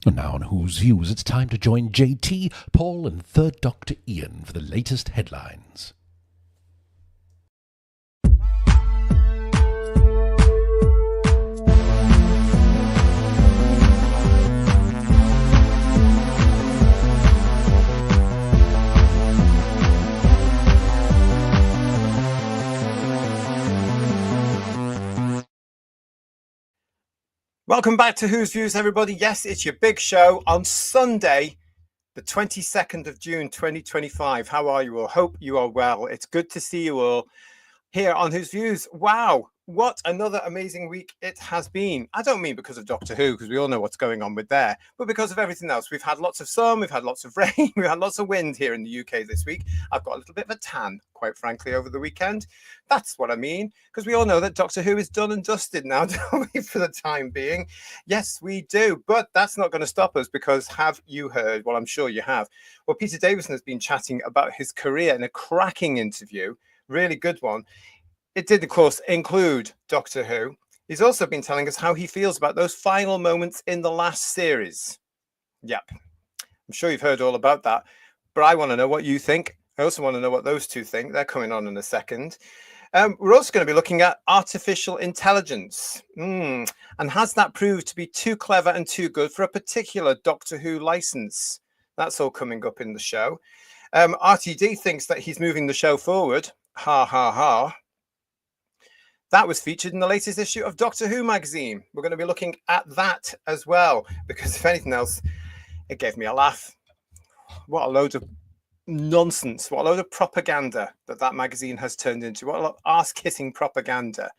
And now on Who's Views, it's time to join JT, Paul, and Third Doctor Ian for the latest headlines. Welcome back to Who's Views, everybody. Yes, it's your big show on Sunday, the 22nd of June, 2025. How are you all? Hope you are well. It's good to see you all here on Who's Views. Wow, what another amazing week it has been. I don't mean because of Doctor Who, because we all know what's going on with there, but because of everything else. We've had lots of sun, we've had lots of rain, we've had lots of wind here in the UK this week. I've got a little bit of a tan, quite frankly, over the weekend. That's what I mean, because we all know that Doctor Who is done and dusted now, don't we, for the time being? Yes, we do, but that's not going to stop us, because have you heard? Well, I'm sure you have. Well, Peter Davison has been chatting about his career in a cracking interview, really good one. It did, of course, include Doctor Who. He's also been telling us how he feels about those final moments in the last series. Yep, I'm sure you've heard all about that, but I want to know what you think. I also want to know what those two think. They're coming on in a second. We're also going to be looking at artificial intelligence. And has that proved to be too clever and too good for a particular Doctor Who license? That's all coming up in the show. RTD thinks that he's moving the show forward. Ha, ha, ha. That was featured in the latest issue of Doctor Who magazine. We're going to be looking at that as well, because if anything else, it gave me a laugh. What a load of nonsense, what a load of propaganda that magazine has turned into. What a lot of arse-kissing propaganda.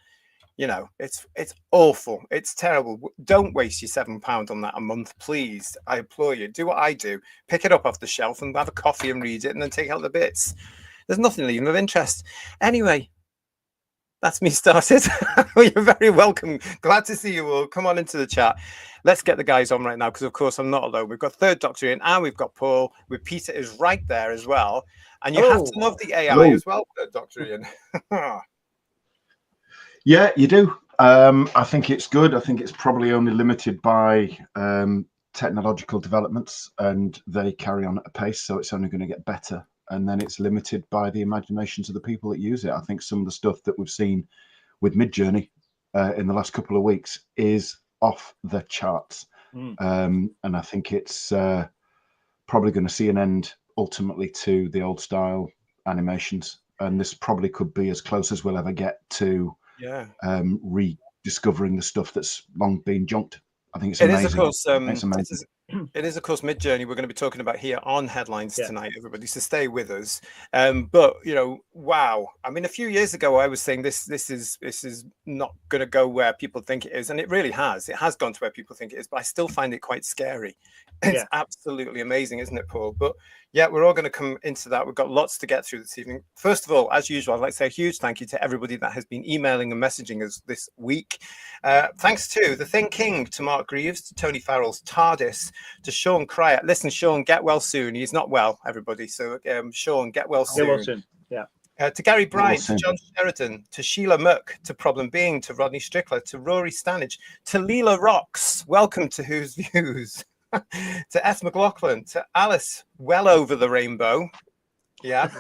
You know, it's awful. It's terrible. Don't waste your £7 on that a month, please. I implore you. Do what I do. Pick it up off the shelf and have a coffee and read it, and then take out the bits. There's nothing even of interest. Anyway, that's me started. You're very welcome. Glad to see you all. Come on into the chat. Let's get the guys on right now, because of course I'm not alone. We've got Third Doctor Ian and we've got Paul. With Peter is right there as well. And you have to love the AI as well, Third Doctor Ian. Yeah, you do. I think it's good. I think it's probably only limited by technological developments, and they carry on at a pace, so it's only going to get better. And then it's limited by the imaginations of the people that use it. I think some of the stuff that we've seen with Midjourney in the last couple of weeks is off the charts. And I think it's probably going to see an end ultimately to the old style animations. And this probably could be as close as we'll ever get to rediscovering the stuff that's long been junked. I think it's amazing. It is, of course, Midjourney we're going to be talking about here on Headlines tonight, everybody, so stay with us. But, you know, wow. I mean, a few years ago, I was saying this is not going to go where people think it is, and it really has. It has gone to where people think it is, but I still find it quite scary. It's absolutely amazing, isn't it, Paul? But yeah, we're all going to come into that. We've got lots to get through this evening. First of all, as usual, I'd like to say a huge thank you to everybody that has been emailing and messaging us this week. Thanks to The Thing King, to Mark Greaves, to Tony Farrell's TARDIS, to Sean Cryer. Listen, Sean, get well soon. He's not well, everybody. So, Sean, get well soon. Get well soon. Yeah. To Gary Bryant, to John Sheridan, to Sheila Muck, to Problem Being, to Rodney Strickler, to Rory Stanage, to Leela Rocks. Welcome to Who's Views. To S. McLaughlin, to Alice Well Over the Rainbow. Yeah.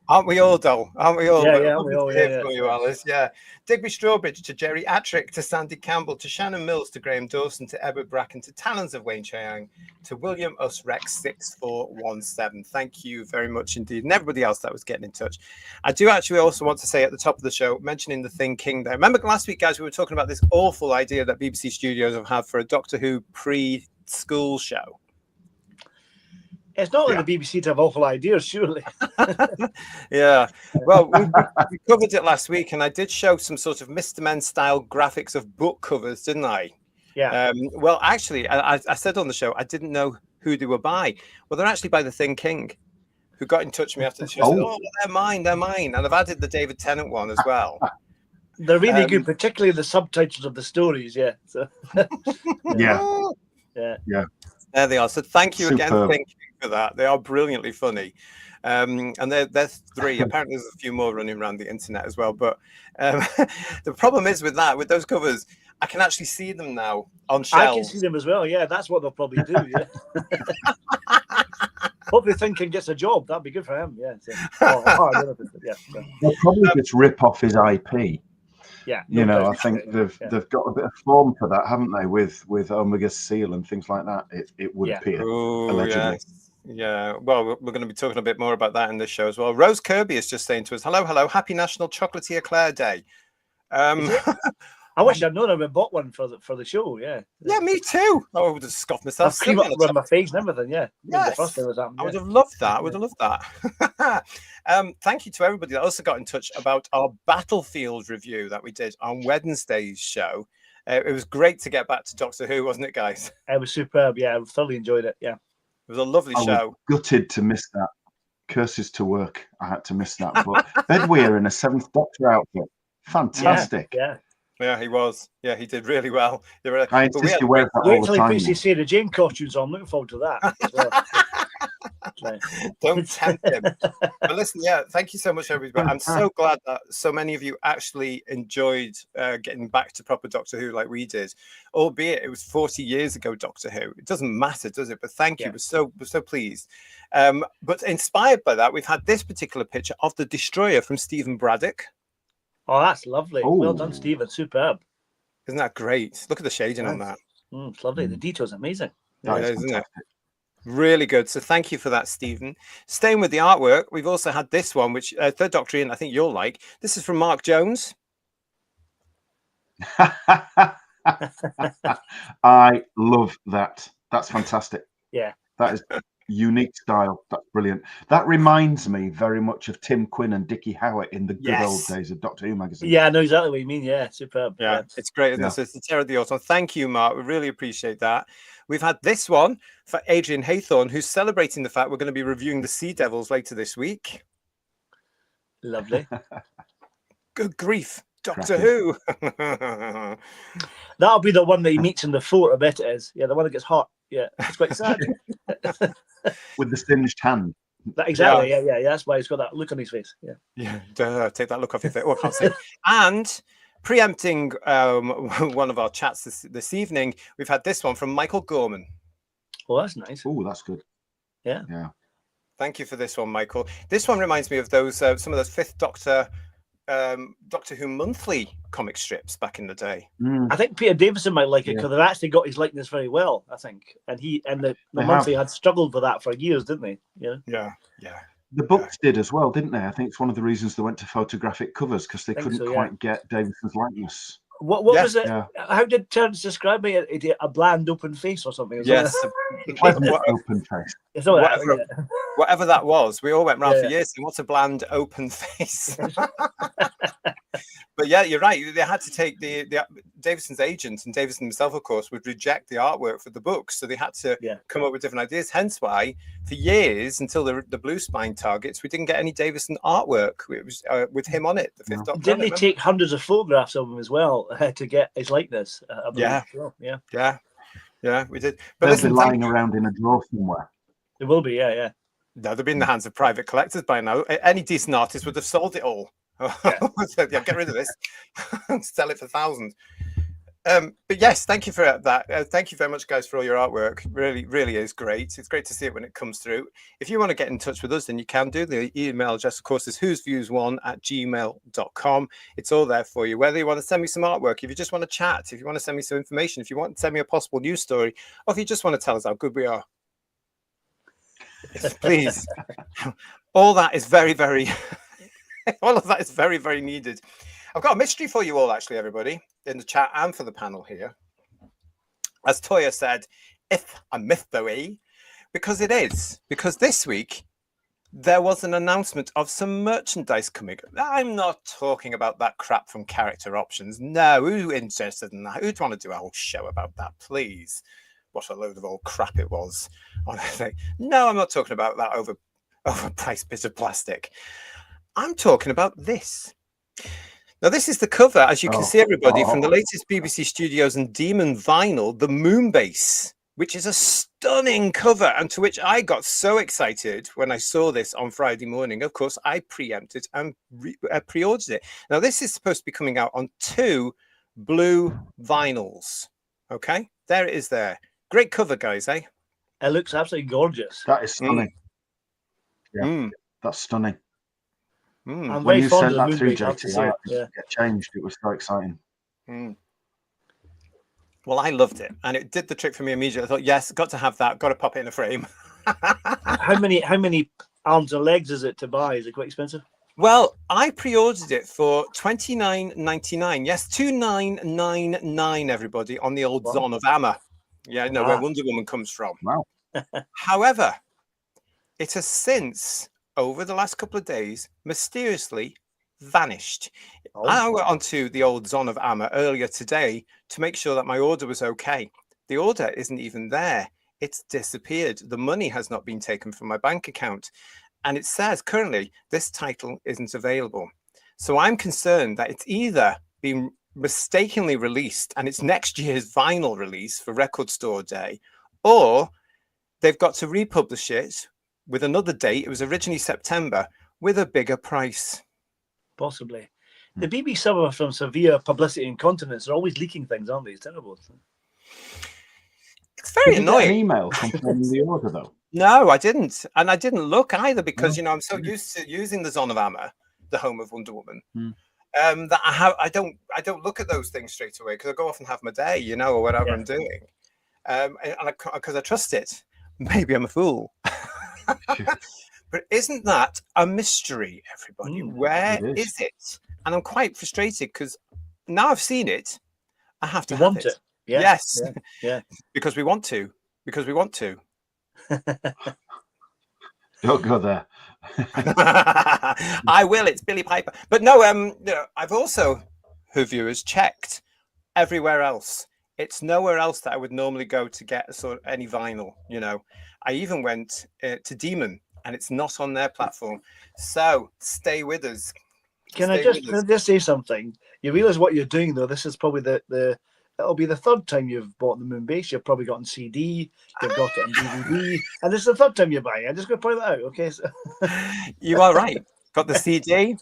Aren't we all, Dole? Aren't we all? Yeah, we all. Yeah. For you, Alice. Yeah. Digby Strawbridge, to Jerry Attrick, to Sandy Campbell, to Shannon Mills, to Graham Dawson, to Edward Bracken, to Talons of Wayne Chiang, to William Us Rex 6417. Thank you very much indeed. And everybody else that was getting in touch. I do actually also want to say at the top of the show, mentioning The Thing King there. Remember last week, guys, we were talking about this awful idea that BBC Studios have had for a Doctor Who pre-school show. It's not like the BBC to have awful ideas, surely. Yeah. Well, we covered it last week, and I did show some sort of Mr. Men style graphics of book covers, didn't I? Yeah. Well, actually, I said on the show, I didn't know who they were by. Well, they're actually by The Thing King, who got in touch with me after the show. Said, they're mine. And I've added the David Tennant one as well. They're really good, particularly the subtitles of the stories. Yeah. So. Yeah. There they are. So thank you again, Superb. Thank you for that. They are brilliantly funny. And there's three. Apparently, there's a few more running around the internet as well. But the problem is with those covers, I can actually see them now on I shelves. can see them as well. Yeah, that's what they'll probably do. Yeah. Hopefully, Thinking gets a job. That'd be good for him. Yeah. So, yeah. So, They'll probably just rip off his IP. yeah. You no know, I doubt. think Yeah. they've got a bit of form for that, haven't they? With Omega Seal and things like that, it would Yeah. appear. Oh, Allegedly. yes. Yeah. Well, we're going to be talking a bit more about that in this show as well. Rose Kirby is just saying to us, hello, happy National Chocolatier Eclair Day. I wish I'd known I bought one for the show. Yeah. Yeah, me too. I would have scoffed myself. I've cream up around my face and everything. Yeah. Yes. The first day was happening, I would have loved that. I would have loved that. Thank you to everybody that also got in touch about our Battlefield review that we did on Wednesday's show. It was great to get back to Doctor Who, wasn't it, guys? It was superb. Yeah, I thoroughly enjoyed it. Yeah. It was a lovely show. Was gutted to miss that. Curses to work. I had to miss that. But Bedweir in a Seventh Doctor outfit. Fantastic. Yeah, he was. Yeah, he did really well. I insist you wear that all Wait the till he time. puts his Sarah Jane costumes on. Looking forward to that. As well. Don't tempt him. But listen, yeah, thank you so much, everybody. I'm so glad that so many of you actually enjoyed getting back to proper Doctor Who like we did, albeit it was 40 years ago, Doctor Who. It doesn't matter, does it? But thank you. We're so pleased. But inspired by that, we've had this particular picture of the Destroyer from Stephen Braddock. Oh, that's lovely. Oh. Well done, Stephen. Superb. Isn't that great? Look at the shading on that. It's lovely. The detail's amazing. That is isn't it? fantastic. Really good. So thank you for that, Stephen. Staying with the artwork, we've also had this one, which Third Doctor Ian, I think you'll like. This is from Mark Jones. I love that. That's fantastic. Yeah. That is unique style. That's brilliant. That reminds me very much of Tim Quinn and Dickie Howard in the good old days of Doctor Who magazine. Yeah, I know exactly what you mean. Yeah, superb. Yeah, it's great. Isn't it? So it's the Terror of the Autumn. Thank you, Mark. We really appreciate that. We've had this one for Adrian Haythorne, who's celebrating the fact we're going to be reviewing the Sea Devils later this week. Lovely. Good grief. Doctor Who. That'll be the one that he meets in the fort, I bet it is. Yeah, the one that gets hot. Yeah, it's quite sad. With the singed hand. Exactly. Yeah. That's why he's got that look on his face. Yeah. Take that look off your face. Oh, I can't say. And preempting one of our chats this evening, we've had this one from Michael Gorman. Oh, that's nice. Oh, that's good. Yeah. Thank you for this one, Michael. This one reminds me of those some of those Fifth Doctor Who monthly comic strips back in the day. I think Peter Davison might like it because they've actually got his likeness very well, I think. And the monthly had struggled with that for years, didn't they? Yeah. The books did as well, didn't they? I think it's one of the reasons they went to photographic covers because they couldn't quite get Davison's likeness. What was it? Yeah. How did Terence describe it? A bland open face or something? Yes. Open face. Whatever that was, we all went round for years saying, what's a bland open face? But yeah, you're right. They had to take the Davison's agent, and Davison himself, of course, would reject the artwork for the books. So they had to come up with different ideas. Hence why, for years, until the Blue Spine targets, we didn't get any Davison artwork. It was with him on it. The Fifth Doctor. Didn't they take hundreds of photographs of him as well to get his likeness? Yeah, we did. But they'll be lying around in a drawer somewhere. It will be, yeah. No, they'll be in the hands of private collectors by now. Any decent artist would have sold it all. Get rid of this. Sell it for thousands. But yes, thank you for that. Thank you very much, guys, for all your artwork. Really is great. It's great to see it when it comes through. If you want to get in touch with us, then you can do. The email address, of course, is whosviews1@gmail.com. It's all there for you. Whether you want to send me some artwork, if you just want to chat, if you want to send me some information, if you want to send me a possible news story, or if you just want to tell us how good we are. Yes, please. All that is very all of that is very, very needed. I've got a mystery for you all, actually, everybody, in the chat and for the panel here. As Toya said, if a myth though, because it is. Because this week, there was an announcement of some merchandise coming. I'm not talking about that crap from Character Options. No, who's interested in that? Who'd want to do a whole show about that, please? What a load of old crap it was. Honestly. No, I'm not talking about that overpriced bit of plastic. I'm talking about this. Now, this is the cover, as you can see, everybody, from the latest BBC Studios and Demon vinyl, the Moonbase, which is a stunning cover, and to which I got so excited when I saw this on Friday morning. Of course, I preempted and pre-ordered it. Now, this is supposed to be coming out on 2 blue vinyls. Okay, there it is there. Great cover, guys, eh? It looks absolutely gorgeous. That is stunning. Yeah, that's stunning. I'm When very you fond sent of the that through, Moonbase, I have to JT, say. I had to get changed. It was so exciting. Well, I loved it, and it did the trick for me immediately. I thought, yes, got to have that. Got to pop it in a frame. How many arms and legs is it to buy? Is it quite expensive? Well, I pre-ordered it for $29.99. Yes, $29.99. Everybody on the old Zon of Hammer. Yeah, I know where Wonder Woman comes from. Wow. However, it has since, over the last couple of days, mysteriously vanished. I went onto the old Zon of Hammer earlier today to make sure that my order was okay. The order isn't even there. It's disappeared. The money has not been taken from my bank account. And it says currently this title isn't available. So I'm concerned that it's either been mistakenly released and it's next year's vinyl release for Record Store Day, or they've got to republish it with another date. It was originally September with a bigger price. Possibly. The BBC suffer from severe publicity incontinence. They're always leaking things, aren't they? It's terrible. It's very Did you annoying. get an email confirming the order, though? No, I didn't. And I didn't look either because, I'm so used to using the Zon of Hammer, the home of Wonder Woman, that I don't look at those things straight away because I go off and have my day, or whatever I'm doing. Because I trust it. Maybe I'm a fool. But isn't that a mystery, everybody? Where is it? And I'm quite frustrated because now I've seen it, I have to have it. Yeah. Yes. Yeah. Because we want to. Don't go there. I will. It's Billy Piper. But no, I've also, her viewers, checked everywhere else. It's nowhere else that I would normally go to get any vinyl. I even went to Demon, and it's not on their platform. So stay with us. Can I just say something? You realise what you're doing, though. This is probably it'll be the third time you've bought the Moonbase. You've probably got on CD, you've got it on DVD, and this is the third time you're buying. I'm just going to point that out, okay? So... You are right. Got the CD.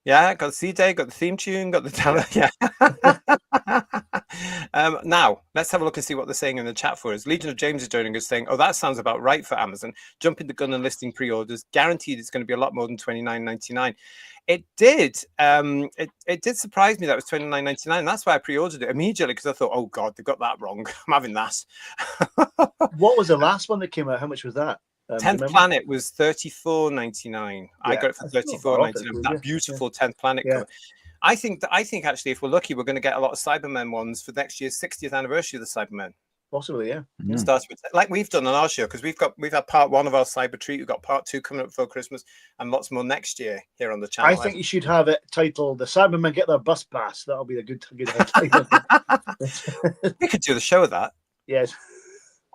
Yeah, got the CD, got the theme tune, got the talent. Yeah. Now, let's have a look and see what they're saying in the chat for us. Legion of James is joining us saying, that sounds about right for Amazon. Jumping the gun and listing pre-orders. Guaranteed it's going to be a lot more than $29.99. It did. It did surprise me that it was $29.99. That's why I pre-ordered it immediately because I thought, oh God, they got that wrong. I'm having that. What was the last one that came out? How much was that? 10th Planet was $34.99. I got it for $34.99. That beautiful 10th Planet cover. I think actually, if we're lucky, we're going to get a lot of Cybermen ones for next year's 60th anniversary of the Cybermen. Possibly, yeah. Starts with, like we've done on our show, because we've had part 1 of our Cyber Treat. We've got part 2 coming up before Christmas, and lots more next year here on the channel. I think you should have it titled "The Cybermen Get Their Bus Pass." That'll be a good headline. We could do the show of that. Yes.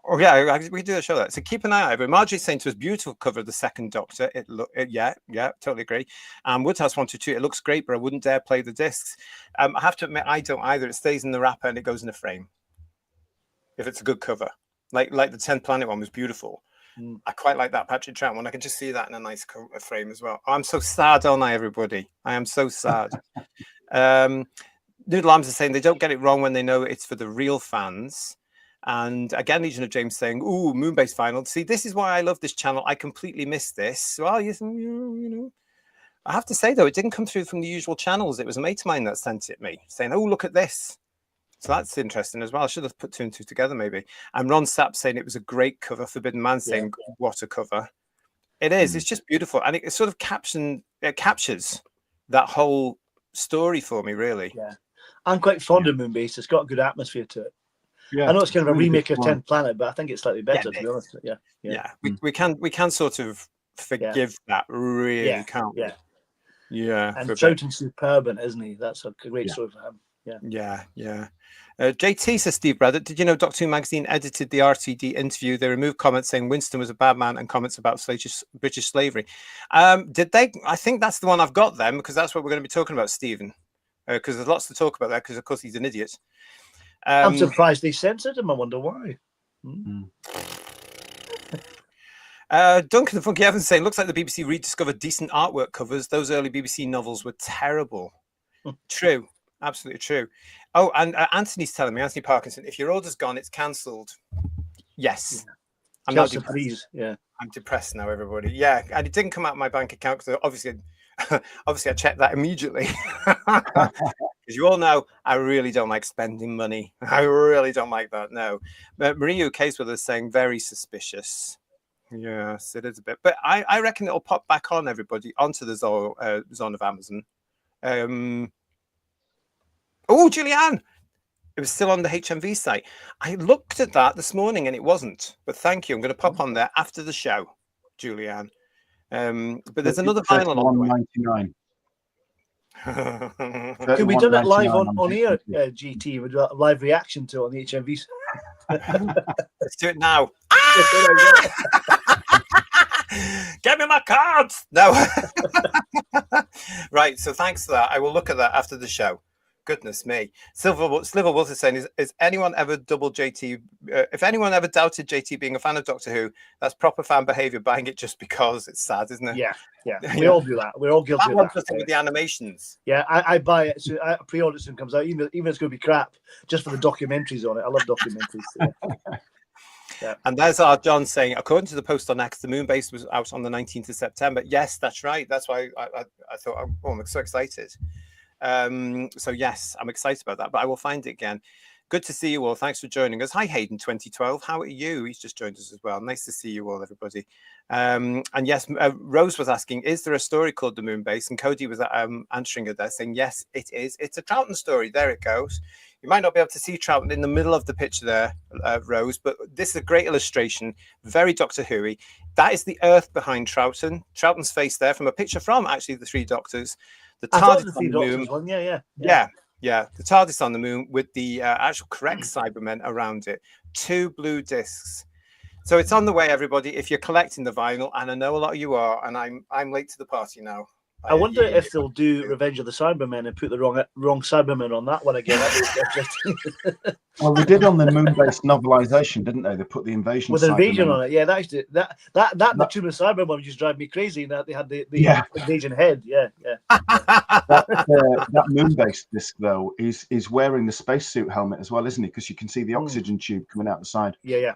Oh yeah, we could do the show of that. So keep an eye out. But Marjorie's saying to us, beautiful cover of the Second Doctor. Yeah, totally agree. Woodhouse 122. It looks great, but I wouldn't dare play the discs. I have to admit, I don't either. It stays in the wrapper and it goes in a frame. If it's a good cover, like the 10th Planet one was beautiful. I quite like that Patrick Troughton one. I can just see that in a nice frame as well. I'm so sad, aren't I, everybody? I am so sad. Noodle Arms are saying they don't get it wrong when they know it's for the real fans. And again, Legion of James saying, ooh, Moonbase final. See, this is why I love this channel. I completely missed this. Well, I have to say, though, it didn't come through from the usual channels. It was a mate of mine that sent it me saying, oh, look at this. So that's interesting as well. I should have put 2 and 2 together, maybe. And Ron Sapp saying it was a great cover. Forbidden Man saying, what a cover. It is. It's just beautiful. And it sort of captures that whole story for me, really. Yeah. I'm quite fond of Moonbase. It's got a good atmosphere to it. Yeah, I know it's kind of a remake of 10th Planet, but I think it's slightly better, to be honest. Yeah. We can sort of forgive that, really, can't we? Yeah. And Troughton's superb, isn't he? That's a great story for him. Yeah. JT says, Steve Braddock, did you know Doctor Who magazine edited the RTD interview? They removed comments saying Winston was a bad man and comments about British slavery. Did they? I think that's the one I've got then, because that's what we're going to be talking about, Stephen. Because there's lots to talk about there, because of course he's an idiot. I'm surprised they censored him. I wonder why. Duncan the Funky Evans saying, looks like the BBC rediscovered decent artwork covers. Those early BBC novels were terrible. True. Absolutely true. Oh, and Anthony's telling me, Anthony Parkinson, if your order's gone, it's cancelled. Yes. Yeah. I'm now Chelsea depressed. freeze. Yeah. I'm depressed now, everybody. Yeah, and it didn't come out of my bank account because obviously I checked that immediately. Because you all know I really don't like spending money. I really don't like that. No. But Maria Casewell is saying very suspicious. Yes, it is a bit. But I reckon it'll pop back on, everybody, onto the zone of Amazon. Oh, Julianne! It was still on the HMV site. I looked at that this morning and it wasn't. But thank you. I'm going to pop on there after the show, Julianne. But there's another vinyl on the way. Could we do it live on air, GT? Would do a live reaction to it on the HMV? Let's do it now. Get me my cards. No. Right. So thanks for that. I will look at that after the show. Goodness me. Sliver Wolf is saying, is anyone ever double JT? If anyone ever doubted JT being a fan of Doctor Who, that's proper fan behavior, buying it just because. It's sad, isn't it? Yeah. We all do that. We're all guilty of that. Just with the animations. Yeah, I buy it. So I pre-order it soon comes out, even if it's going to be crap, just for the documentaries on it. I love documentaries. Yeah. And there's our John saying, according to the post on X, the moon base was out on the 19th of September. Yes, that's right. That's why I thought, oh, I'm so excited. So yes, I'm excited about that, but I will find it again. Good to see you all. Thanks for joining us. Hi, Hayden 2012. How are you? He's just joined us as well. Nice to see you all, everybody. And yes, Rose was asking, is there a story called The Moon Base? And Cody was answering her there saying, yes, it is. It's a Troughton story. There it goes. You might not be able to see Troughton in the middle of the picture there, Rose, but this is a great illustration. Very Doctor Who-y. That is the Earth behind Troughton. Troughton's face there from a picture from actually the Three Doctors. The TARDIS on the moon. One. Yeah. The TARDIS on the moon with the actual correct Cybermen around it. 2 blue discs. So it's on the way, everybody. If you're collecting the vinyl, and I know a lot of you are, and I'm late to the party now. I wonder if they'll do Revenge of the Cybermen and put the wrong Cybermen on that one again. Well, they did on the Moon-based novelization, didn't they? They put the invasion with invasion on it. Yeah, that the Tomb of Cybermen just drive me crazy. That they had the invasion head. Yeah. That Moon-based disc though is wearing the spacesuit helmet as well, isn't he? Because you can see the oxygen tube coming out the side. Yeah.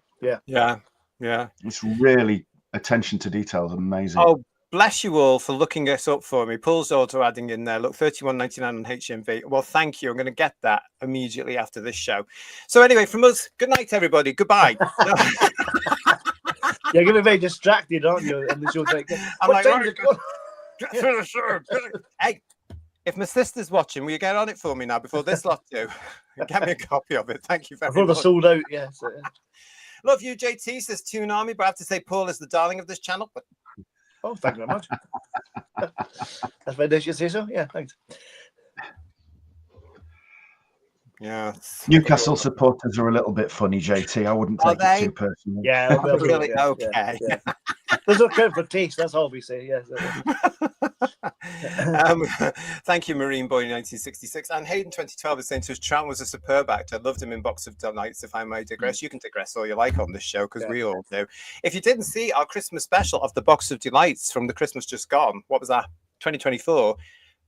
It's really attention to detail is amazing. Oh, bless you all for looking us up for me. Paul's auto adding in there. Look, $31.99 on HMV. Well, thank you. I'm going to get that immediately after this show. So anyway, from us, good night, everybody. Goodbye. You're getting very distracted, aren't you? And the show's like, I'm like, get through the show. Hey, if my sister's watching, will you get on it for me now before this lot do? Get me a copy of it. Thank you very much. They're sold out, yes. Love you, JT, says Toon Army, but I have to say Paul is the darling of this channel. But oh, thank you very much. That's very nice you say so. Yeah, thanks. Yeah. Newcastle supporters are a little bit funny, JT. I wouldn't take it too personally. Yeah, really okay. Yeah. There's no credit for taste. That's all we say. Yes. Thank you, Marine Boy 1966. And Hayden 2012 is saying to us, Troughton was a superb actor. Loved him in Box of Delights. If I may digress, you can digress all you like on this show because we all do. If you didn't see our Christmas special of the Box of Delights from the Christmas just gone, what was that? 2024.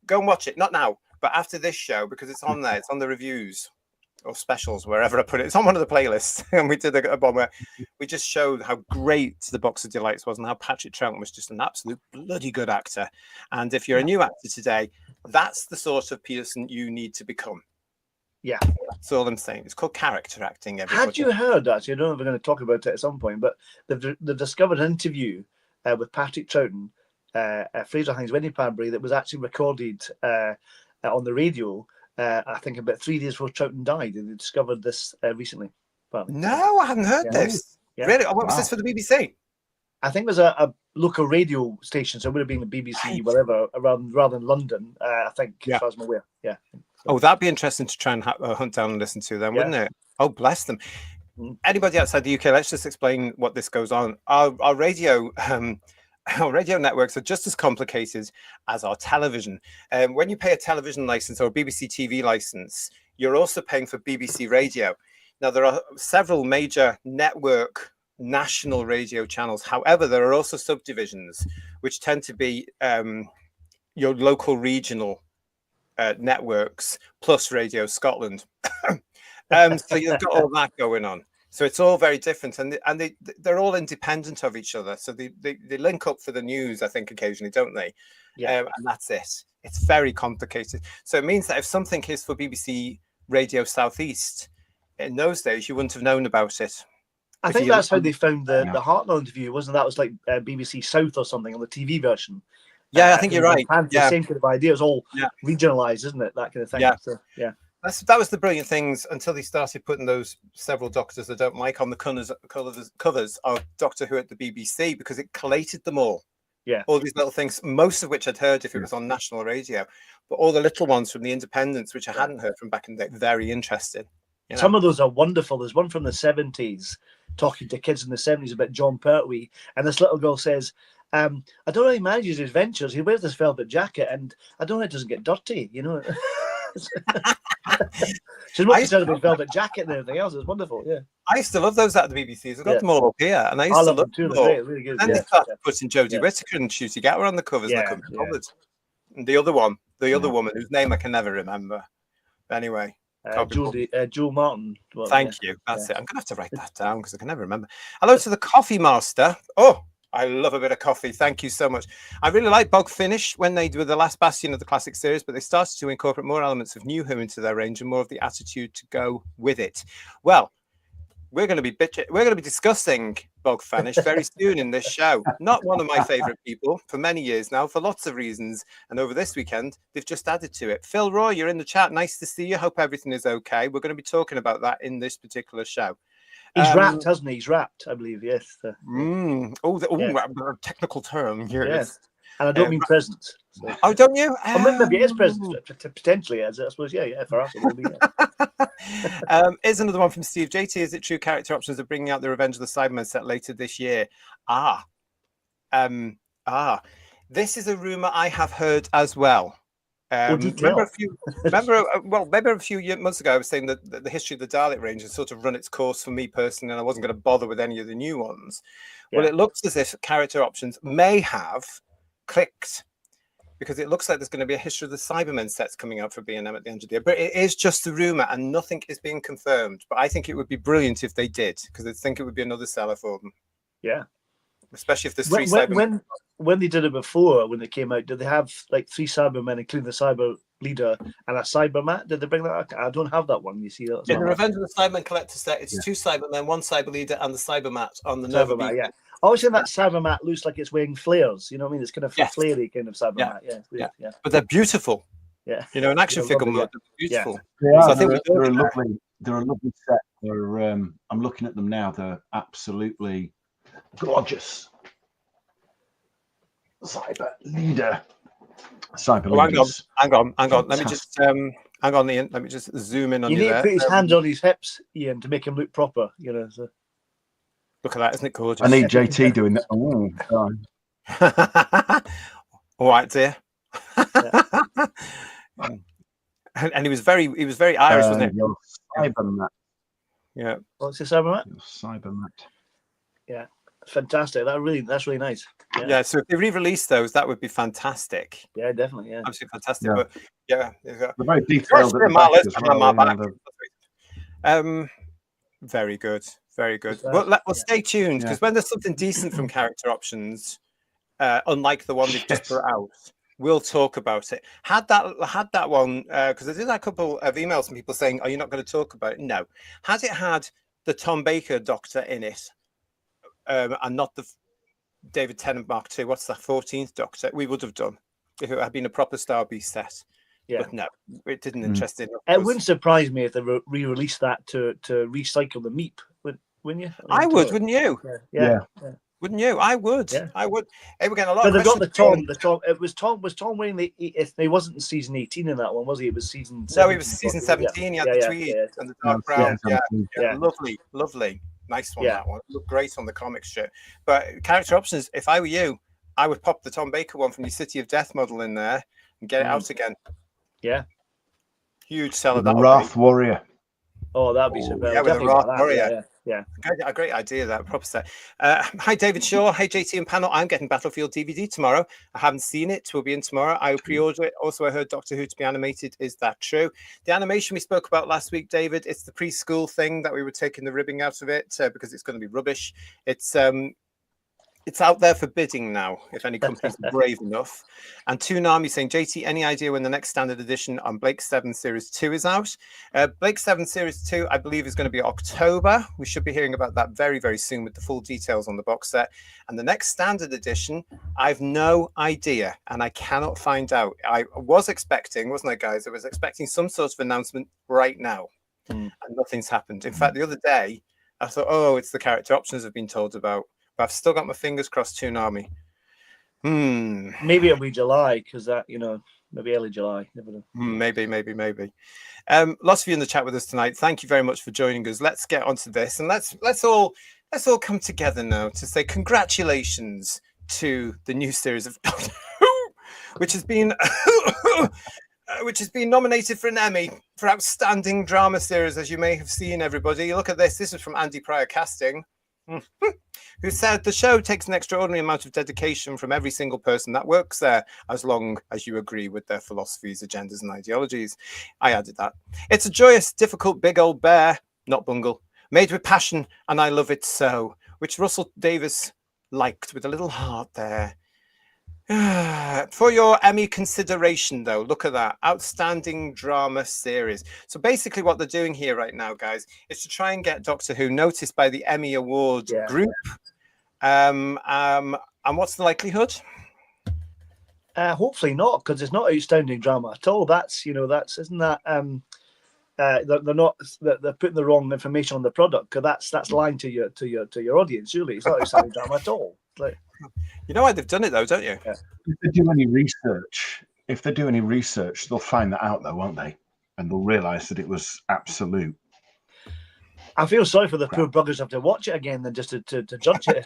Go and watch it. Not now, but after this show because it's on there. It's on the reviews or specials, wherever I put it. It's on one of the playlists. And we did a one where we just showed how great the Box of Delights was and how Patrick Troughton was just an absolute bloody good actor. And if you're a new actor today, that's the sort of person you need to become. Yeah. That's all I'm saying. It's called character acting. Everybody. Had you heard, actually, I don't know if we're going to talk about it at some point, but they've discovered an interview with Patrick Troughton, Fraser Hines Wedding Padbury, that was actually recorded on the radio. I think about 3 days before Troughton died, and they discovered this recently. No, I hadn't heard this. Yeah. Really? What was this for the BBC? I think it was a local radio station, so it would have been the BBC, whatever, rather than London. I think, as far as I'm aware. Yeah. Oh, that'd be interesting to try and hunt down and listen to them, wouldn't it? Oh, bless them. Anybody outside the UK, let's just explain what this goes on. Our radio. Our radio networks are just as complicated as our television. When you pay a television license or a BBC TV license, you're also paying for BBC Radio. Now, there are several major network national radio channels. However, there are also subdivisions, which tend to be your local regional networks plus Radio Scotland. So you've got all that going on. So it's all very different, and they're all independent of each other. So they link up for the news, I think, occasionally, don't they? Yeah. And that's it. It's very complicated. So it means that if something is for BBC Radio Southeast, in those days, you wouldn't have known about it. I think that's how they found the Hartnell interview, wasn't that? It was like BBC South or something on the TV version. Yeah, I think you're right. The same kind of idea. It was all regionalised, isn't it? That kind of thing. Yeah. So, yeah. That was the brilliant things until they started putting those several doctors I don't like on the covers of Doctor Who at the BBC, because it collated them all. Yeah. All these little things, most of which I'd heard if it was on national radio, but all the little ones from the independents, which I hadn't heard from back in the day, very interesting. You know? Some of those are wonderful. There's one from the 70s talking to kids in the 70s about John Pertwee, and this little girl says, I don't really manage his adventures. He wears this velvet jacket, and I don't know, it doesn't get dirty, you know. She's what she said about velvet jacket and everything else. It's wonderful. Yeah, I used to love those at the BBC. I've got them all up here, and I used to love them too. Really good. And they started putting Jodie Whittaker and Shooty Gatwa on the covers. And the other woman whose name I can never remember. Anyway, Jewel Martin. Well, Thank you. That's it. I'm gonna have to write that down because I can never remember. Hello to the Coffee Master. Oh, I love a bit of coffee. Thank you so much. I really like Bog Finish when they were the last bastion of the classic series, but they started to incorporate more elements of New Who into their range and more of the attitude to go with it. Well, we're going to be discussing Bog Finish very soon in this show. Not one of my favorite people for many years now, for lots of reasons. And over this weekend, they've just added to it. Phil Roy, you're in the chat. Nice to see you. Hope everything is okay. We're going to be talking about that in this particular show. He's wrapped, hasn't he? He's wrapped, I believe. Yes. Technical term here. Yes. And I don't mean present. So. Oh, don't you? Maybe it is present. Potentially, as I suppose. Yeah. For us, it will be. Yeah. Here's another one from Steve. JT, is it true character options are bringing out the Revenge of the Cybermen set later this year? This is a rumor I have heard as well. Maybe a few months ago, I was saying that the history of the Dalek range has sort of run its course for me personally, and I wasn't going to bother with any of the new ones. Yeah. Well, it looks as if character options may have clicked, because it looks like there's going to be a history of the Cybermen sets coming out for B&M at the end of the year. But it is just a rumor, and nothing is being confirmed. But I think it would be brilliant if they did, because I think it would be another seller for them. Yeah. Especially if there's three Cybermen. When they did it before, when it came out, did they have like 3 Cybermen, including the Cyber Leader and a Cybermat? Did they bring that out? I don't have that one. You see that? In the Revenge of the Cybermen collector set, it's 2 Cybermen, 1 Cyber Leader, and the Cybermat on the Cybermat. Yeah. I always think that Cybermat looks like it's wearing flares. You know what I mean? It's kind of flary kind of Cybermat. Yeah. But they're beautiful. Yeah. You know, in action figure mode, they're beautiful. Yeah. So I think they're a lovely set. I'm looking at them now. They're absolutely gorgeous. Cyber Leader. Hang on. Let me just hang on, Ian. Let me just zoom in on you. You need to put his hands on his hips, Ian, to make him look proper. You know. So. Look at that, isn't it gorgeous? I need JT doing that. All right, dear. And he was very Irish, wasn't he? Cybermat. Yeah. What's the Cybermat? Cybermat. Yeah. Fantastic. That's really nice. Yeah. So if they re-release those, that would be fantastic. Yeah, definitely. Yeah, absolutely fantastic. But they're very detailed. Very good. Well, stay tuned, because when there's something decent from character options, unlike the one they've just put out, we'll talk about it. Had that one, because I did a couple of emails from people saying, "Are you not going to talk about it?" No. Has it had the Tom Baker Doctor in it? And not the David Tennant Mark II. What's the 14th Doctor? We would have done if it had been a proper Star Beast set. Yeah. But no, it didn't interest in. It wouldn't surprise me if they re-released that to recycle the Meep, wouldn't you? I would, wouldn't you? Yeah. Wouldn't you? I would. Yeah. I would. Hey, we're getting a lot. But they've got the Tom. It was Tom wearing the. He wasn't in season 18 in that one, was he? It was season. No, he was season 17. He had the tweed and the dark brown. Yeah. Lovely. Nice one, that one. Looked great on the comic strip. But character options, if I were you, I would pop the Tom Baker one from your City of Death model in there and get it out again. Yeah. Huge seller. The Wrath Warrior. Oh, that'd be super. Yeah, with the Wrath Warrior. Yeah. A great idea, that proper set. Hi, David Shaw. Hey, JT and panel. I'm getting Battlefield DVD tomorrow. I haven't seen it. It will be in tomorrow. I will pre-order it. Also, I heard Doctor Who to be animated. Is that true? The animation we spoke about last week, David, it's the preschool thing that we were taking the ribbing out of it because it's going to be rubbish. It's out there for bidding now, if any companies are brave enough. And Toonami saying, JT, any idea when the next standard edition on Blake 7 Series 2 is out? Blake 7 Series 2, I believe, is going to be October. We should be hearing about that very, very soon with the full details on the box set. And the next standard edition, I've no idea, and I cannot find out. I was expecting, wasn't I, guys? I was expecting some sort of announcement right now, and nothing's happened. In fact, the other day, I thought, oh, it's the character options I've been told about. But I've still got my fingers crossed. Toonami. Maybe it'll be July because that, maybe early July. Never know. Maybe. Lots of you in the chat with us tonight. Thank you very much for joining us. Let's get onto this, and let's all come together now to say congratulations to the new series of Doctor Who, which has been nominated for an Emmy for Outstanding Drama Series, as you may have seen. Everybody, look at this. This is from Andy Pryor Casting. Who said the show takes an extraordinary amount of dedication from every single person that works there, as long as you agree with their philosophies, agendas, and ideologies. I added that. It's a joyous, difficult, big old bear, not bungle, made with passion, and I love it so, which Russell Davis liked with a little heart there. For your Emmy consideration, though, look at that. Outstanding Drama Series. So basically what they're doing here right now, guys, is to try and get Doctor Who noticed by the Emmy Award group. And what's the likelihood? Hopefully not, because it's not outstanding drama at all. Isn't that they're putting the wrong information on the product, because that's lying to your audience. Surely it's not outstanding drama at all. You know why they've done it, though, don't you? Yeah. If they do any research, they'll find that out, though, won't they? And they'll realise that it was absolute. I feel sorry for the poor buggers who have to watch it again than just to judge it.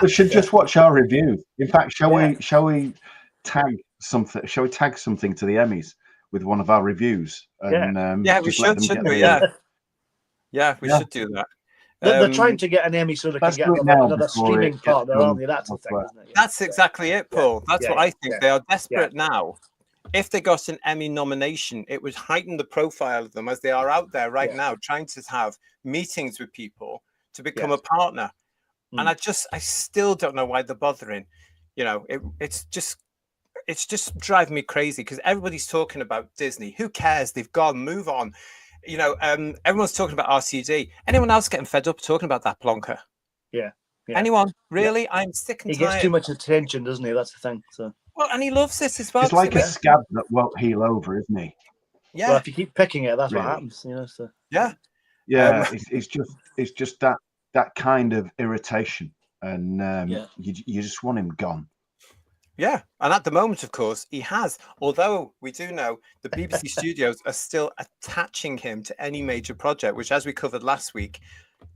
They should just watch our review. In fact, shall we tag something? Shall we tag something to the Emmys with one of our reviews? And, we should, shouldn't we? Yeah, we should do that. They're trying to get an Emmy so they can get another streaming partner, aren't they? That's the thing, isn't it? That's exactly it, Paul. That's what I think. They are desperate now. If they got an Emmy nomination, it would heighten the profile of them, as they are out there right now trying to have meetings with people to become a partner. And I still don't know why they're bothering. It's just driving me crazy, because everybody's talking about Disney. Who cares? They've gone. Move on. Everyone's talking about RCD. Anyone else getting fed up talking about that plonker? Yeah. Anyone? Really? Yeah. I'm sick and tired. He gets too much attention, doesn't he? That's the thing. So. Well, and he loves this as well. It's like a scab that won't heal over, isn't he? Yeah. Well, if you keep picking it, that's what happens. So. Yeah. Yeah. It's just that kind of irritation, and you just want him gone. Yeah, and at the moment, of course, he has. Although we do know the BBC studios are still attaching him to any major project, which, as we covered last week,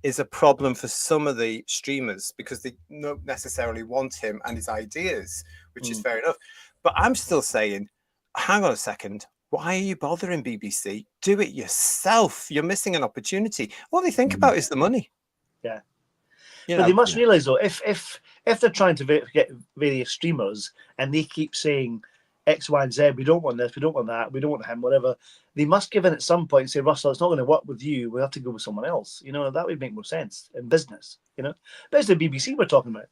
is a problem for some of the streamers, because they don't necessarily want him and his ideas, which is fair enough. But I'm still saying, hang on a second. Why are you bothering, BBC? Do it yourself. You're missing an opportunity. All they think about is the money. Yeah. But they must realise, though, if they're trying to get various streamers and they keep saying X, Y, and Z, we don't want this, we don't want that, we don't want him, whatever, they must give in at some point and say, Russell, it's not going to work with you, we have to go with someone else. That would make more sense in business. But it's the BBC we're talking about.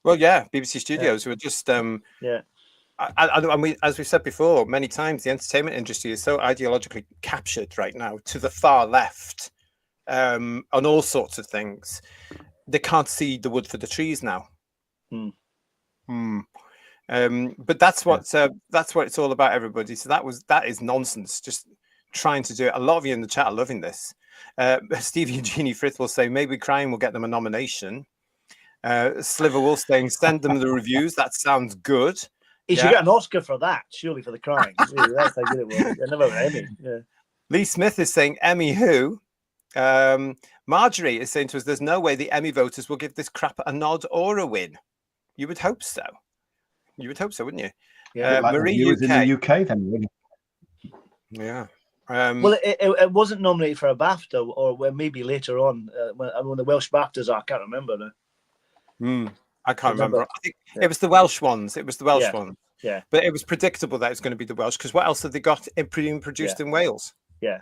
Well, yeah, BBC Studios who are just and we, as we've said before many times, the entertainment industry is so ideologically captured right now to the far left on all sorts of things. They can't see the wood for the trees now. But that's what it's all about, everybody. So that is nonsense. Just trying to do it. A lot of you in the chat are loving this. Steve Eugenie Frith will say maybe Crying will get them a nomination. Sliver Wolf saying send them the reviews. That sounds good. He should get an Oscar for that, surely, for the Crying. Really, that's how good it was. I never an Emmy. Yeah. Lee Smith is saying Emmy who? Marjorie is saying to us, there's no way the Emmy voters will give this crap a nod or a win. You would hope so. You would hope so, wouldn't you? Yeah, like Marie UK. in the UK, then, really. Yeah. Well, it wasn't nominated for a BAFTA, or maybe later on when the Welsh BAFTAs are. I can't remember now. I can't remember. I think it was the Welsh ones. It was the Welsh ones. Yeah. But it was predictable that it was going to be the Welsh, because what else have they got produced in Wales? Yeah.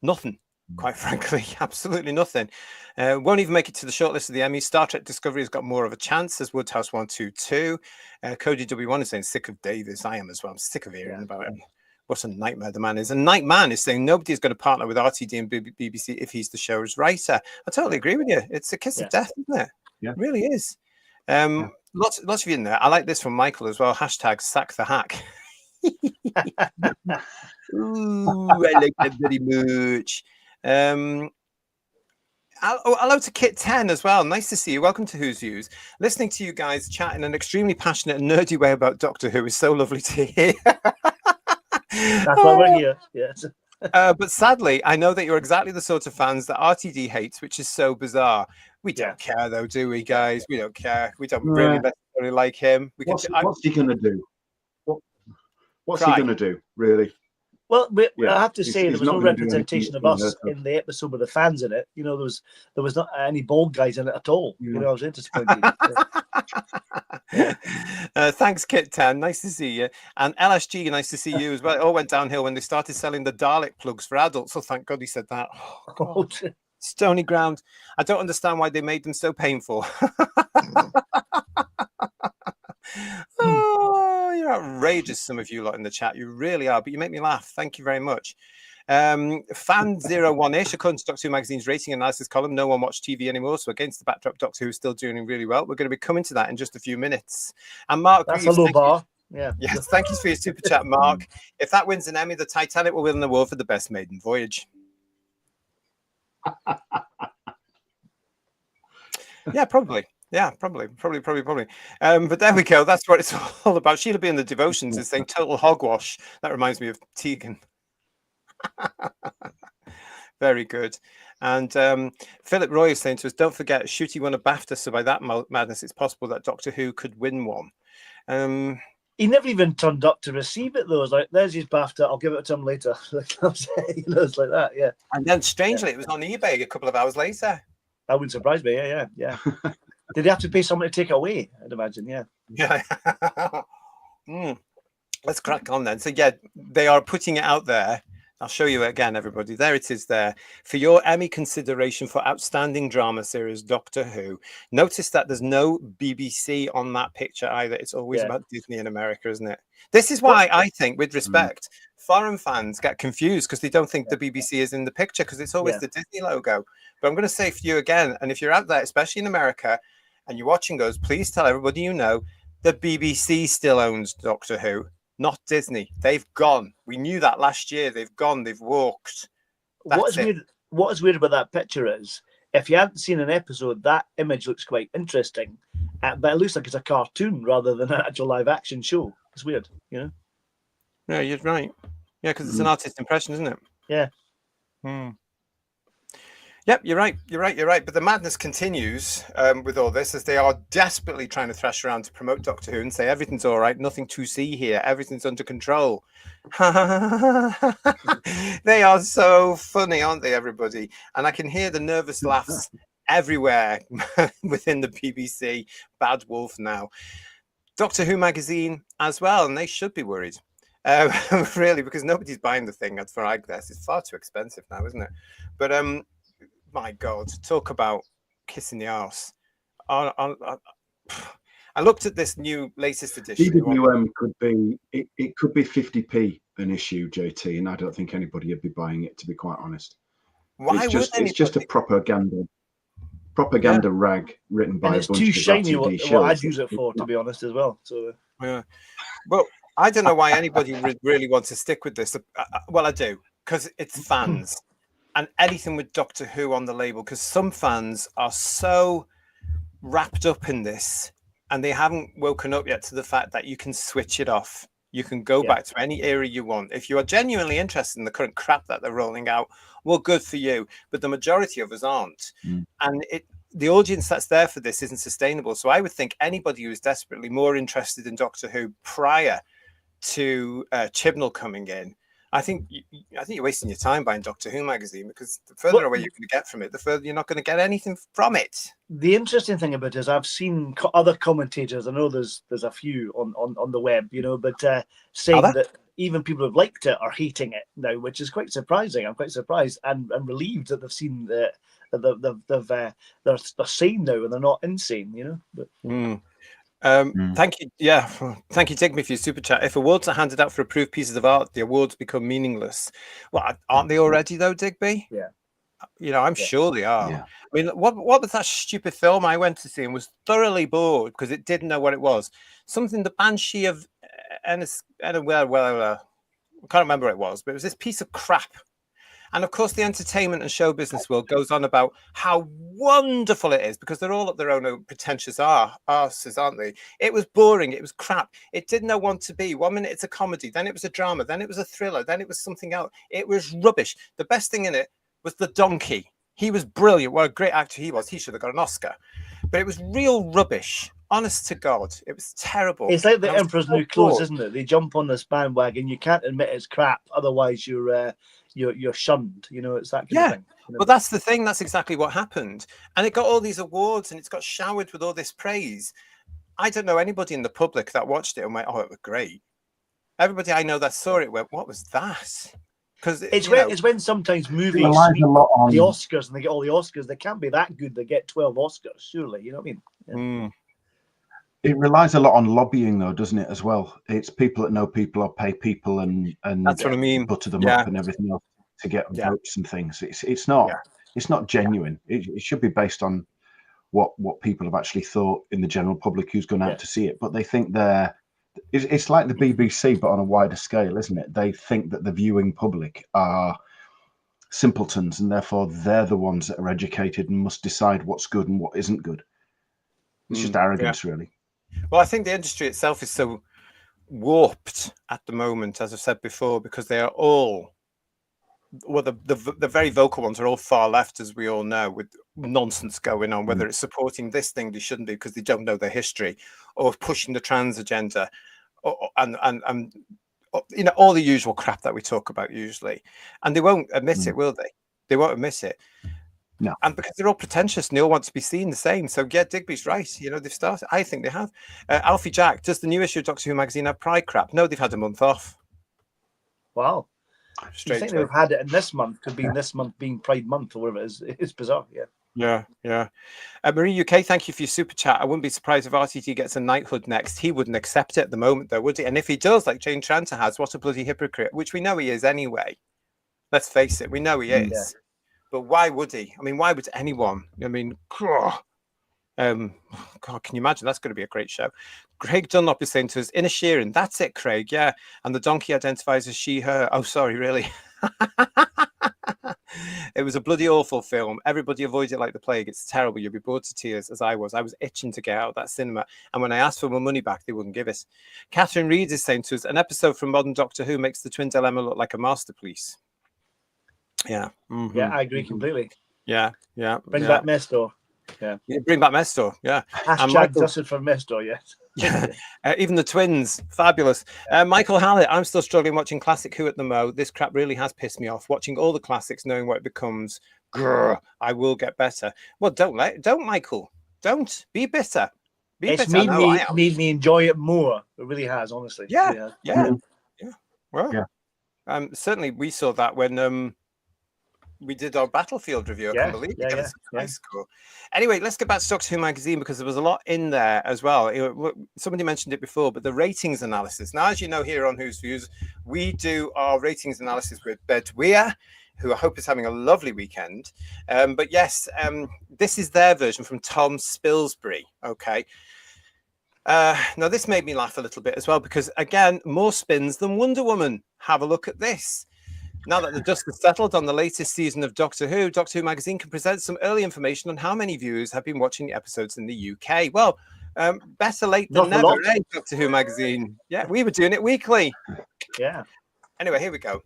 Nothing, quite frankly. Absolutely nothing. Won't even make it to the shortlist of the Emmys. Star Trek Discovery has got more of a chance, as Woodhouse 122. Cody W1 is saying, sick of Davis. I am as well. I'm sick of hearing about him. What a nightmare the man is. And Nightman is saying nobody's going to partner with RTD and BBC if he's the show's writer. I totally agree with you. It's a kiss of death, isn't it? Yeah. It really is. Lots of you in there. I like this from Michael as well. Hashtag sack the hack. Ooh, I like that very much. Hello to Kit 10 as well. Nice to see you. Welcome to Who's Views. Listening to you guys chat in an extremely passionate and nerdy way about Doctor Who is so lovely to hear. That's why we're here. Yes. But sadly, I know that you're exactly the sort of fans that RTD hates, which is so bizarre. We don't care, though, do we, guys? We don't care. We don't really necessarily like him. What's he going to do? What's he going to do, really? Well, I have to say, there was no representation of us in the episode with the fans in it. You know, there was not any bald guys in it at all. You know, I was disappointed. Thanks, Kit 10. Nice to see you. And LSG, nice to see you as well. It all went downhill when they started selling the Dalek plugs for adults. So thank God he said that. Oh, God. Stony ground. I don't understand why they made them so painful. Oh, you're outrageous, some of you lot in the chat. You really are, but you make me laugh. Thank you very much. Fan01ish, according to Doctor Who Magazine's rating analysis column, no one watched TV anymore, so against the backdrop, Doctor Who is still doing really well. We're going to be coming to that in just a few minutes. And Mark, that's a low bar. Yeah. Yes, thank you for your super chat, Mark. If that wins an Emmy, the Titanic will win an award for the best maiden voyage. Yeah, probably. Yeah, probably. But there we go. That's what it's all about. Sheila B in the Devotions is saying total hogwash. That reminds me of Tegan. Very good. And Philip Roy is saying to us, don't forget, Shooty won a BAFTA, so by that madness, it's possible that Doctor Who could win one. He never even turned up to receive it, though. It's like, there's his BAFTA, I'll give it to him later. It's like that, yeah. And then, strangely, it was on eBay a couple of hours later. That wouldn't surprise me, yeah. Did they have to pay someone to take it away? I'd imagine, yeah. Yeah. Let's crack on then. So, yeah, they are putting it out there. I'll show you again, everybody. There it is there. For your Emmy consideration for Outstanding Drama Series, Doctor Who. Notice that there's no BBC on that picture either. It's always about Disney in America, isn't it? This is why I think, with respect, foreign fans get confused because they don't think the BBC is in the picture because it's always the Disney logo. But I'm going to say for you again, and if you're out there, especially in America, and you're watching those, please tell everybody you know the BBC still owns Doctor Who. Not Disney. They've gone. We knew that last year. They've gone. They've walked. What is weird about that picture is, if you haven't seen an episode, that image looks quite interesting, but it looks like it's a cartoon rather than an actual live action show. It's weird, you know? Yeah, you're right. Yeah, because it's an artist impression, isn't it? Yeah. Yep, you're right. But the madness continues with all this as they are desperately trying to thrash around to promote Doctor Who and say everything's all right, nothing to see here, everything's under control. They are so funny, aren't they, everybody? And I can hear the nervous laughs everywhere within the BBC. Bad wolf now. Doctor Who magazine as well, and they should be worried. Really, because nobody's buying the thing for Igles. It's far too expensive now, isn't it? But my God, talk about kissing the arse. I looked at this new latest edition. DWM could be it could be 50p an issue, JT, and I don't think anybody would be buying it, to be quite honest. Why it's just a propaganda rag written by and a it's bunch too of shiny RTD what I'd use it for, to be honest, as well. So yeah. Well, I don't know why anybody really wants to stick with this. Well, I do, because it's fans. And anything with Doctor Who on the label, because some fans are so wrapped up in this and they haven't woken up yet to the fact that you can switch it off. You can go back to any era you want. If you are genuinely interested in the current crap that they're rolling out, well, good for you. But the majority of us aren't. And the audience that's there for this isn't sustainable. So I would think anybody who is desperately more interested in Doctor Who prior to Chibnall coming in I think you're wasting your time buying Doctor Who magazine, because the further away you're going to get from it, the further you're not going to get anything from it. The interesting thing about it is I've seen other commentators. I know there's a few on the web, but saying that even people who've liked it are hating it now, which is quite surprising. I'm quite surprised and relieved that they've seen that they're sane now and they're not insane, But, Thank you. Yeah, thank you, Digby, for your super chat. If awards are handed out for approved pieces of art, the awards become meaningless. Well, aren't they already though, Digby? Yeah. I'm sure they are. Yeah. I mean, what was that stupid film I went to see and was thoroughly bored because it didn't know what it was? Something, the Banshee of I can't remember what it was, but it was this piece of crap. And of course, the entertainment and show business world goes on about how wonderful it is because they're all up their own pretentious arses, aren't they? It was boring. It was crap. It didn't know what to be. 1 minute it's a comedy, then it was a drama, then it was a thriller, then it was something else. It was rubbish. The best thing in it was the donkey. He was brilliant. What a great actor he was. He should have got an Oscar. But it was real rubbish. Honest to God, it was terrible. It's like the Emperor's New Clothes, isn't it? They jump on this bandwagon. You can't admit it's crap, otherwise you're shunned. It's that kind of thing. Well, that's the thing. That's exactly what happened. And it got all these awards and it's got showered with all this praise. I don't know anybody in the public that watched it and went, "Oh, it was great." Everybody I know that saw it went, "What was that?" Because it's when sometimes movies sweep the Oscars and they get all the Oscars. They can't be that good. They get 12 Oscars, surely. You know what I mean? Yeah. It relies a lot on lobbying, though, doesn't it? As well, it's people that know people or pay people and that's what I mean. Butter them up and everything else to get votes and things. It's not genuine. It should be based on what people have actually thought in the general public who's gone out to see it. But they think it's like the BBC, but on a wider scale, isn't it? They think that the viewing public are simpletons, and therefore they're the ones that are educated and must decide what's good and what isn't good. It's just arrogance, really. Well, I think the industry itself is so warped at the moment, as I've said before, because they are all, well, the very vocal ones are all far left, as we all know, with nonsense going on, whether it's supporting this thing they shouldn't do because they don't know their history, or pushing the trans agenda, and all the usual crap that we talk about usually. And they won't admit it, will they? They won't admit it. No. And because they're all pretentious and they all want to be seen the same. So yeah, Digby's right. They've started. I think they have. Alfie Jack, does the new issue of Doctor Who magazine have pride crap? No, they've had a month off. Wow. I think they've had it in this month, could be this month being Pride Month or whatever it is. It's bizarre, Yeah. Marie UK, thank you for your super chat. I wouldn't be surprised if RTT gets a knighthood next. He wouldn't accept it at the moment, though, would he? And if he does, like Jane Tranter has, what a bloody hypocrite, which we know he is anyway. Let's face it, we know he is. Yeah. But why would he? I mean, why would anyone? I mean, God, can you imagine? That's going to be a great show. Craig Dunlop is saying to us, Inner Sheeran, that's it, Craig, yeah. And the donkey identifies as she, her. Oh, sorry, really? It was a bloody awful film. Everybody avoids it like the plague. It's terrible. You'll be bored to tears, as I was. I was itching to get out of that cinema. And when I asked for my money back, they wouldn't give it. Catherine Reed is saying to us, an episode from Modern Doctor Who makes the Twin Dilemma look like a masterpiece. Yeah. Mm-hmm. Yeah, I agree completely. Yeah. Bring back Mestor. Yeah, bring back Mestor. Yeah. Hashtag dusted for Mestor, yes. Yeah. Even the twins, fabulous. Michael Hallett, I'm still struggling watching classic Who at the Mo. This crap really has pissed me off. Watching all the classics, knowing what it becomes. Grr, I will get better. Well, don't Michael. Don't be bitter. It's made me enjoy it more. It really has, honestly. Yeah. Well, certainly we saw that when we did our Battlefield review. I can't believe it. That's high score. Anyway, let's get back to Doctor Who magazine because there was a lot in there as well. Somebody mentioned it before, but the ratings analysis. Now, as you know, here on Who's Views, we do our ratings analysis with Bedweer, who I hope is having a lovely weekend. But yes, this is their version from Tom Spilsbury. Okay. Now, this made me laugh a little bit as well because, again, more spins than Wonder Woman. Have a look at this. Now that the dust has settled on the latest season of Doctor Who magazine can present some early information on how many viewers have been watching the episodes in the UK. Well, better late than never, Doctor Who magazine. Yeah, we were doing it weekly. Yeah. Anyway, here we go.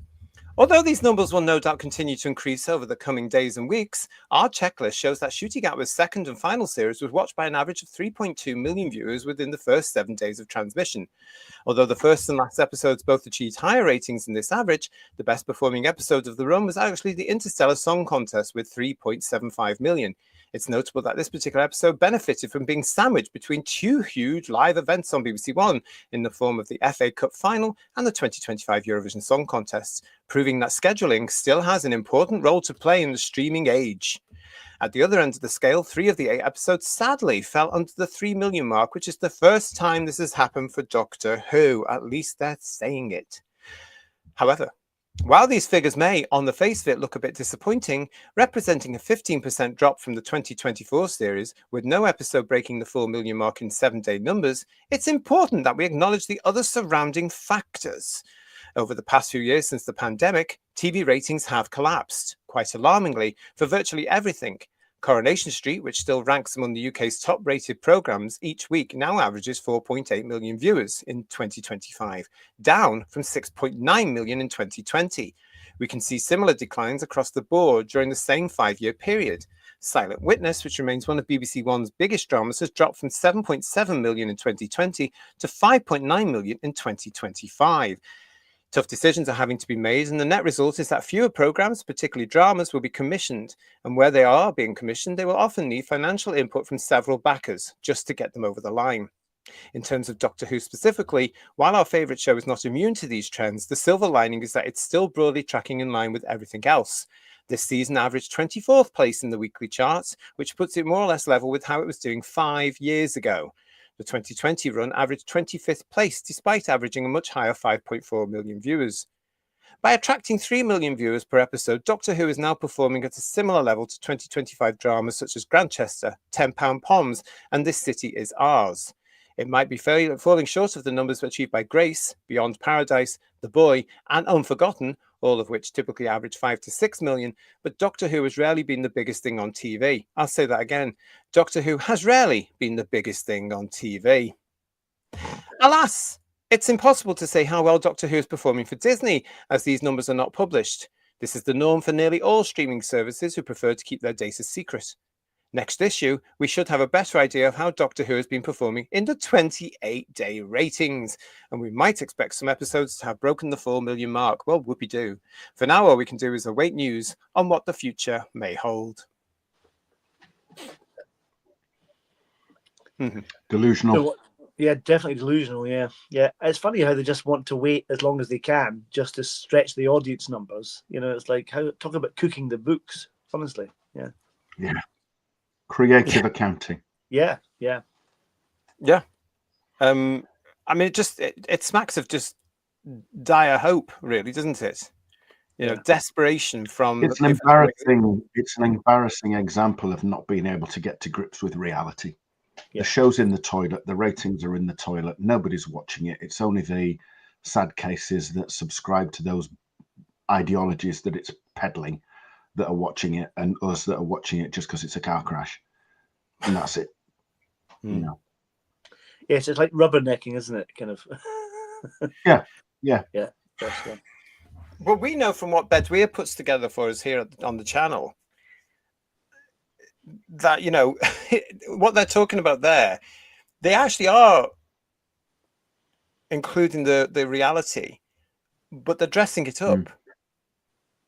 Although these numbers will no doubt continue to increase over the coming days and weeks, our checklist shows that Shooting Hours' second and final series was watched by an average of 3.2 million viewers within the first 7 days of transmission. Although the first and last episodes both achieved higher ratings than this average, the best performing episode of the run was actually the Interstellar Song Contest with 3.75 million. It's notable that this particular episode benefited from being sandwiched between two huge live events on BBC One in the form of the FA Cup final and the 2025 Eurovision Song Contest, proving that scheduling still has an important role to play in the streaming age. At the other end of the scale, 3 of the 8 episodes sadly fell under the 3 million mark, which is the first time this has happened for Doctor Who. At least they're saying it. However, while these figures may, on the face of it, look a bit disappointing, representing a 15% drop from the 2024 series, with no episode breaking the 4 million mark in 7-day numbers, it's important that we acknowledge the other surrounding factors. Over the past few years since the pandemic, TV ratings have collapsed, quite alarmingly, for virtually everything. Coronation Street, which still ranks among the UK's top-rated programmes each week, now averages 4.8 million viewers in 2025, down from 6.9 million in 2020. We can see similar declines across the board during the same 5-year period. Silent Witness, which remains one of BBC One's biggest dramas, has dropped from 7.7 million in 2020 to 5.9 million in 2025. Tough decisions are having to be made, and the net result is that fewer programs, particularly dramas, will be commissioned. And where they are being commissioned, they will often need financial input from several backers just to get them over the line. In terms of Doctor Who specifically, while our favourite show is not immune to these trends, the silver lining is that it's still broadly tracking in line with everything else. This season averaged 24th place in the weekly charts, which puts it more or less level with how it was doing 5 years ago. The 2020 run averaged 25th place, despite averaging a much higher 5.4 million viewers. By attracting 3 million viewers per episode, Doctor Who is now performing at a similar level to 2025 dramas such as Grantchester, £10 Poms, and This City Is Ours. It might be falling short of the numbers achieved by Grace, Beyond Paradise, The Boy, and Unforgotten, all of which typically average 5 to 6 million, but Doctor Who has rarely been the biggest thing on TV. I'll say that again. Doctor Who has rarely been the biggest thing on TV. Alas, it's impossible to say how well Doctor Who is performing for Disney, as these numbers are not published. This is the norm for nearly all streaming services who prefer to keep their data secret. Next issue, we should have a better idea of how Doctor Who has been performing in the 28-day ratings, and we might expect some episodes to have broken the 4 million mark. Well, whoopee-doo. For now, all we can do is await news on what the future may hold. Delusional. Yeah, definitely delusional. Yeah. It's funny how they just want to wait as long as they can just to stretch the audience numbers. You know, it's like talk about cooking the books. Honestly, yeah. Creative accounting. Yeah. I mean, it smacks of just dire hope, really, doesn't it? You know, desperation from. It's an embarrassing example of not being able to get to grips with reality. The show's in the toilet, the ratings are in the toilet, nobody's watching it. It's only the sad cases that subscribe to those ideologies that it's peddling that are watching it, and us that are watching it just because it's a car crash. And that's it. You know. Yes, it's like rubbernecking, isn't it? Kind of. Yeah. Well, we know from what Bedweir puts together for us here on the channel that, you know, what they're talking about there, they actually are including the reality, but they're dressing it up.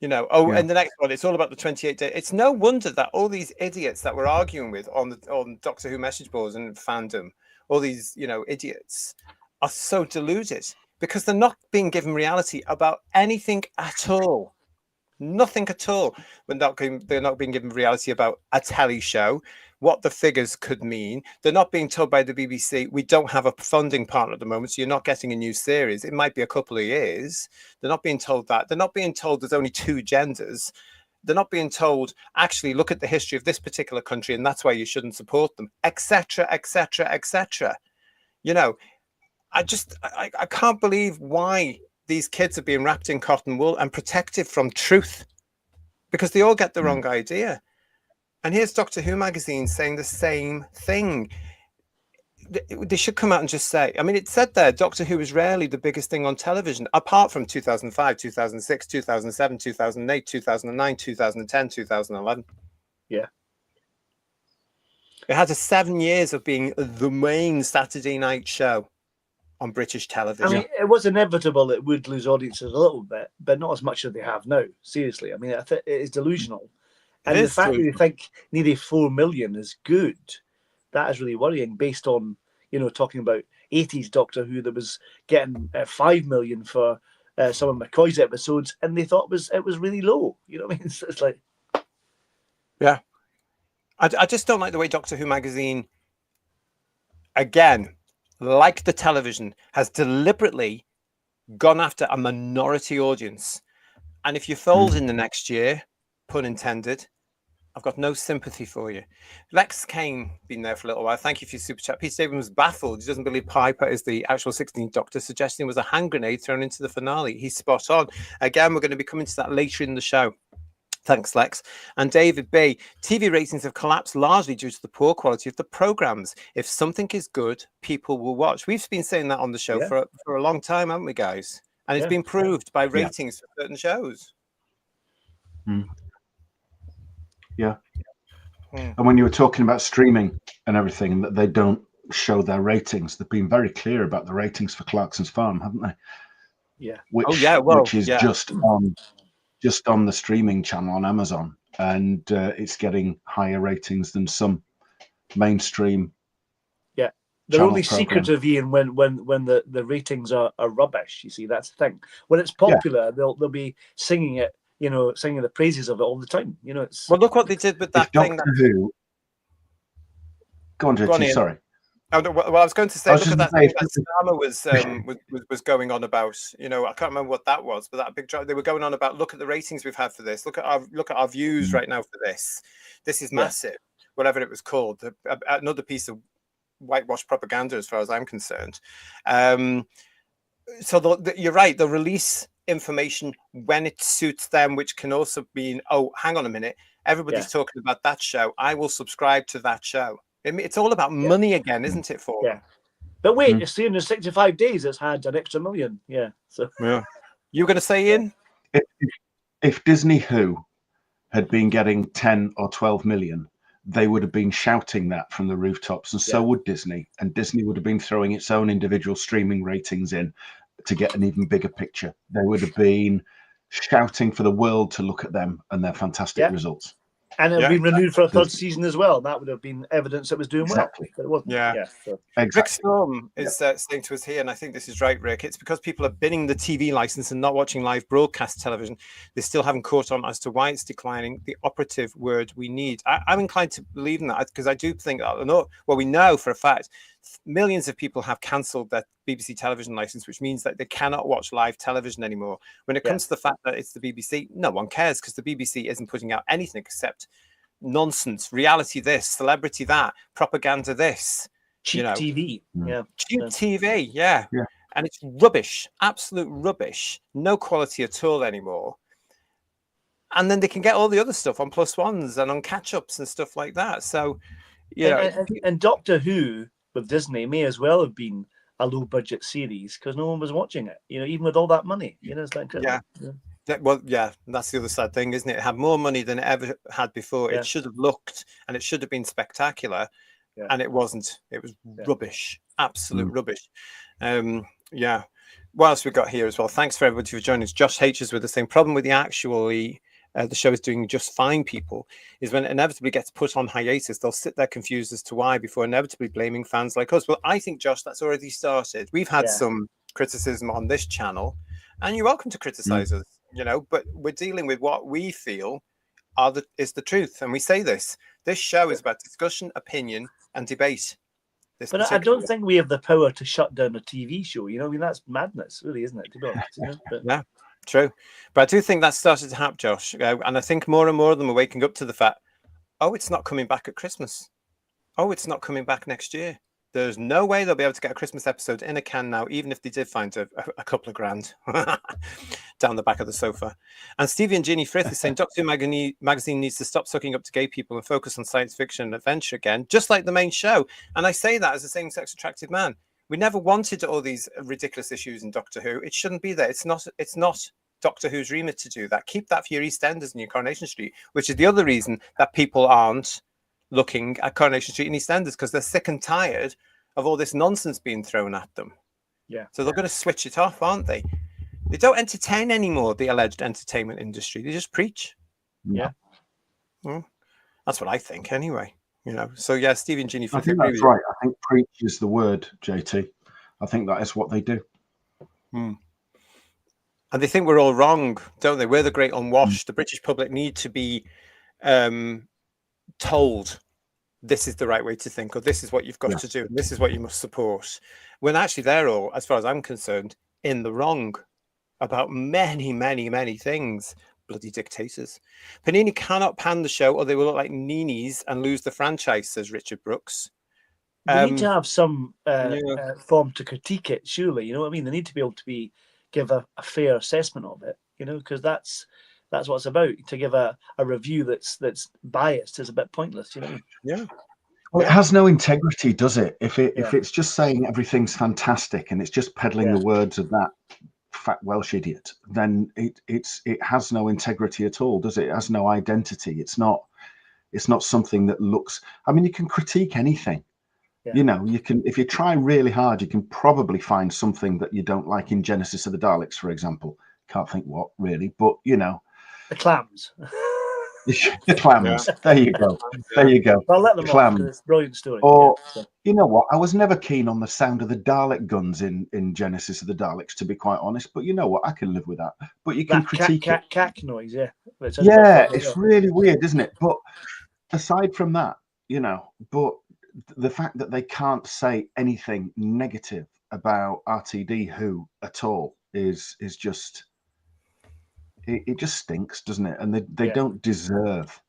You know, and the next one, it's all about the 28 days. It's no wonder that all these idiots that we're arguing with on Doctor Who message boards and fandom, all these, you know, idiots are so deluded because they're not being given reality about anything at all. Nothing at all. They're not being given reality about a telly show, what the figures could mean. They're not being told by the BBC, we don't have a funding partner at the moment, so you're not getting a new series. It might be a couple of years. They're not being told that. They're not being told there's only 2 genders. They're not being told, actually, look at the history of this particular country, and that's why you shouldn't support them, etc., etc., etc. You know, I can't believe why these kids are being wrapped in cotton wool and protected from truth, because they all get the wrong idea. And here's Doctor Who magazine saying the same thing. they should come out and just say, I mean, it said there, Doctor Who is rarely the biggest thing on television, apart from 2005, 2006, 2007, 2008, 2009, 2010, 2011. Yeah. It had 7 years of being the main Saturday night show on British television. I mean, it was inevitable it would lose audiences a little bit, but not as much as they have now. Seriously, I mean, it is delusional. And the fact that they think nearly 4 million is good, that is really worrying based on, talking about 80s Doctor Who that was getting 5 million for some of McCoy's episodes, and they thought it was really low. You know what I mean? It's like... Yeah. I just don't like the way Doctor Who magazine, again, like the television, has deliberately gone after a minority audience. And if you fold in the next year, pun intended, I've got no sympathy for you. Lex Kane, been there for a little while. Thank you for your super chat. Pete Stapleton was baffled. He doesn't believe Piper is the actual 16th Doctor, suggesting it was a hand grenade thrown into the finale. He's spot on. Again, we're going to be coming to that later in the show. Thanks, Lex. And David B. TV ratings have collapsed largely due to the poor quality of the programs. If something is good, people will watch. We've been saying that on the show for a long time, haven't we, guys? And it's been proved by ratings for certain shows. Yeah. And when you were talking about streaming and everything, that they don't show their ratings, they've been very clear about the ratings for Clarkson's Farm, haven't they? Yeah. Which is just on the streaming channel on Amazon, and it's getting higher ratings than some mainstream. Yeah, they're only secretive, Ian, when the ratings are rubbish. You see, that's the thing. When it's popular, they'll be singing it, singing the praises of it all the time. It's... Well, look what they did with that thing. Doctor Who. Go on, JT. Sorry. Oh, well, I was going to say, look at that thing that Starmer was going on about. I can't remember what that was, but that big drive, they were going on about. Look at the ratings we've had for this. Look at our views right now for this. This is massive. Whatever it was called, another piece of whitewash propaganda, as far as I'm concerned. So you're right. They'll release information when it suits them, which can also mean, oh, hang on a minute, everybody's talking about that show. I will subscribe to that show. It's all about money again, isn't it? For them? But wait, it's 365 days. It's had an extra million. Yeah. So you're going to say, Ian, if Disney Who had been getting 10 or 12 million, they would have been shouting that from the rooftops, and so would Disney. And Disney would have been throwing its own individual streaming ratings in to get an even bigger picture. They would have been shouting for the world to look at them and their fantastic results. And it would be renewed for a third season as well. That would have been evidence it was doing well. But it wasn't. Rick Storm is saying to us here, and I think this is right, Rick, it's because people are binning the TV license and not watching live broadcast television. They still haven't caught on as to why it's declining, the operative word we need. I'm inclined to believe in that, because I do think, we know for a fact, millions of people have cancelled their BBC television license, which means that they cannot watch live television anymore. When it comes to the fact that it's the BBC, no one cares, because the BBC isn't putting out anything except nonsense, reality this, celebrity that, propaganda this. Cheap TV. Cheap TV, and it's rubbish, absolute rubbish, no quality at all anymore. And then they can get all the other stuff on plus ones and on catch-ups and stuff like that. So, and Doctor Who with Disney may as well have been a low budget series because no one was watching it, even with all that money. It's like that's the other sad thing, isn't it? It had more money than it ever had before. It should have looked, and it should have been spectacular, and it wasn't. It was rubbish, absolute rubbish. What else we got here as well? Thanks for everybody for joining us. Josh H is with the same problem with the show is doing just fine, people, is when it inevitably gets put on hiatus, they'll sit there confused as to why before inevitably blaming fans like us. Well, I think, Josh, that's already started. We've had some criticism on this channel, and you're welcome to criticize us, but we're dealing with what we feel is the truth. And we say this show is about discussion, opinion, and debate. But I don't think we have the power to shut down a TV show. That's madness, really, isn't it? To be honest, True. But I do think that started to happen, Josh. And I think more and more of them are waking up to the fact, it's not coming back at Christmas. It's not coming back next year. There's no way they'll be able to get a Christmas episode in a can now, even if they did find a couple of grand down the back of the sofa. And Stevie and Ginny Frith is saying Doctor Who magazine needs to stop sucking up to gay people and focus on science fiction and adventure again, just like the main show. And I say that as a same-sex attracted man. We never wanted all these ridiculous issues in Doctor Who. It shouldn't be there. It's not Doctor Who's remit to do that. Keep that for your EastEnders and your Coronation Street, which is the other reason that people aren't looking at Coronation Street and EastEnders, because they're sick and tired of all this nonsense being thrown at them. Yeah. So they're going to switch it off, aren't they? They don't entertain anymore, the alleged entertainment industry. They just preach. Yeah. Well, that's what I think anyway. So yeah, Steve and Ginny. I think that's right. I think preach is the word, JT. I think that is what they do. And they think we're all wrong, don't they? We're the great unwashed. The British public need to be told this is the right way to think, or this is what you've got to do, and this is what you must support. When actually they're all, as far as I'm concerned, in the wrong about many, many, many things. Bloody dictators. Panini cannot pan the show or they will look like Ninis and lose the franchise, says Richard Brooks. They need to have some form to critique it, surely. You know what I mean? They need to be able to give a fair assessment of it, because that's what it's about. To give a review that's biased is a bit pointless, Yeah. Well, it has no integrity, does it? If it's just saying everything's fantastic and it's just peddling the words of that fat Welsh idiot, then it has no integrity at all, does it? It has no identity. It's not something that looks. I mean, you can critique anything. You can, if you try really hard, you can probably find something that you don't like in Genesis of the Daleks, for example. Can't think what really, but the clams. The clams. Yeah. There you go. There you go. I'll let them off, it's a brilliant story. Or you know what? I was never keen on the sound of the Dalek guns in Genesis of the Daleks, to be quite honest. But you know what? I can live with that. But you can critique it. Cack noise, yeah. It's really weird, isn't it? But aside from that, but the fact that they can't say anything negative about RTD Who at all is just. It just stinks, doesn't it? And they don't deserve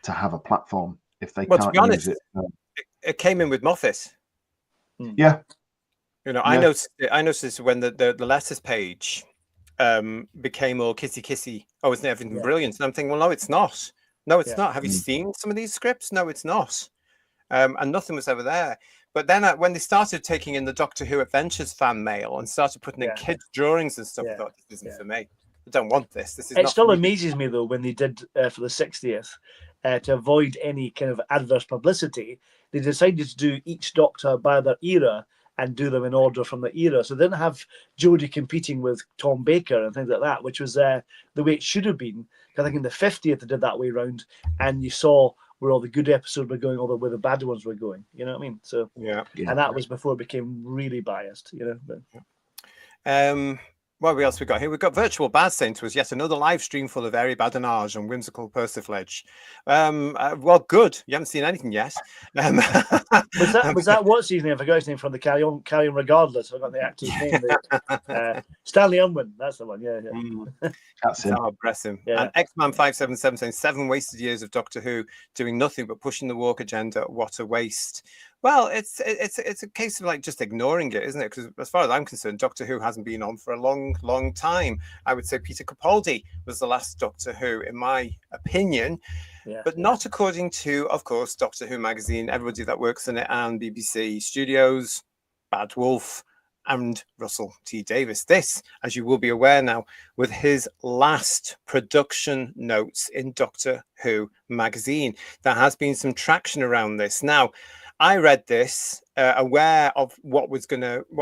to have a platform if they can't use it. It came in with Moffat. Yeah. I noticed when the letters page became all kissy. Oh, isn't everything brilliant? And I'm thinking, well, no, it's not. No, it's not. Have you seen some of these scripts? No, it's not. And nothing was ever there. But then when they started taking in the Doctor Who Adventures fan mail and started putting in kids' drawings and stuff, I thought, this isn't for me. I don't want this. It still amazes me though when they did for the 60th to avoid any kind of adverse publicity. They decided to do each Doctor by their era and do them in order from the era. So they didn't have Jodie competing with Tom Baker and things like that, which was the way it should have been. I think in the 50th they did that way round, and you saw where all the good episodes were going, all the where the bad ones were going. You know what I mean? So and that was before it became really biased. What else we got here? We've got Virtual Baz saying to us, yet another live stream full of airy badinage and whimsical persiflage. Well, good. You haven't seen anything yet. Was that what season? I forgot his name from the Carry On Regardless. I got the actor's name there. Stanley Unwin. That's the one. Yeah. That's it. Oh, bless him. Yeah. And X-Man 577 saying 7 wasted years of Doctor Who doing nothing but pushing the woke agenda. What a waste. Well, it's a case of like just ignoring it, isn't it? Because as far as I'm concerned, Doctor Who hasn't been on for a long, long time. I would say Peter Capaldi was the last Doctor Who, in my opinion, but not according to, of course, Doctor Who magazine, everybody that works in it, and BBC Studios, Bad Wolf, and Russell T Davies. This, as you will be aware now, with his last production notes in Doctor Who magazine. There has been some traction around this. Now, I read this aware of what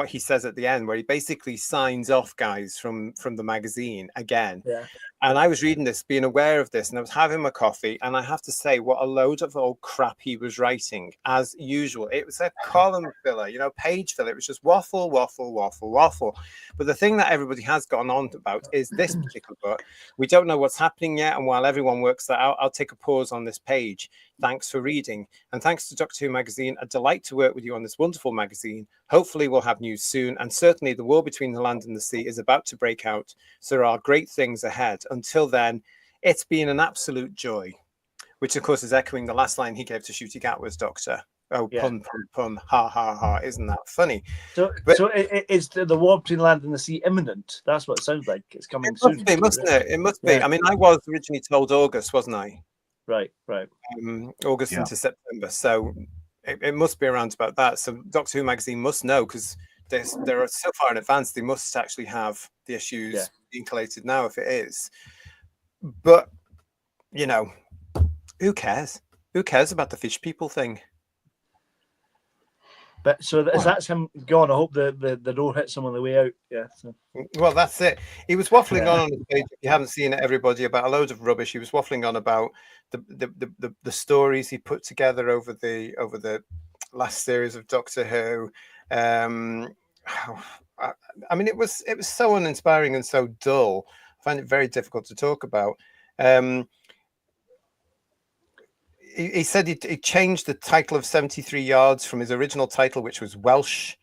he says at the end, where he basically signs off guys from the magazine again. And I was reading this, being aware of this, and I was having my coffee, and I have to say, what a load of old crap he was writing, as usual. It was a column filler, page filler. It was just waffle. But the thing that everybody has gone on about is this particular book. We don't know what's happening yet, and while everyone works that out, I'll take a pause on this page. Thanks for reading. And thanks to Doctor Who magazine, a delight to work with you on this wonderful magazine. Hopefully we'll have news soon. And certainly the war between the land and the sea is about to break out. So there are great things ahead. Until then, it's been an absolute joy. Which, of course, is echoing the last line he gave to Ncuti Gatwa's Doctor. Oh, Yeah. pun, pun, pun, ha, ha, ha. Isn't that funny? So, But is the war between land and the sea imminent? That's what it sounds like. It's coming it soon. must be, mustn't it? It must be. Yeah. I mean, I was originally told August, wasn't I? Right, right. August Yeah. into September. So it must be around about that. So Doctor Who magazine must know, because they're so far in advance, they must actually have the issues Yeah. being collated now if it is. But, you know, who cares? Who cares about the fish people thing? But so as that's him gone, I hope the door hits him on the way out. Yeah. So. Well, that's it. He was waffling Yeah. on his page. If you haven't seen it, everybody, about a load of rubbish. He was waffling on about the stories he put together over the last series of Doctor Who. I mean, it was so uninspiring and so dull. I find it very difficult to talk about. He said he changed the title of 73 Yards from his original title, which was Welsh.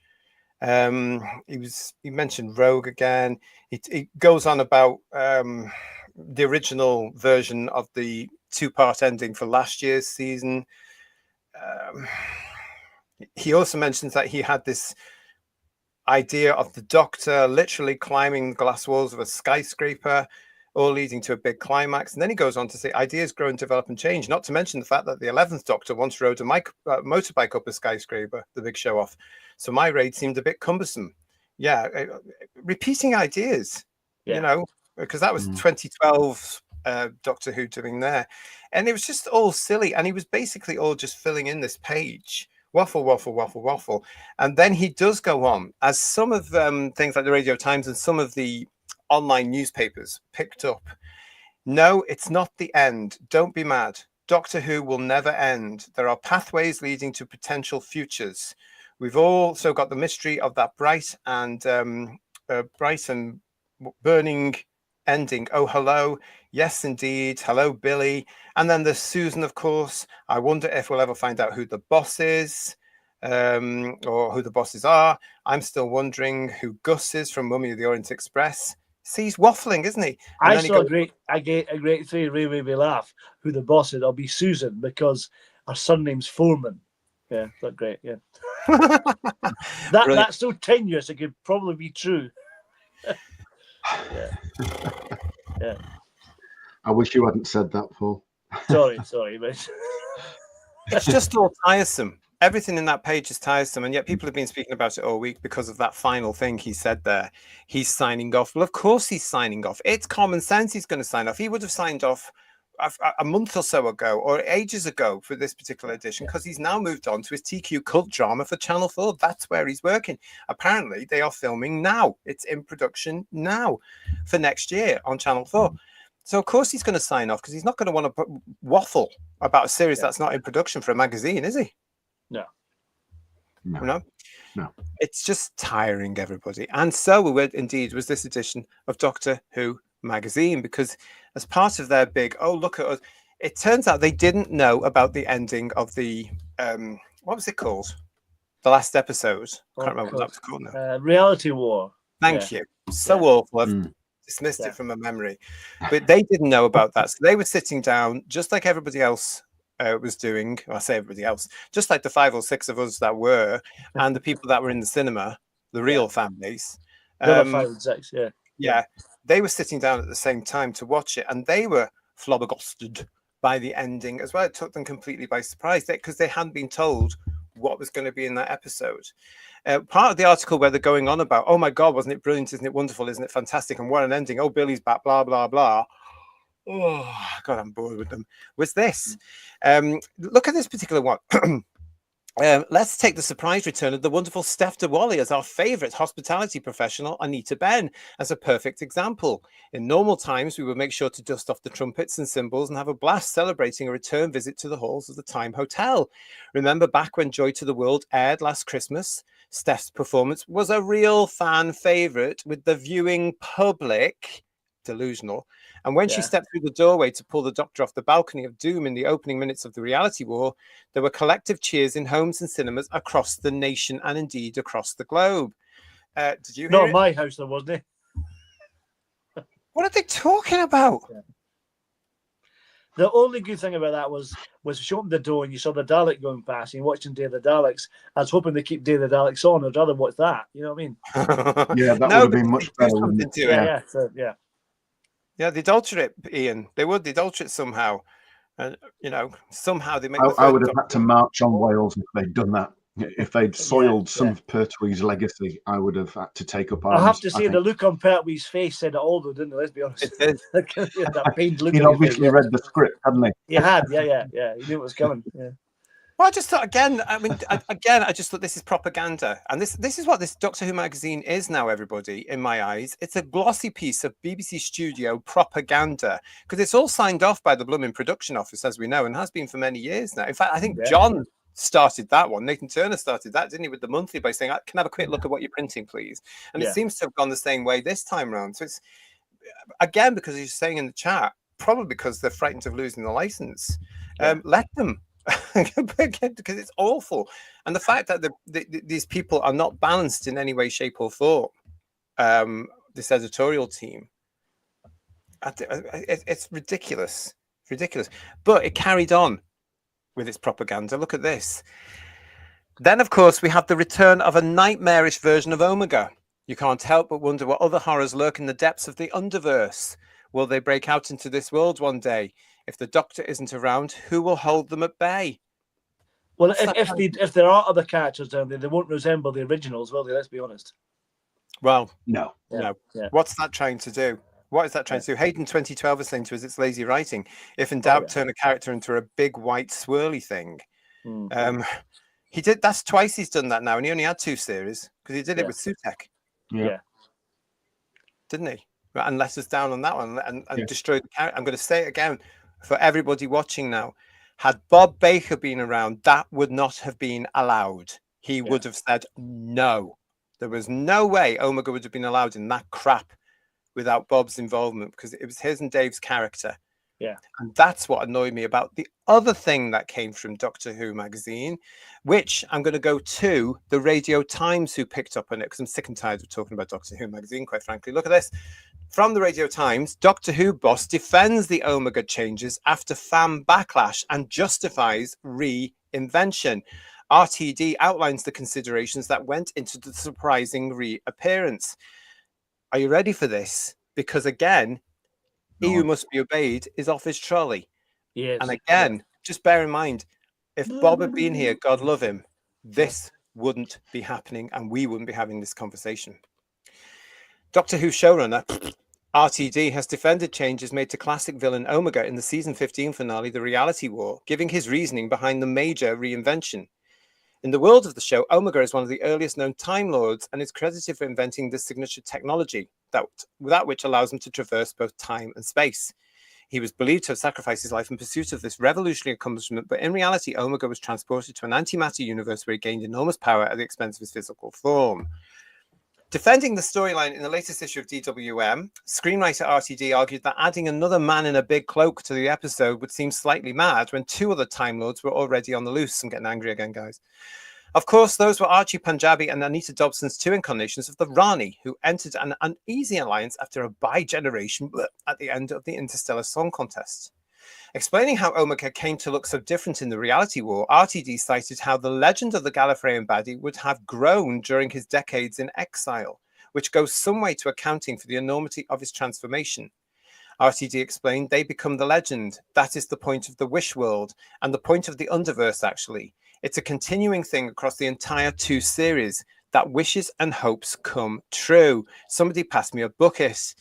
He mentioned Rogue again. He goes on about the original version of the 2-part ending for last year's season. He also mentions that he had this idea of the Doctor literally climbing the glass walls of a skyscraper, all leading to a big climax. And then he goes on to say ideas grow and develop and change, not to mention the fact that the 11th Doctor once rode a motorbike up a skyscraper, the big show off. So my raid seemed a bit cumbersome. Yeah, repeating ideas, you know, because that was 2012 Doctor Who doing there. And it was just all silly. And he was basically all just filling in this page. Waffle, waffle, waffle, waffle. And then he does go on, as some of things like the Radio Times and some of the online newspapers picked up. No, it's not the end. Don't be mad. Doctor Who will never end. There are pathways leading to potential futures. We've also got the mystery of that bright and burning ending. Oh, hello. Yes, indeed. Hello, Billy. And then there's Susan, of course. I wonder if we'll ever find out who the boss is, or who the bosses are. I'm still wondering who Gus is from Mummy of the Orient Express. See, he's waffling, isn't he? And I saw a great theory, Ray made me laugh. Who the boss is? I'll be Susan because her surname's Foreman. Yeah, that's great. Yeah, that's so tenuous. It could probably be true. Yeah. I wish you hadn't said that, Paul. Sorry, mate. It's just all tiresome. Everything in that page is tiresome, and yet people have been speaking about it all week because of that final thing he said there. He's signing off. Well, of course he's signing off. It's common sense he's going to sign off. He would have signed off a month or so ago, or ages ago, for this particular edition, because he's now moved on to his TQ cult drama for Channel 4. That's where he's working. Apparently, they are filming now. It's in production now for next year on Channel 4. So, of course, he's going to sign off, because he's not going to want to waffle about a series that's not in production for a magazine, is he? No. It's just tiring, everybody. And so indeed was this edition of Doctor Who magazine, because as part of their big, oh, look at us, it turns out they didn't know about the ending of the, what was it called? The last episode. I can't remember what that was called now. Reality War. Thank you. So awful. I've dismissed it from my memory. But they didn't know about that. So they were sitting down, just like everybody else was doing. I say everybody else, just like the 5 or 6 of us that were, and the people that were in the cinema, the real families. The other 5 and 6, yeah. They were sitting down at the same time to watch it, and they were flabbergasted by the ending as well. It took them completely by surprise, because they hadn't been told what was going to be in that episode. Part of the article where they're going on about, oh my God, wasn't it brilliant? Isn't it wonderful? Isn't it fantastic? And what an ending. Oh, Billy's back, blah, blah, blah. Oh, God, I'm bored with them. Was this. Look at this particular one. Let's take the surprise return of the wonderful Steph de Wally as our favourite hospitality professional, Anita Ben, as a perfect example. In normal times, we would make sure to dust off the trumpets and cymbals and have a blast celebrating a return visit to the halls of the Time Hotel. Remember back when Joy to the World aired last Christmas? Steph's performance was a real fan favourite with the viewing public. Delusional. And when she stepped through the doorway to pull the Doctor off the balcony of doom in the opening minutes of the Reality War, there were collective cheers in homes and cinemas across the nation and indeed across the globe. Did you hear Not it? my house, there wasn't it? What are they talking about? The only good thing about that was she opened the door and you saw the Dalek going past and you watched Day of the Daleks. I was hoping they keep Day of the Daleks on. I'd rather watch that. You know what I mean? Yeah, that No, would have but been they much could do better. something to Yeah, it. yeah, so, yeah. Yeah, they'd alter it, Ian. They'd alter it somehow. And, somehow they make the I third would have Doctor. had to march on Wales if they'd done that. If they'd soiled some yeah. of Pertwee's legacy, I would have had to take up I have arms. to say, the look on Pertwee's face said it all, though, didn't it? Let's be honest. It did. That pained look He'd on his face. obviously read the script, hadn't he? He had, yeah. He knew it was coming. Yeah. Well, I just thought I just thought this is propaganda, and this is what this Doctor Who magazine is now. Everybody, in my eyes, it's a glossy piece of BBC studio propaganda because it's all signed off by the blooming production office, as we know, and has been for many years now. In fact, I think John started that one. Nathan Turner started that, didn't he, with the monthly by saying, "Can I have a quick look at what you're printing, please?" And it seems to have gone the same way this time round. So it's again because you're saying in the chat, probably because they're frightened of losing the license. Let them. Because it's awful, and the fact that these people are not balanced in any way, shape, or form. This editorial team, it's ridiculous, But it carried on with its propaganda. Look at this. Then, of course, we have the return of a nightmarish version of Omega. You can't help but wonder what other horrors lurk in the depths of the Underverse. Will they break out into this world one day? If the Doctor isn't around, who will hold them at bay? Well, if there are other characters down there, they won't resemble the originals, will they? Let's be honest. Well, no. Yeah. What's that trying to do? What is that trying to do? Hayden 2012 is saying to us, it's lazy writing. If in doubt, turn a character into a big white swirly thing. He did. That's twice he's done that now, and he only had 2 series because he did it with Sutek. Yeah. Didn't he? And let us down on that one and destroy the character. I'm going to say it again for everybody watching now. Had Bob Baker been around, that would not have been allowed. He would have said no. There was no way Omega would have been allowed in that crap without Bob's involvement because it was his and Dave's character. Yeah. And that's what annoyed me about the other thing that came from Doctor Who magazine, which I'm going to go to the Radio Times who picked up on it because I'm sick and tired of talking about Doctor Who magazine, quite frankly. Look at this. From the Radio Times, Doctor Who boss defends the Omega changes after fan backlash and justifies reinvention. RTD outlines the considerations that went into the surprising reappearance. Are you ready for this? Because again, He Who Must Be Obeyed is off his trolley. Yes. And again, just bear in mind, if Bob had been here, God love him, this wouldn't be happening and we wouldn't be having this conversation. Doctor Who showrunner RTD has defended changes made to classic villain Omega in the season 15 finale, The Reality War, giving his reasoning behind the major reinvention. In the world of the show, Omega is one of the earliest known Time Lords and is credited for inventing the signature technology that which allows him to traverse both time and space. He was believed to have sacrificed his life in pursuit of this revolutionary accomplishment, but in reality, Omega was transported to an antimatter universe where he gained enormous power at the expense of his physical form. Defending the storyline in the latest issue of DWM, screenwriter RTD argued that adding another man in a big cloak to the episode would seem slightly mad when 2 other Time Lords were already on the loose. I'm getting angry again, guys. Of course, those were Archie Panjabi and Anita Dobson's 2 incarnations of the Rani, who entered an uneasy alliance after a bi-generation at the end of the Interstellar Song Contest. Explaining how Omega came to look so different in the Reality War, RTD cited how the legend of the Gallifreyan baddie would have grown during his decades in exile, which goes some way to accounting for the enormity of his transformation. RTD explained they become the legend. That is the point of the Wish world and the point of the Underverse, actually. It's a continuing thing across the entire 2 series, that wishes and hopes come true. Somebody passed me a bucket.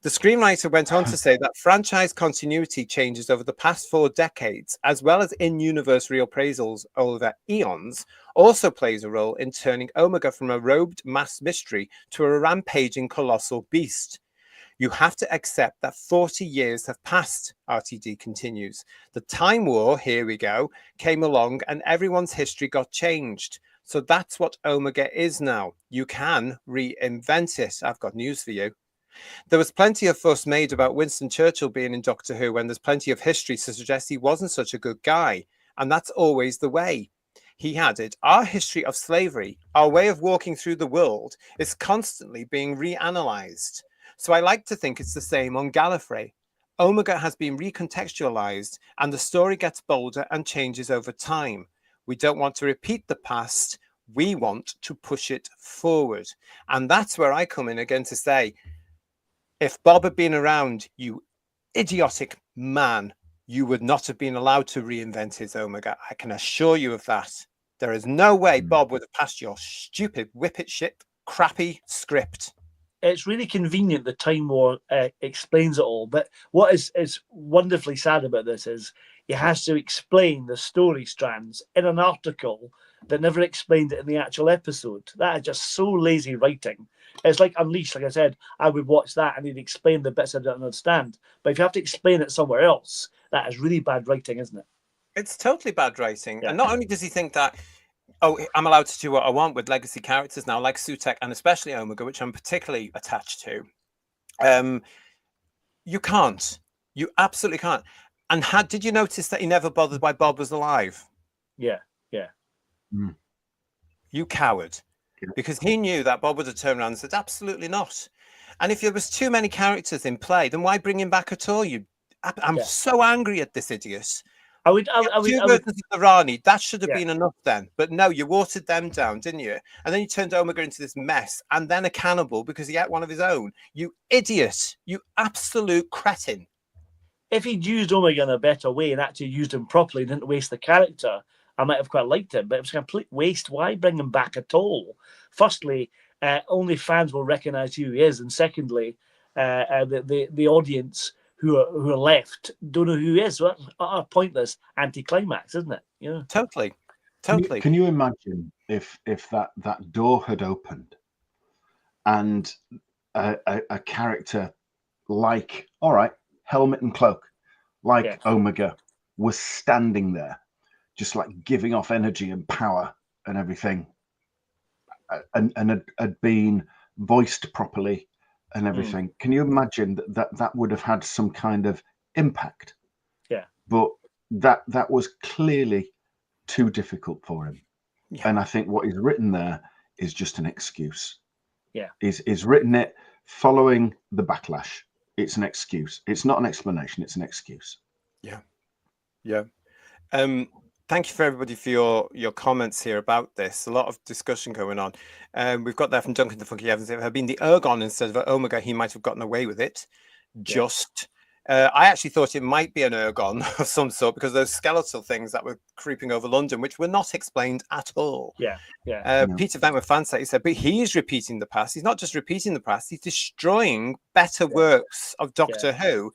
The screenwriter went on to say that franchise continuity changes over the past 4 decades, as well as in-universe reappraisals over eons, also plays a role in turning Omega from a robed mass mystery to a rampaging colossal beast. You have to accept that 40 years have passed, RTD continues. The Time War, here we go, came along and everyone's history got changed. So that's what Omega is now. You can reinvent it. I've got news for you. There was plenty of fuss made about Winston Churchill being in Doctor Who when there's plenty of history to suggest he wasn't such a good guy. And that's always the way. He added, our history of slavery, our way of walking through the world, is constantly being reanalyzed. So I like to think it's the same on Gallifrey. Omega has been recontextualized and the story gets bolder and changes over time. We don't want to repeat the past. We want to push it forward. And that's where I come in again to say, if Bob had been around, you idiotic man, you would not have been allowed to reinvent his Omega. I can assure you of that. There is no way Bob would have passed your stupid whippet shit, crappy script. It's really convenient that Time War explains it all. But what is wonderfully sad about this is he has to explain the story strands in an article that never explained it in the actual episode. That is just so lazy writing. It's like Unleashed. Like I said, I would watch that and he'd explain the bits I don't understand. But if you have to explain it somewhere else, that is really bad writing, isn't it? It's totally bad writing. Yeah. And not only does he think that, oh, I'm allowed to do what I want with legacy characters now, like Sutek and especially Omega, which I'm particularly attached to. You can't. You absolutely can't. And did you notice that he never bothered why Bob was alive? Yeah. You coward. Because he knew that Bob would have turned around and said, absolutely not. And if there was too many characters in play, then why bring him back at all? I'm so angry at this idiot. I would. Two versions of the Rani, that should have been enough then. But no, you watered them down, didn't you? And then you turned Omega into this mess and then a cannibal because he ate one of his own. You idiot. You absolute cretin. If he'd used Omega in a better way and actually used him properly, didn't waste the character, I might have quite liked him. But it was a complete waste. Why bring him back at all? Firstly, only fans will recognise who he is. And secondly, the audience who are left don't know who he is. So that's pointless anticlimax, isn't it? Yeah. Totally. Can you imagine if that door had opened and a character like, all right, helmet and cloak, like Omega, was standing there, just like giving off energy and power and everything, and had been voiced properly and everything. Can you imagine that would have had some kind of impact? Yeah. But that was clearly too difficult for him. Yeah. And I think what he's written there is just an excuse. Yeah. He's written it following the backlash. It's an excuse. It's not an explanation. It's an excuse. Yeah. Yeah. Thank you for everybody for your comments here about this. A lot of discussion going on. We've got there from Duncan the Funky Evans. If it had been the Ergon instead of Omega, he might have gotten away with it. I actually thought it might be an Ergon of some sort because those skeletal things that were creeping over London, which were not explained at all. Peter Ventworth Fansite, he said, but he's repeating the past. He's not just repeating the past, he's destroying better works of Doctor Who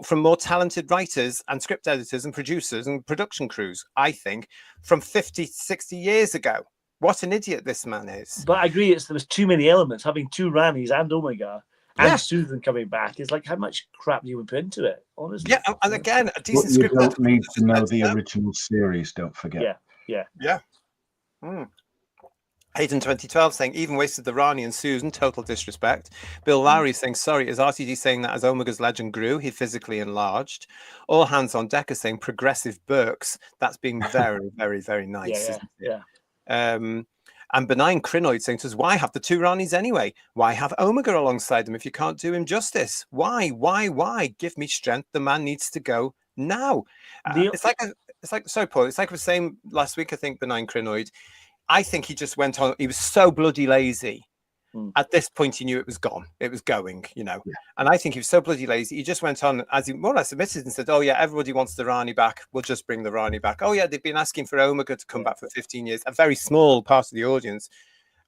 from more talented writers and script editors and producers and production crews, I think, from 50, 60 years ago. What an idiot this man is. But I agree, there was too many elements. Having two Ranis and Omega and Susan coming back is like, how much crap you would put into it, honestly. Yeah, and again, a decent script. You don't need to know the original series, don't forget. Yeah. Hayden 2012 saying, even wasted the Rani and Susan, total disrespect. Bill Lowry saying, sorry, is RTD saying that as Omega's legend grew, he physically enlarged? All hands on deck are saying progressive Burks. That's being very, very, very nice. And Benign Crinoid saying to us, why have the two Ranis anyway? Why have Omega alongside them if you can't do him justice? Why? Give me strength. The man needs to go now. Sorry, Paul. It's like I was saying last week, I think, Benign Crinoid. I think he just went on. He was so bloody lazy. At this point, he knew it was gone. It was going, And I think he was so bloody lazy. He just went on, as he more or less admitted, and said, oh, yeah, everybody wants the Rani back. We'll just bring the Rani back. Oh, yeah, they've been asking for Omega to come back for 15 years. A very small part of the audience.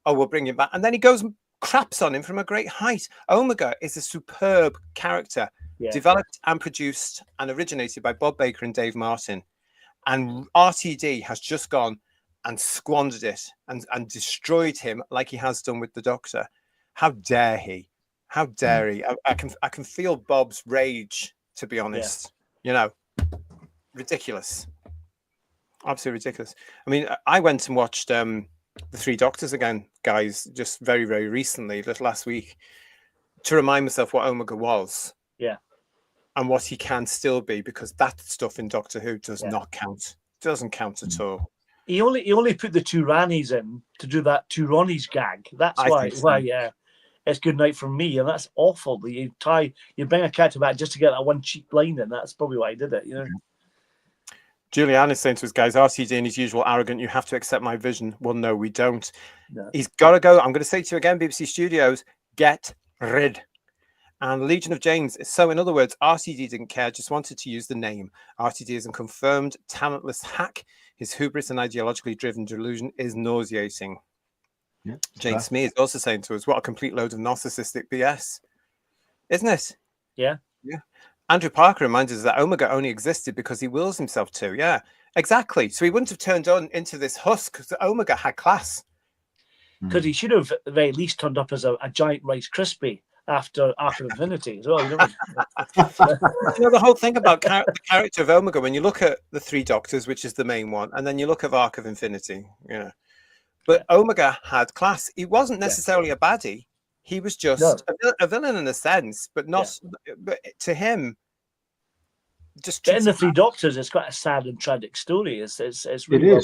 Oh, we'll bring him back. And then he goes and craps on him from a great height. Omega is a superb character, developed and produced and originated by Bob Baker and Dave Martin. And RTD has just gone and squandered it and destroyed him like he has done with the Doctor. How dare he? How dare he? I can feel Bob's rage, to be honest. Ridiculous. Absolutely ridiculous. I mean, I went and watched The Three Doctors again, guys, just very, very recently, just last week, to remind myself what Omega was. Yeah. And what he can still be, because that stuff in Doctor Who does not count. It doesn't count at all. He only put the two Ranis in to do that two Ronnies gag. That's why. it's good night from me, and that's awful. You bring a character back just to get that one cheap line in. That's probably why I did it, you know. Julianne is saying to us, guys, RCD in his usual arrogant, you have to accept my vision. Well, no, we don't. No. He's got to go. I'm going to say to you again, BBC Studios, get rid. And Legion of James. So, in other words, RCD didn't care, just wanted to use the name. RCD is a confirmed talentless hack. His hubris and ideologically driven delusion is nauseating. Yeah, Jane Smee is also saying to us, what a complete load of narcissistic BS. Isn't it? Yeah. Yeah. Andrew Parker reminds us that Omega only existed because he wills himself to. Yeah, exactly. So he wouldn't have turned on into this husk because Omega had class. Because he should have at the very least turned up as a giant Rice Krispie after Infinity as well. You know? You know, the whole thing about the character of Omega, when you look at the Three Doctors, which is the main one, and then you look at Arc of Infinity, you know. But Omega had class. He wasn't necessarily a baddie. He was just a villain in a sense, but not. But to him, just in the Three Doctors, it's quite a sad and tragic story. It's really well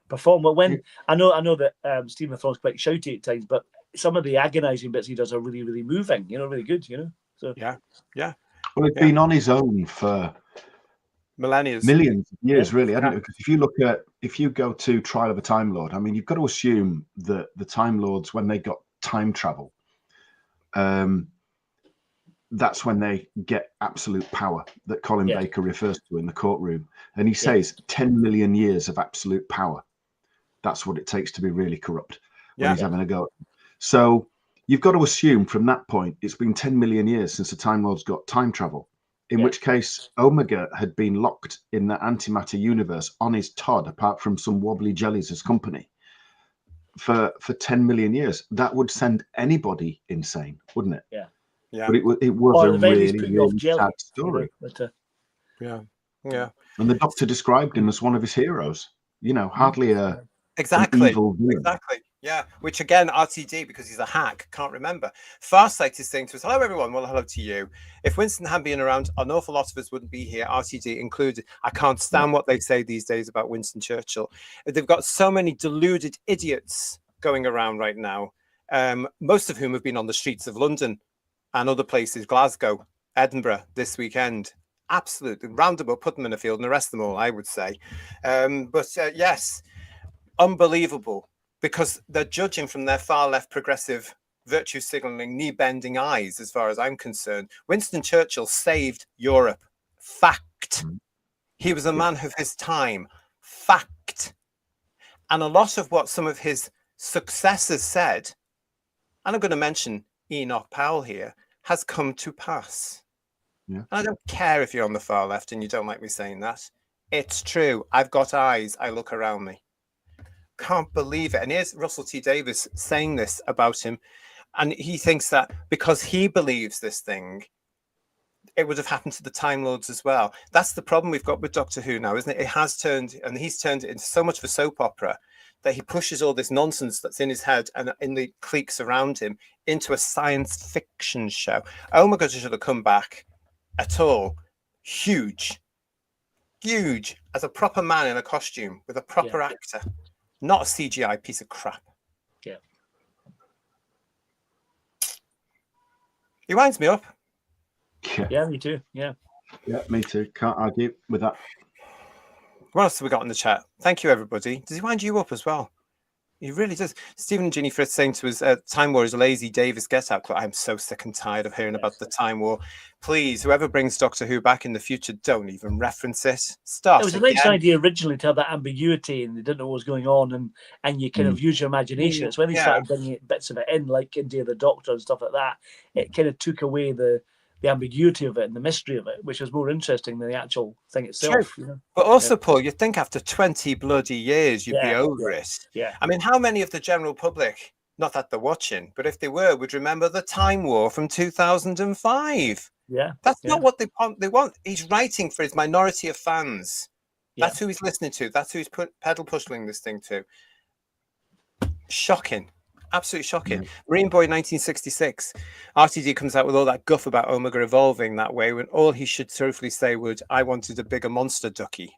performed. But when I know that Stephen Thorne's quite shouty at times, but some of the agonising bits he does are really, really moving. You know, really good. You know, so yeah. Well, he's been on his own for millennia, millions of years, really. I don't know, because if you go to Trial of a Time Lord, I mean, you've got to assume that the Time Lords, when they got time travel, that's when they get absolute power that Colin Baker refers to in the courtroom. And he says 10 million years of absolute power. That's what it takes to be really corrupt when he's having a go. So you've got to assume from that point, it's been 10 million years since the Time Lords got time travel, in which case Omega had been locked in the antimatter universe on his Todd, apart from some wobbly jellies as company, for 10 million years. That would send anybody insane, wouldn't it? Yeah. But it was a really, really sad story. Yeah. And the Doctor described him as one of his heroes. You know, hardly an evil villain. Exactly. Yeah. Which again, RTD, because he's a hack, can't remember. Farsight is saying to us, hello everyone. Well, hello to you. If Winston hadn't been around, an awful lot of us wouldn't be here, RTD included. I can't stand what they say these days about Winston Churchill. They've got so many deluded idiots going around right now, most of whom have been on the streets of London and other places, Glasgow, Edinburgh this weekend. Absolutely. Round them up, put them in a field and arrest them all, I would say. But yes, unbelievable, because they're judging from their far left progressive virtue signaling, knee bending eyes, as far as I'm concerned. Winston Churchill saved Europe. Fact. He was a man of his time. Fact. And a lot of what some of his successors said, and I'm going to mention Enoch Powell here, has come to pass. Yeah. And I don't care if you're on the far left and you don't like me saying that. It's true. I've got eyes. I look around me. Can't believe it. And here's Russell T Davies saying this about him. And he thinks that because he believes this thing, it would have happened to the Time Lords as well. That's the problem we've got with Doctor Who now, isn't it? It has turned, and he's turned it into so much of a soap opera that he pushes all this nonsense that's in his head and in the cliques around him into a science fiction show. Omega should have come back at all. Huge as a proper man in a costume with a proper actor, not a CGI piece of crap. He winds me up. Yeah, me too. Yeah, me too. Can't argue with that. What else have we got in the chat? Thank you, everybody. Does he wind you up as well? He really does. Stephen and Ginny Frith saying to us, Time War is a lazy Davis get-out. I'm so sick and tired of hearing about the Time War. Please, whoever brings Doctor Who back in the future, don't even reference it. Start it was a nice idea originally to have that ambiguity, and they didn't know what was going on, and you kind of use your imagination. It's when they started bringing bits of it in, like India the Doctor and stuff like that, it kind of took away the ambiguity of it and the mystery of it, which was more interesting than the actual thing itself. You know? But also, Paul, you'd think after 20 bloody years, you'd be over it. Yeah. I mean, how many of the general public, not that they're watching, but if they were, would remember the Time War from 2005? Yeah. That's not what they want. He's writing for his minority of fans. That's who he's listening to. That's who he's pedal pushing this thing to. Shocking. Absolutely shocking. Marine Boy 1966. RTD comes out with all that guff about Omega evolving that way when all he should truthfully say would, I wanted a bigger monster ducky.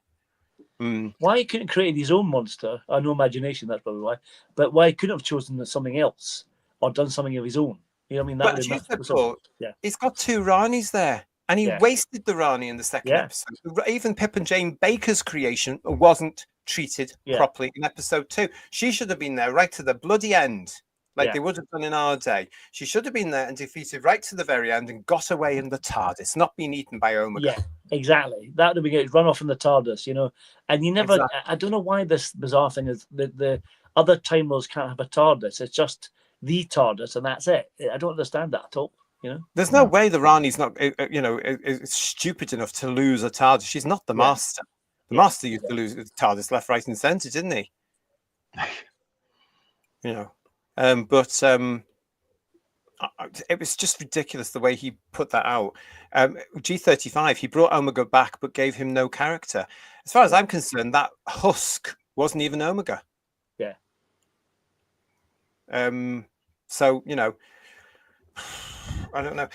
Why he couldn't create his own monster? I know imagination, that's probably why. But why he couldn't have chosen something else or done something of his own? You know what I mean? That But would as have you said, been Paul, yeah, he's got 2 Ranis there, and he yeah, wasted the Rani in the second yeah, episode. Even Pip and Jane Baker's creation wasn't treated yeah, properly in episode 2. She should have been there right to the bloody end, like yeah. they would have done in our day. She should have been there and defeated right to the very end and got away in the TARDIS, not been eaten by Omega. Yeah, exactly. That would be good. Run off in the TARDIS, you know. And you never. Exactly. I don't know why this bizarre thing is the other Time Lords can't have a TARDIS. It's just the TARDIS, and that's it. I don't understand that at all. You know. There's no way the Rani's not, is stupid enough to lose a TARDIS. She's not the master. The master used to lose the TARDIS left, right, and centre, didn't he? You know, it was just ridiculous the way he put that out. G35, he brought Omega back, but gave him no character. As far as I'm concerned, that husk wasn't even Omega. Yeah. So, you know, I don't know.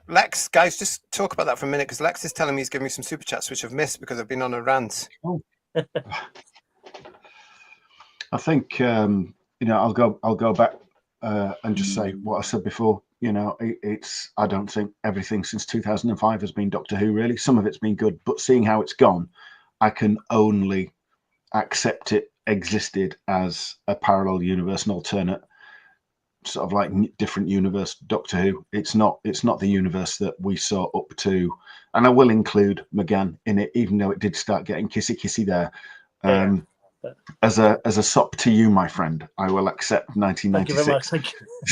Lex, guys, just talk about that for a minute, because Lex is telling me he's giving me some super chats, which I've missed because I've been on a rant. Oh. I think I'll go back and just say what I said before. You know, I don't think everything since 2005 has been Doctor Who. Really, some of it's been good, but seeing how it's gone, I can only accept it existed as a parallel universe, an alternate sort of like different universe Doctor Who. It's not the universe that we saw up to, and I will include McGann in it, even though it did start getting kissy there. As a sop to you, my friend, I will accept 1996. Thank you very much.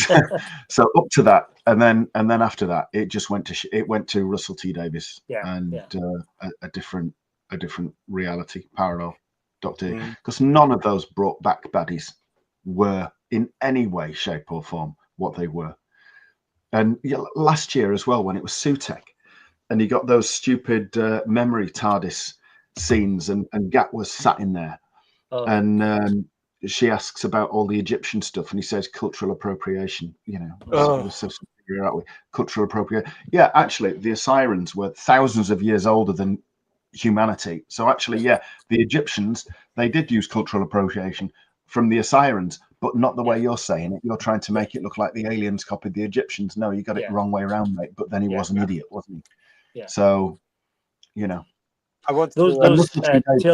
Thank you. So up to that, and then after that, it just went to Russell T Davies a different reality, parallel Doctor Who, because none of those brought back baddies were in any way, shape, or form what they were. And last year as well, when it was Sutek, and you got those stupid memory TARDIS scenes, and Gat was sat in there. And she asks about all the Egyptian stuff, and he says cultural appropriation. You know, cultural appropriation. Yeah, actually, the Assyrians were thousands of years older than humanity. So actually, the Egyptians, they did use cultural appropriation from the Assyrians, but not the way you're saying it. You're trying to make it look like the aliens copied the Egyptians. No, you got it the wrong way around, mate. But then he was an idiot, wasn't he? Yeah. So, you know. I want those Tales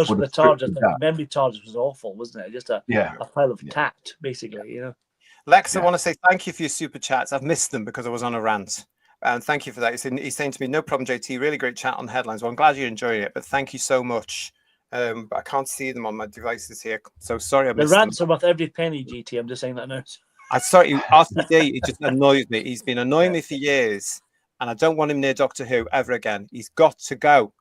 from the TARDIS, the memory TARDIS was awful, wasn't it? Just a pile of tat, basically, you know. Lex, I want to say thank you for your super chats. I've missed them because I was on a rant. And thank you for that. He's saying to me, no problem, JT, really great chat on headlines. Well, I'm glad you're enjoying it, but thank you so much. But I can't see them on my devices here. So sorry I missed them. The rants are worth every penny, GT. I'm just saying that now. I'm sorry, RTD, it just annoys me. He's been annoying me for years, and I don't want him near Doctor Who ever again. He's got to go.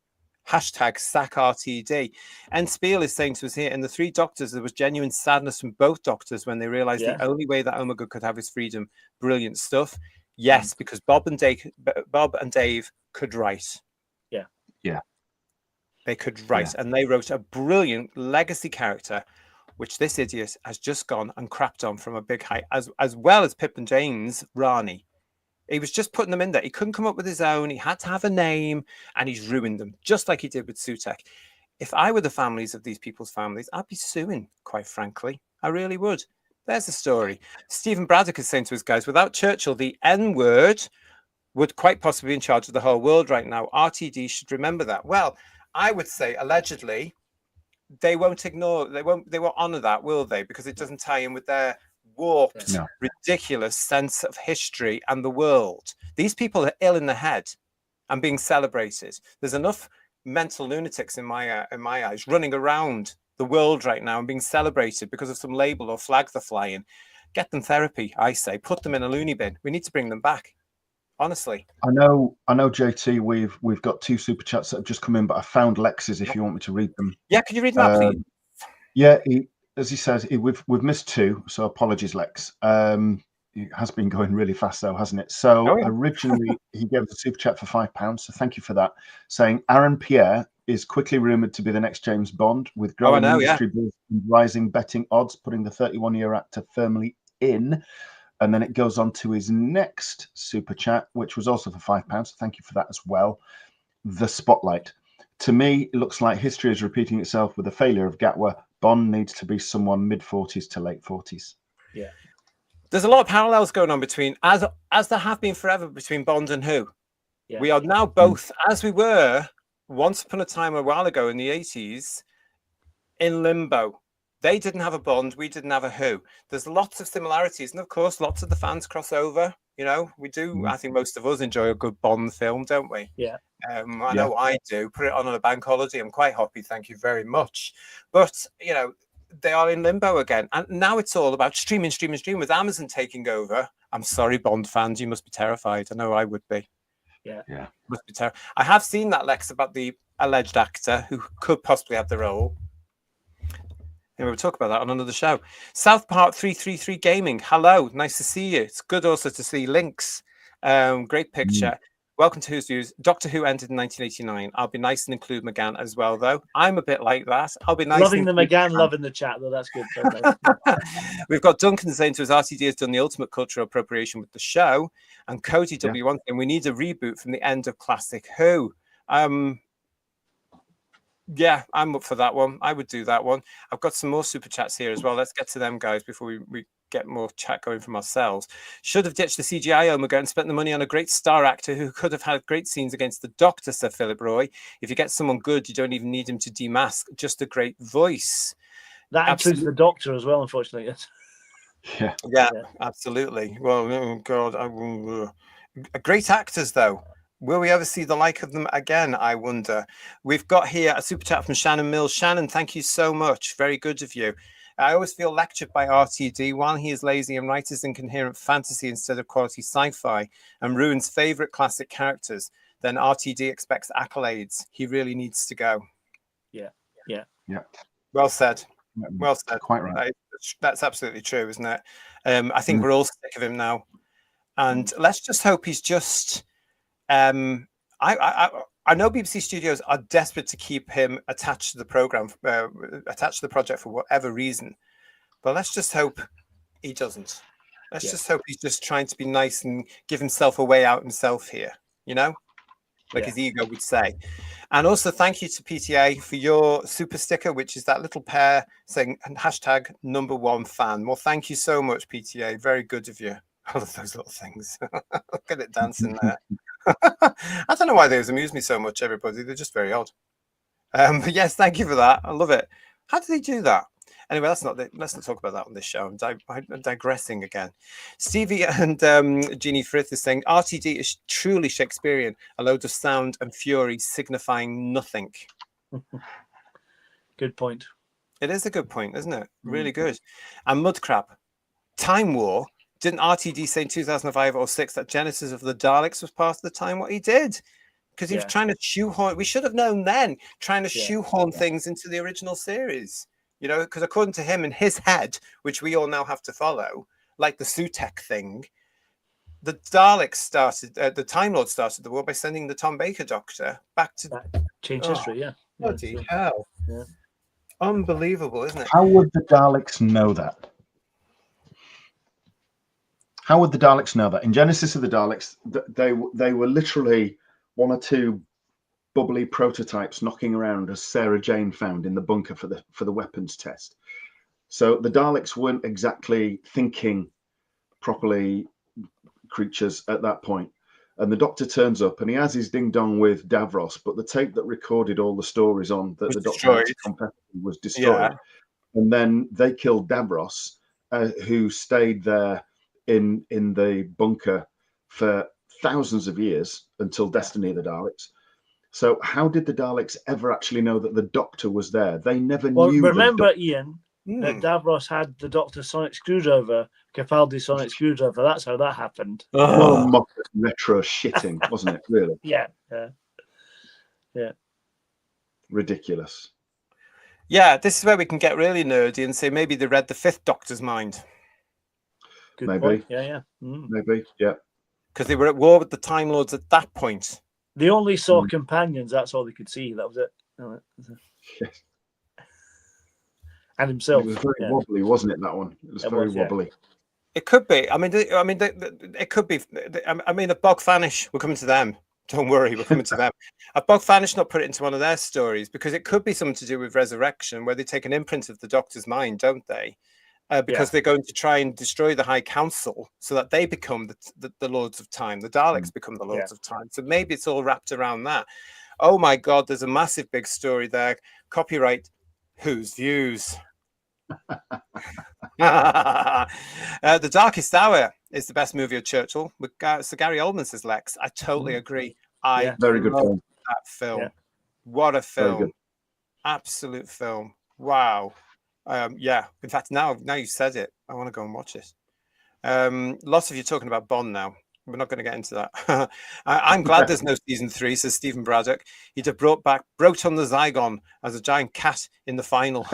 Hashtag sack RTD. And Spiel is saying to us here, in the 3 Doctors, there was genuine sadness from both Doctors when they realized the only way that Omega could have his freedom. Brilliant stuff. Yes, because Bob and Dave could write. Yeah. They could write, and they wrote a brilliant legacy character, which this idiot has just gone and crapped on from a big height, as well as Pip and Jane's Rani. He was just putting them in there. He couldn't come up with his own. He had to have a name, and he's ruined them, just like he did with Sutek. If I were the families of these people's families, I'd be suing, quite frankly. I really would. There's the story. Stephen Braddock is saying to us, guys, without Churchill, the N-word would quite possibly be in charge of the whole world right now. RTD should remember that. Well, I would say, allegedly, they won't honor that, will they? Because it doesn't tie in with their warped, ridiculous sense of history and the world. These people are ill in the head and being celebrated. There's enough mental lunatics in my eyes running around the world right now and being celebrated because of some label or flag they're flying. Get them therapy, I say. Put them in a loony bin. We need to bring them back. Honestly, I know, JT. We've got 2 super chats that have just come in, but I found Lex's. If you want me to read them, could you read them out, please? Yeah, as he says, we've missed 2, so apologies, Lex. It has been going really fast, though, hasn't it? So originally he gave us a super chat for £5, so thank you for that. Saying Aaron Pierre is quickly rumored to be the next James Bond, with growing industry buzz and rising betting odds, putting the 31-year actor firmly in. And then it goes on to his next super chat, which was also for £5. So thank you for that as well. The Spotlight. To me, it looks like history is repeating itself with the failure of Gatwa. Bond needs to be someone mid-40s to late 40s. Yeah. There's a lot of parallels going on between, as there have been forever, between Bond and Who. Yeah. We are now both, as we were once upon a time a while ago in the 80s, in limbo. They didn't have a Bond, we didn't have a Who. There's lots of similarities, and of course, lots of the fans cross over. You know, we do. I think most of us enjoy a good Bond film, don't we? Yeah. I know I do. Put it on a bank holiday, I'm quite happy. Thank you very much. But you know, they are in limbo again, and now it's all about streaming. With Amazon taking over. I'm sorry, Bond fans, you must be terrified. I know I would be. Yeah. Must be terrified. I have seen that, Lex, about the alleged actor who could possibly have the role. We'll talk about that on another show. South Park 333 Gaming. Hello, nice to see you. It's good also to see Links. Great picture. Welcome to Who's Views. Doctor Who ended in 1989. I'll be nice and include McGann as well, though. I'm a bit like that. I'll be nice. Loving the McGann, loving the chat, though. That's good. We've got Duncan saying to us, RTD has done the ultimate cultural appropriation with the show. And Cody W1 saying, we need a reboot from the end of classic Who. Yeah, I'm up for that one. I would do that one. I've got some more super chats here as well. Let's get to them, guys, before we get more chat going from ourselves. Should have ditched the CGI Omega and spent the money on a great star actor who could have had great scenes against the Doctor, said Philip Roy. If you get someone good, you don't even need him to demask, just a great voice. That includes the Doctor as well, unfortunately. Yeah, absolutely. Well, oh God, great actors, though. Will we ever see the like of them again, I wonder? We've got here a super chat from Shannon Mills. Shannon, thank you so much. Very good of you. I always feel lectured by RTD while he is lazy and writes his incoherent fantasy instead of quality sci-fi and ruins favourite classic characters. Then RTD expects accolades. He really needs to go. Yeah. Well said. Well said. Quite right. That's absolutely true, isn't it? I think we're all sick of him now. And let's just hope he's just... I know BBC Studios are desperate to keep him attached to the program, attached to the project for whatever reason. But let's just hope he doesn't. Let's just hope he's just trying to be nice and give himself a way out himself here, you know, like his ego would say. And also thank you to PTA for your super sticker, which is that little pair saying #1 fan. Well, thank you so much, PTA. Very good of you. I love those little things. Look at it dancing there. I don't know why those amuse me so much, everybody. They're just very odd. But yes, thank you for that. I love it. How did they do that? Anyway, let's not talk about that on this show. I'm digressing again. Stevie and Jeannie Frith is saying RTD is truly Shakespearean, a load of sound and fury signifying nothing. Good point. It is a good point, isn't it? Really good. And Mudcrab, Time War. Didn't RTD say in 2005 or 6 that Genesis of the Daleks was part of the time what he did? Because he was trying to shoehorn. We should have known then, trying to shoehorn things into the original series. You know, because according to him in his head, which we all now have to follow, like the Sutek thing, the Daleks started, the Time Lord started the war by sending the Tom Baker Doctor back to change history. Bloody hell! Yeah. Unbelievable, isn't it? How would the Daleks know that? How would the Daleks know that? In Genesis of the Daleks, they were literally one or two bubbly prototypes knocking around as Sarah Jane found in the bunker for the weapons test. So the Daleks weren't exactly thinking properly creatures at that point. And the Doctor turns up and he has his ding dong with Davros, but the tape that recorded all the stories on that the Doctor was destroyed. And then they killed Davros, who stayed there in the bunker for thousands of years until Destiny of the Daleks. So how did the Daleks ever actually know that the Doctor was there? They never knew. Remember, Ian, that Davros had the Doctor's sonic screwdriver, Capaldi's sonic screwdriver. That's how that happened. Retro shitting, wasn't it? Really? Yeah. Ridiculous. Yeah, this is where we can get really nerdy and say maybe they read the Fifth Doctor's mind. Good maybe. Point. Yeah. Maybe, yeah. Because they were at war with the Time Lords at that point. They only saw companions. That's all they could see. That was it. Yes. And himself. It was very wobbly, wasn't it? That one. It was very wobbly. It could be. I mean, it could be. I mean, at Bog Fanish, we're coming to them. Don't worry, we're coming to them. At Bog Fanish not put it into one of their stories because it could be something to do with resurrection, where they take an imprint of the Doctor's mind, don't they? because they're going to try and destroy the High Council so that they become the Lords of Time. The Daleks become the Lords of Time. So maybe it's all wrapped around that. Oh my God, there's a massive big story there. Copyright Whose Views? The Darkest Hour is the best movie of Churchill. So Gary Oldman says Lex. I totally agree. Very good film. That film. Yeah. What a film. Absolute film. Wow. In fact, now you said it, I want to go and watch it. Lots of you talking about Bond now. We're not going to get into that. I'm glad there's no season 3, says Stephen Braddock. He'd have brought back Broton the Zygon as a giant cat in the final.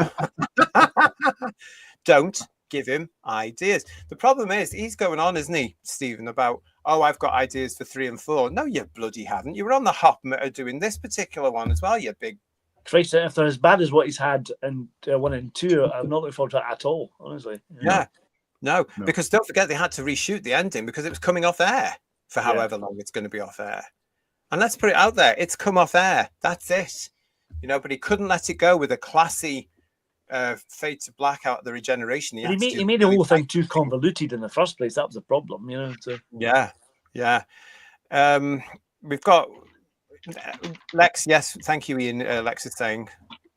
Don't give him ideas. The problem is he's going on, isn't he, Stephen, about, I've got ideas for 3 and 4. No, you bloody haven't. You were on the hop doing this particular one as well, you big... Christ, if they're as bad as what he's had in 1 and 2, I'm not looking forward to it at all, honestly. Yeah. No, because don't forget they had to reshoot the ending because it was coming off air for however long it's going to be off air. And let's put it out there, it's come off air. That's it. But he couldn't let it go with a classy Fade to Black out the regeneration. He made the whole thing too convoluted in the first place. That was the problem, So. Yeah. We've got Lex. Yes, thank you, Ian. Lex is saying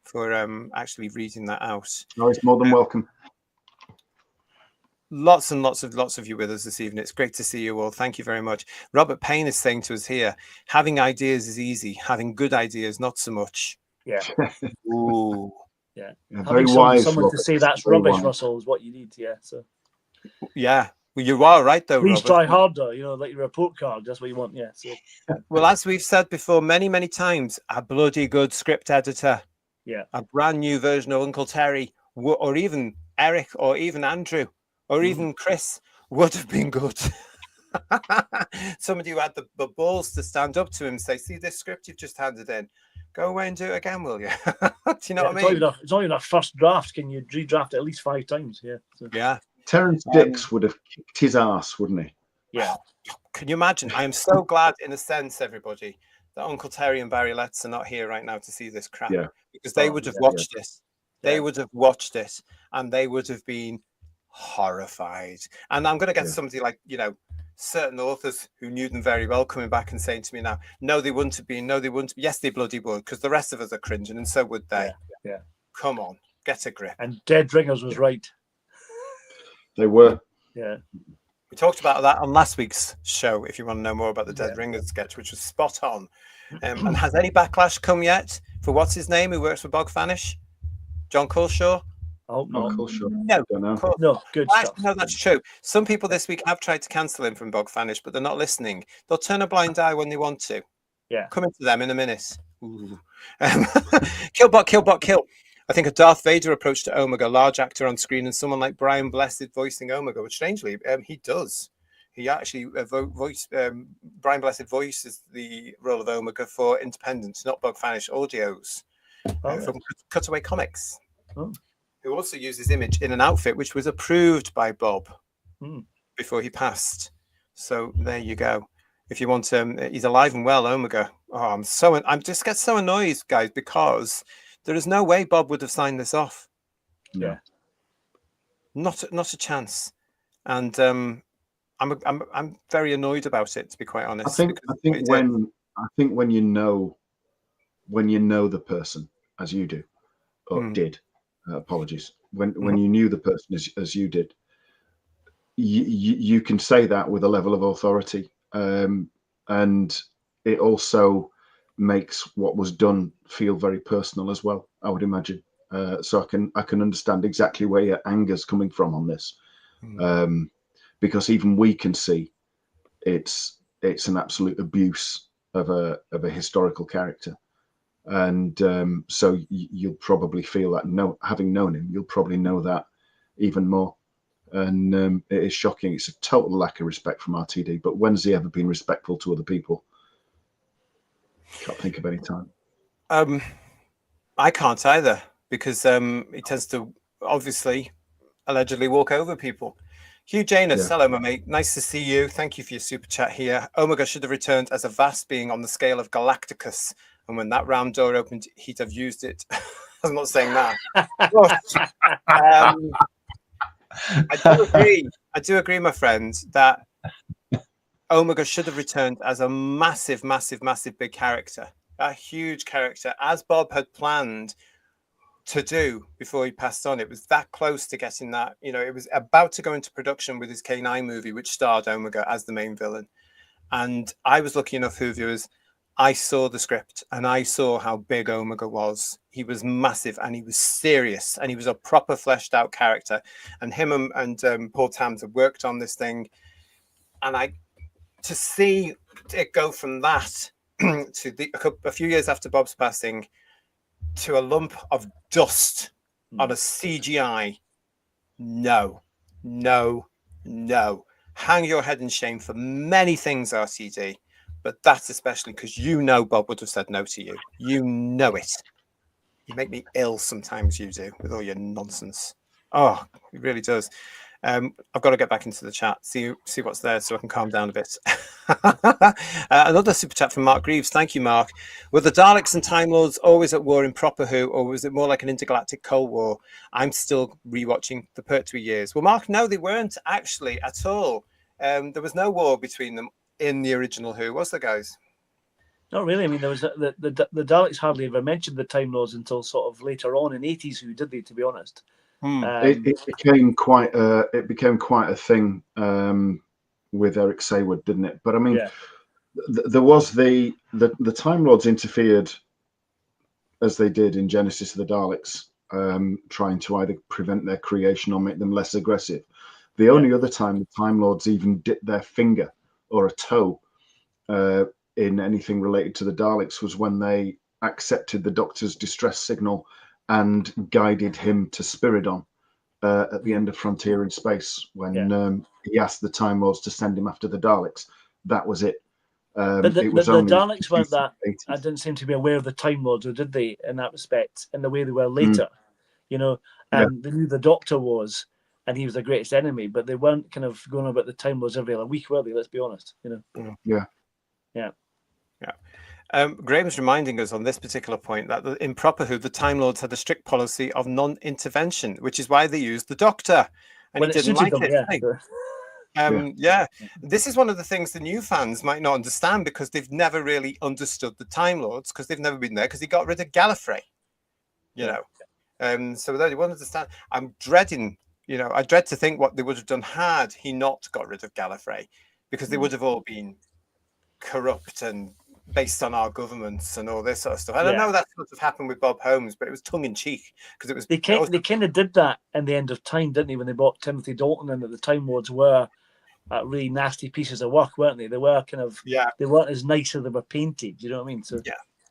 for actually reading that out. No, it's more than welcome. Lots and lots of you with us this evening. It's great to see you all. Thank you very much. Robert Payne is saying to us here, having ideas is easy. Having good ideas, not so much. Yeah. Ooh. Yeah. Very wise. Someone to say that's rubbish, Russell, is what you need. Yeah. So. Yeah. Well, you are right, though, Please Robert. try harder, like your report card. That's what you want. Yeah. So. Well, as we've said before many, many times, a bloody good script editor. Yeah. A brand new version of Uncle Terry, or even Eric, or even Andrew, or even Chris would have been good. Somebody who had the balls to stand up to him and say, see this script you've just handed in? Go away and do it again, will you? Do you know what I mean? It's not even a first draft. Can you redraft it at least 5 times? Yeah. So. Yeah. Terence Dix would have kicked his ass, wouldn't he? Yeah. Can you imagine? I am so glad, in a sense, everybody, that Uncle Terry and Barry Letts are not here right now to see this crap. Yeah. Because they would have watched this. They would have watched it and they would have been horrified. And I'm going to get somebody like, certain authors who knew them very well coming back and saying to me now, no, they wouldn't have been. No, they wouldn't. Yes, they bloody would, because the rest of us are cringing, and so would they. Yeah. Come on, get a grip. And Dead Ringers was right. They were. Yeah. We talked about that on last week's show, if you want to know more about the Dead Ringers sketch, which was spot on. And has any backlash come yet for what's his name, who works for Bog Fanish? John Culshaw? Oh, no. No, good well, stuff. No, that's true. Some people this week have tried to cancel him from Bog Fanish, but they're not listening. They'll turn a blind eye when they want to. Yeah. Coming to them in a minute. Kill. I think a Darth Vader approach to Omega, large actor on screen, and someone like Brian Blessed voicing Omega, which strangely, he does. He actually Brian Blessed voices the role of Omega for Independent, not Bog Fanish audios from Cutaway Comics. Oh. Who also used his image in an outfit which was approved by Bob before he passed. So there you go. If you want he's alive and well, Omega. Oh, I'm just get so annoyed, guys, because there is no way Bob would have signed this off. Yeah. Not a chance. And I'm very annoyed about it, to be quite honest. I think when you know the person as you do, or did. Apologies. When you knew the person as you did, you can say that with a level of authority, and it also makes what was done feel very personal as well, I would imagine. So I can understand exactly where your anger's coming from on this, because even we can see it's an absolute abuse of a historical character. And so you'll probably feel that, having known him, you'll probably know that even more. And it is shocking. It's a total lack of respect from RTD. But when's he ever been respectful to other people? Can't think of any time. I can't either, because he tends to obviously allegedly walk over people. Hugh Janus, hello, my mate. Nice to see you. Thank you for your super chat here. Omega should have returned as a vast being on the scale of Galacticus. And when that round door opened, he'd have used it. I'm not saying that. I do agree, my friend, that Omega should have returned as a massive, massive, massive big character, a huge character, as Bob had planned to do before he passed on. It was that close to getting that. It was about to go into production with his K9 movie, which starred Omega as the main villain. And I was lucky enough, Who viewers, I saw the script and I saw how big Omega was. He was massive and he was serious and he was a proper fleshed out character. And him and Paul Tams had worked on this thing. And to see it go from that to a few years after Bob's passing to a lump of dust on a CGI, no. Hang your head in shame for many things, RTD, but that's especially because Bob would have said no to you. You know it. You make me ill sometimes, you do, with all your nonsense. Oh, it really does. I've got to get back into the chat, see what's there so I can calm down a bit. Another super chat from Mark Greaves. Thank you, Mark. Were the Daleks and Time Lords always at war in Proper Who, or was it more like an intergalactic Cold War? I'm still rewatching the Pertwee years. Well, Mark, no, they weren't actually at all. There was no war between them in the original Who, was there, guys? Not really. I mean, there was the Daleks hardly ever mentioned the Time Lords until sort of later on in 80s Who, did they, to be honest? It became quite a thing with Eric Saywood, didn't it? But I mean, there was the Time Lords interfered as they did in Genesis of the Daleks, trying to either prevent their creation or make them less aggressive. The only other time the Time Lords even dipped their finger or a toe in anything related to the Daleks was when they accepted the Doctor's distress signal and guided him to Spiridon at the end of Frontier in Space when he asked the Time Lords to send him after the Daleks. That was it. But the Daleks weren't that. I didn't seem to be aware of the Time Lords, or did they, in that respect, in the way they were later? They knew the Doctor was, and he was the greatest enemy, but they weren't kind of going about the Time Lords every other week, were they? Let's be honest. Graham's reminding us on this particular point that in Proper Who, the Time Lords had a strict policy of non-intervention, which is why they used the Doctor, and he didn't like it. This is one of the things the new fans might not understand because they've never really understood the Time Lords because they've never been there because he got rid of Gallifrey, so they won't understand. I'm dreading, I dread to think what they would have done had he not got rid of Gallifrey, because they would have all been corrupt and based on our governments and all this sort of stuff. I don't know that sort of happened with Bob Holmes, but it was tongue in cheek because it was. They kind of did that in the End of Time, didn't they? When they brought Timothy Dalton in, that the Time Lords were really nasty pieces of work, weren't they? They were kind of they weren't as nice as they were painted. You know what I mean? So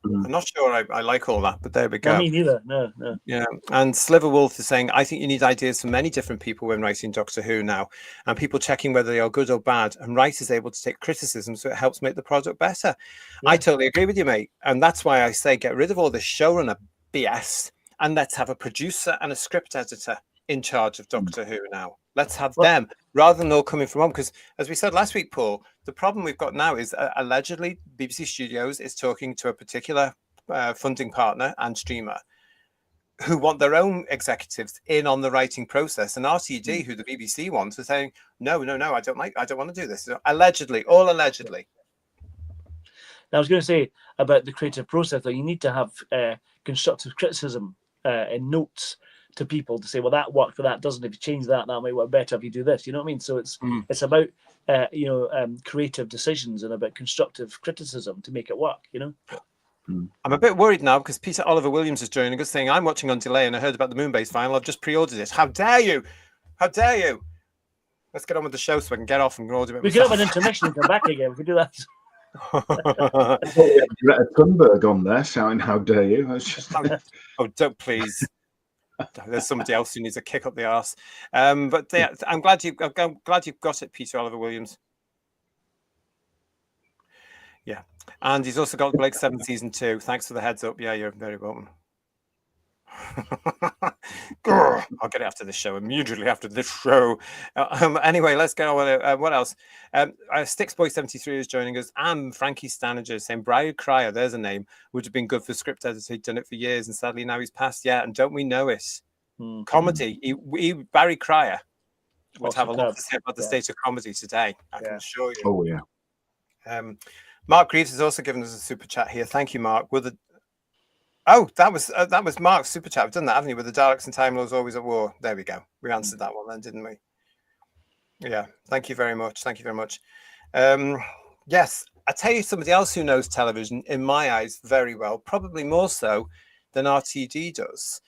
I'm not sure I like all that, but there we go. No, me neither. No. Yeah, and Sliver Wolf is saying, I think you need ideas from many different people when writing Doctor Who now, and people checking whether they are good or bad, and writers able to take criticism so it helps make the product better. I totally agree with you, mate, and that's why I say get rid of all this showrunner BS, and let's have a producer and a script editor in charge of Doctor Who now. Let's have them rather than all coming from home. Because as we said last week, Paul, the problem we've got now is allegedly BBC Studios is talking to a particular funding partner and streamer who want their own executives in on the writing process. And RTD, who the BBC wants, are saying, no, I don't want to do this. All allegedly. I was going to say about the creative process, though, you need to have constructive criticism in notes to people to say, well, that worked, but that doesn't. If you change that, that might work better if you do this. You know what I mean? So it's about creative decisions and about constructive criticism to make it work. I'm a bit worried now because Peter Oliver Williams is joining us, saying I'm watching on delay and I heard about the Moonbase final. I've just pre-ordered it. How dare you? Let's get on with the show so I can get off and order it. We could have an intermission and come back again. We could do that. Greta Thunberg on there shouting, "How dare you!" It's just... don't please. There's somebody else who needs a kick up the arse. But I'm glad you've got it, Peter Oliver Williams. Yeah, and he's also got Blake 7 season 2. Thanks for the heads up. Yeah, you're very welcome. I'll get it after this show, immediately after this show. Anyway, let's get on with it. What else? Sticksboy73 is joining us, and Frankie Stanager saying Brian Cryer, there's a name, would have been good for script editor. He'd done it for years, and sadly now he's passed. Yeah, and don't we know it? Comedy. Barry Cryer would have a lot to say about the state of comedy today. I can assure you. Oh yeah. Mark Greaves has also given us a super chat here. Thank you, Mark. That was Mark's super chat. I've done that, haven't you? With the Daleks and Time Lords always at war. There we go. We answered that one then, didn't we? Yeah. Thank you very much. Thank you very much. Yes, I tell you, somebody else who knows television, in my eyes, very well, probably more so than RTD does.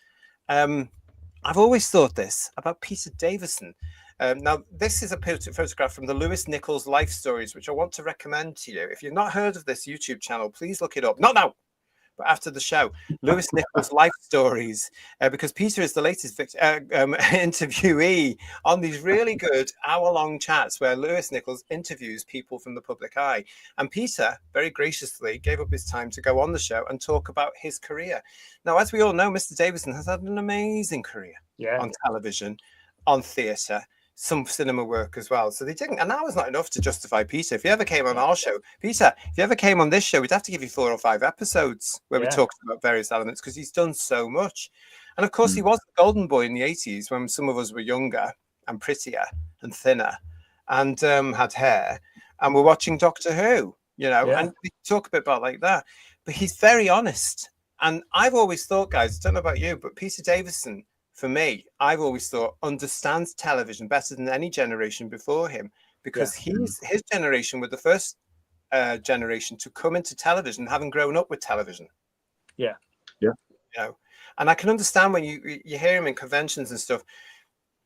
I've always thought this about Peter Davison. Now, this is a photograph from the Lewis Nichols Life Stories, which I want to recommend to you. If you've not heard of this YouTube channel, please look it up. Not now, but after the show. Lewis Nichols Life Stories, because Peter is the latest interviewee on these really good hour-long chats where Lewis Nichols interviews people from the public eye. And Peter very graciously gave up his time to go on the show and talk about his career. Now, as we all know, Mr. Davison has had an amazing career on television, on theatre, some cinema work as well. So they didn't, and that was not enough to justify Peter. If you ever came on our show, Peter, if you ever came on this show, we'd have to give you 4 or 5 episodes where we talked about various elements, because he's done so much. And of course, he was the golden boy in the 80s when some of us were younger and prettier and thinner and had hair, and we're watching Doctor Who, and we talk a bit about like that. But he's very honest. And I've always thought, guys, I don't know about you, but Peter Davison, for me, I've always thought, understands television better than any generation before him, because his generation were the first generation to come into television, having grown up with television. Yeah. And I can understand when you hear him in conventions and stuff,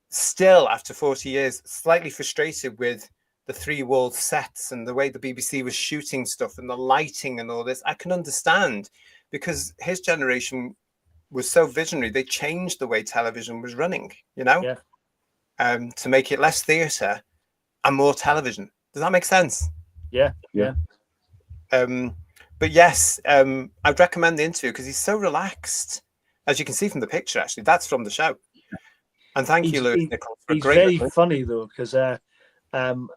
still after 40 years, slightly frustrated with the 3-walled sets and the way the BBC was shooting stuff and the lighting and all this. I can understand, because his generation was so visionary. They changed the way television was running, to make it less theatre and more television. Does that make sense? Yeah. But yes, I'd recommend the interview because he's so relaxed, as you can see from the picture. Actually, that's from the show. And thank you, Lewis Nichols, for he's very funny though, because when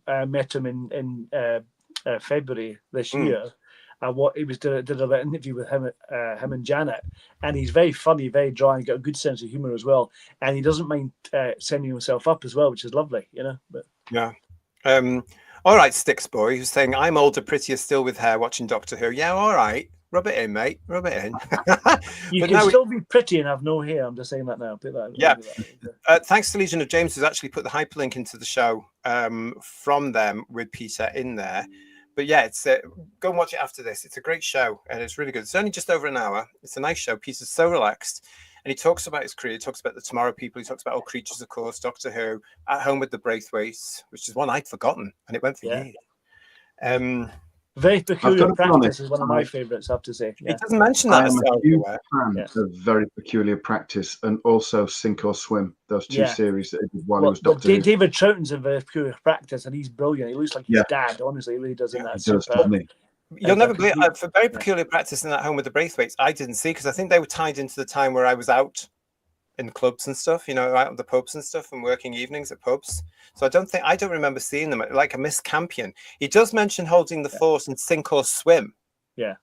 I met him in February this year. He was did a little interview with him and Janet, and he's very funny, very dry, and got a good sense of humor as well. And he doesn't mind sending himself up as well, which is lovely, But all right, Sticks Boy, who's saying, "I'm older, prettier, still with hair, watching Doctor Who." Yeah, all right, rub it in, mate, rub it in. You can still be pretty and have no hair. I'm just saying that now. Thanks to Legion of James, who's actually put the hyperlink into the show from them with Peter in there. But yeah, it's go and watch it after this. It's a great show and it's really good. It's only just over an hour. It's a nice show. Peter's so relaxed, and he talks about his career. He talks about the Tomorrow People. He talks about All Creatures, of course, Doctor Who, At Home with the Braithwaites, which is one I'd forgotten, and it went for years. Very Peculiar Practice is one of my favourites, I have to say. He doesn't mention that. I'm a huge fan of Very Peculiar Practice and also Sink or Swim, those 2 series that he did while he was Doctor Who. David Troughton's in Very Peculiar Practice, and he's brilliant. He looks like his dad, honestly. He really does in that. He does, doesn't he? You'll never believe for Very Peculiar Practice and At Home with the Braithwaites, I didn't see, because I think they were tied into the time where I was out in clubs and stuff, out at the pubs and stuff, and working evenings at pubs. So I don't remember seeing them, like a Miss Campion. He does mention Holding the Fort and Sink or Swim. Yeah.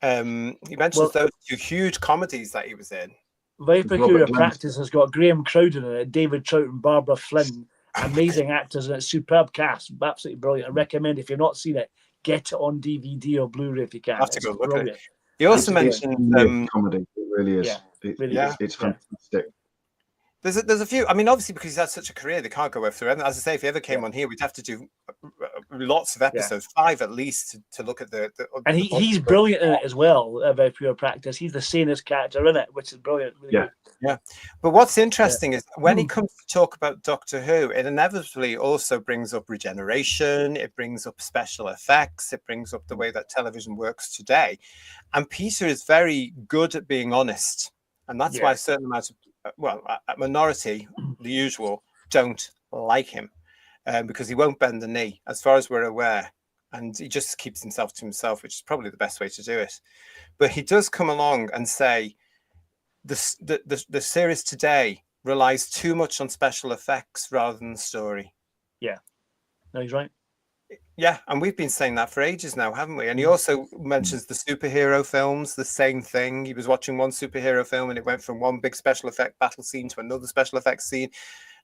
He mentions those 2 huge comedies that he was in. Very Peculiar Practice has got Graham Crowden in it, David Troughton, Barbara Flynn, amazing actors, and it's superb cast, absolutely brilliant. I recommend, if you've not seen it, get it on DVD or Bluray if you can. I have to go look at it. He also mentioned comedy. It really is. Yeah. It's fantastic. There's a few. I mean, obviously, because he's had such a career, they can't go through. And as I say, if he ever came on here, we'd have to do lots of episodes, 5 at least, to look at the. And he's brilliant in it as well. Very Pure Practice. He's the sanest character in it, which is brilliant. Really good. Yeah. But what's interesting is when he comes to talk about Doctor Who, it inevitably also brings up regeneration. It brings up special effects. It brings up the way that television works today. And Peter is very good at being honest. And that's why a certain amount of, a minority, the usual, don't like him because he won't bend the knee, as far as we're aware. And he just keeps himself to himself, which is probably the best way to do it. But he does come along and say the series today relies too much on special effects rather than story. Yeah, no, he's right. Yeah, and we've been saying that for ages now, haven't we? And he also mentions the superhero films, the same thing. He was watching one superhero film and it went from one big special effect battle scene to another special effects scene.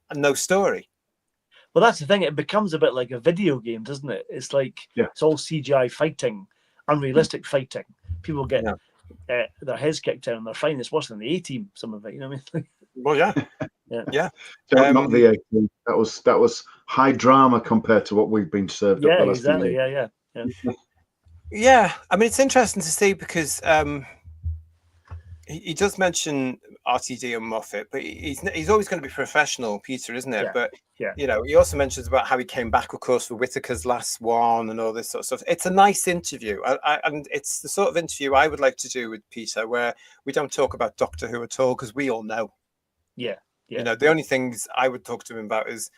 and no story. Well, that's the thing. It becomes a bit like a video game, doesn't it? It's like it's all CGI fighting, unrealistic fighting. People get their heads kicked in and they're fine. It's worse than the A-Team, some of it. You know what I mean? Well, yeah. Not the A-Team. That was high drama compared to what we've been served. Yeah, exactly. Yeah. Yeah, I mean, it's interesting to see because he does mention RTD and Moffat, but he's always going to be professional, Peter, isn't it? Yeah. But you know, he also mentions about how he came back, of course, for Whittaker's last one and all this sort of stuff. It's a nice interview, and it's the sort of interview I would like to do with Peter, where we don't talk about Doctor Who at all because we all know. Yeah. You know, the only things I would talk to him about is,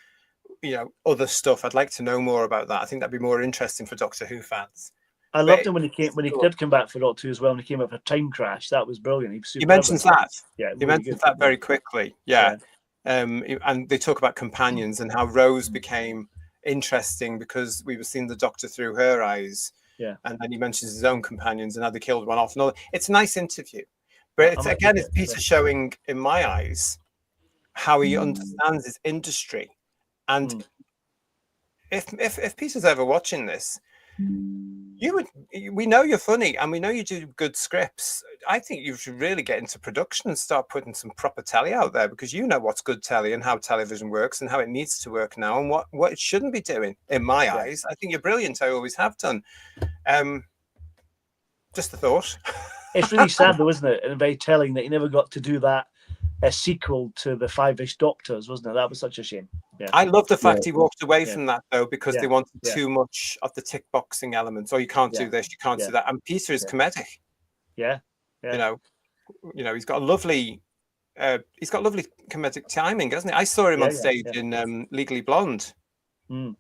you know, other stuff. I'd like to know more about that. I think that'd be more interesting for Doctor Who fans. I loved him when he did come back for Doctor Who as well. When he came up for Time Crash, that was brilliant. He mentions that. Yeah, he mentions that very quickly. Yeah. And they talk about companions and how Rose became interesting because we were seeing the Doctor through her eyes. Yeah. And then he mentions his own companions and how they killed one off. And all. It's a nice interview, but it's Peter showing, in my eyes, how he understands his industry. And if Peter's ever watching this, we know you're funny and we know you do good scripts. I think you should really get into production and start putting some proper telly out there, because you know what's good telly and how television works and how it needs to work now and what it shouldn't be doing, in my eyes. I think you're brilliant. I always have done. Just a thought. It's really sad though, isn't it? And very telling that you never got to do that sequel to the Five-ish Doctors, wasn't it? That was such a shame. Yeah. I love the fact he walked away from that though, because they wanted too much of the tick boxing elements. Oh, you can't do this, you can't do that. And Peter is comedic. Yeah. You know, he's got lovely comedic timing, hasn't he? I saw him on stage in Legally Blonde. And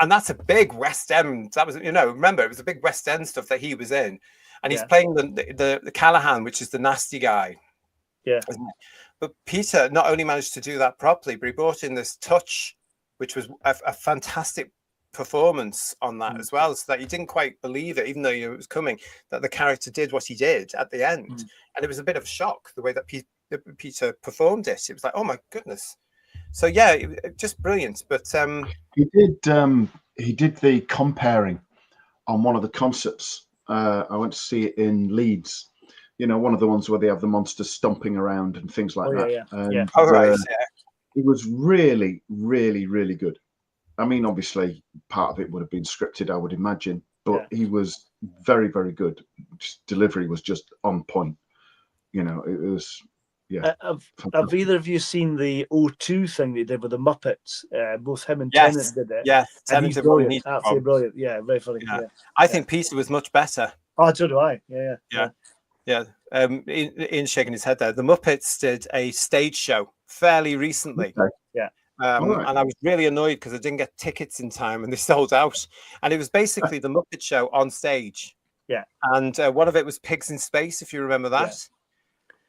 that's a big West End. That was, you know, remember, it was a big West End stuff that he was in. And he's playing the Callahan, which is the nasty guy. Yeah. But Peter not only managed to do that properly, but he brought in this touch, which was a fantastic performance on that as well, so that you didn't quite believe it, even though it was coming, that the character did what he did at the end. And it was a bit of a shock, the way that Peter performed it. It was like, oh my goodness. So yeah, just brilliant. But he did the comparing on one of the concerts. I went to see it in Leeds. You know, one of the ones where they have the monsters stomping around and things like that. It was really, really, really good. I mean, obviously, part of it would have been scripted, I would imagine, but he was very, very good. Just, delivery was just on point. You know, it was, have either of you seen the O2 thing they did with the Muppets? Both him and Tennant did it. Yeah, Tennant's brilliant. Absolutely brilliant. Yeah, very funny. Yeah. I think Peter was much better. Oh, so do I. Yeah. Ian's shaking his head there. The Muppets did a stage show fairly recently. And I was really annoyed because I didn't get tickets in time and they sold out. And it was basically the Muppet Show on stage. Yeah. And one of it was Pigs in Space, if you remember that.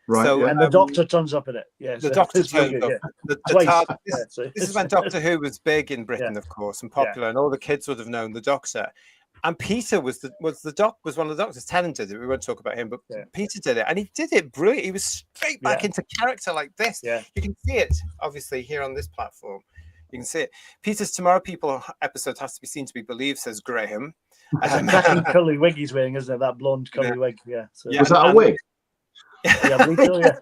Right. So, and the Doctor turns up in it. Yeah. The Doctor turns up. This is when Doctor Who was big in Britain, of course, and popular, and all the kids would have known the Doctor. And Peter was one of the doctors. Tennant did it. We won't talk about him, but Peter did it, and he did it brilliant. He was straight back into character like this. Yeah. You can see it obviously here on this platform. You can see it. Peter's Tomorrow People episode has to be seen to be believed, says Graham. That curly wig he's wearing, isn't it? That blonde curly wig. Yeah. So. Was that a wig? Yeah, I believe so, yeah.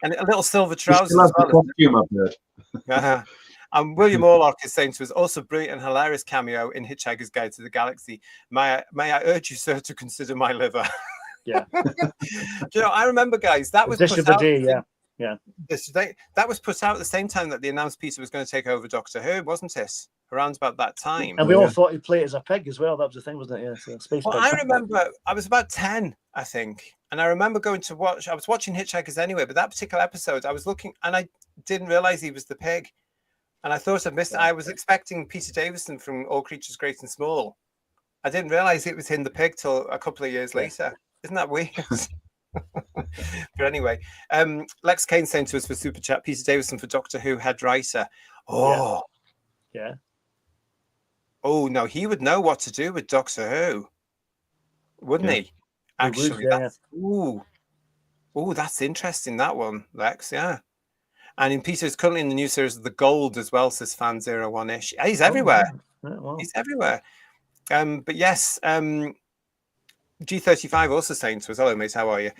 And a little silver trousers. Still has the costume up there. And William Orlock is saying to us, also brilliant and hilarious cameo in Hitchhiker's Guide to the Galaxy. May I urge you, sir, to consider my liver? Yeah. You know, I remember, guys, that was dish put of the out. day, That was put out at the same time that they announced Peter was going to take over Doctor Who, wasn't it? Around about that time. And we all thought he'd play it as a pig as well. That was the thing, wasn't it? Yeah. So space well, I remember I was about 10, I think. And I remember I was watching Hitchhikers anyway, but that particular episode, I was looking and I didn't realize he was the pig. And I thought I'd missed it. I was expecting Peter Davison from All Creatures Great and Small. I didn't realize it was him, the pig, till a couple of years later. Isn't that weird? But anyway, Lex Kane saying to us for Super Chat, Peter Davison for Doctor Who head writer. Oh. Yeah. Oh, no, he would know what to do with Doctor Who. Wouldn't he? Actually, that's interesting, that one, Lex. Yeah. And Peter is currently in the new series of The Gold as well, says Fan01ish. He's everywhere. Wow. He's everywhere. But yes, G35 also saying to us, hello, mate, how are you?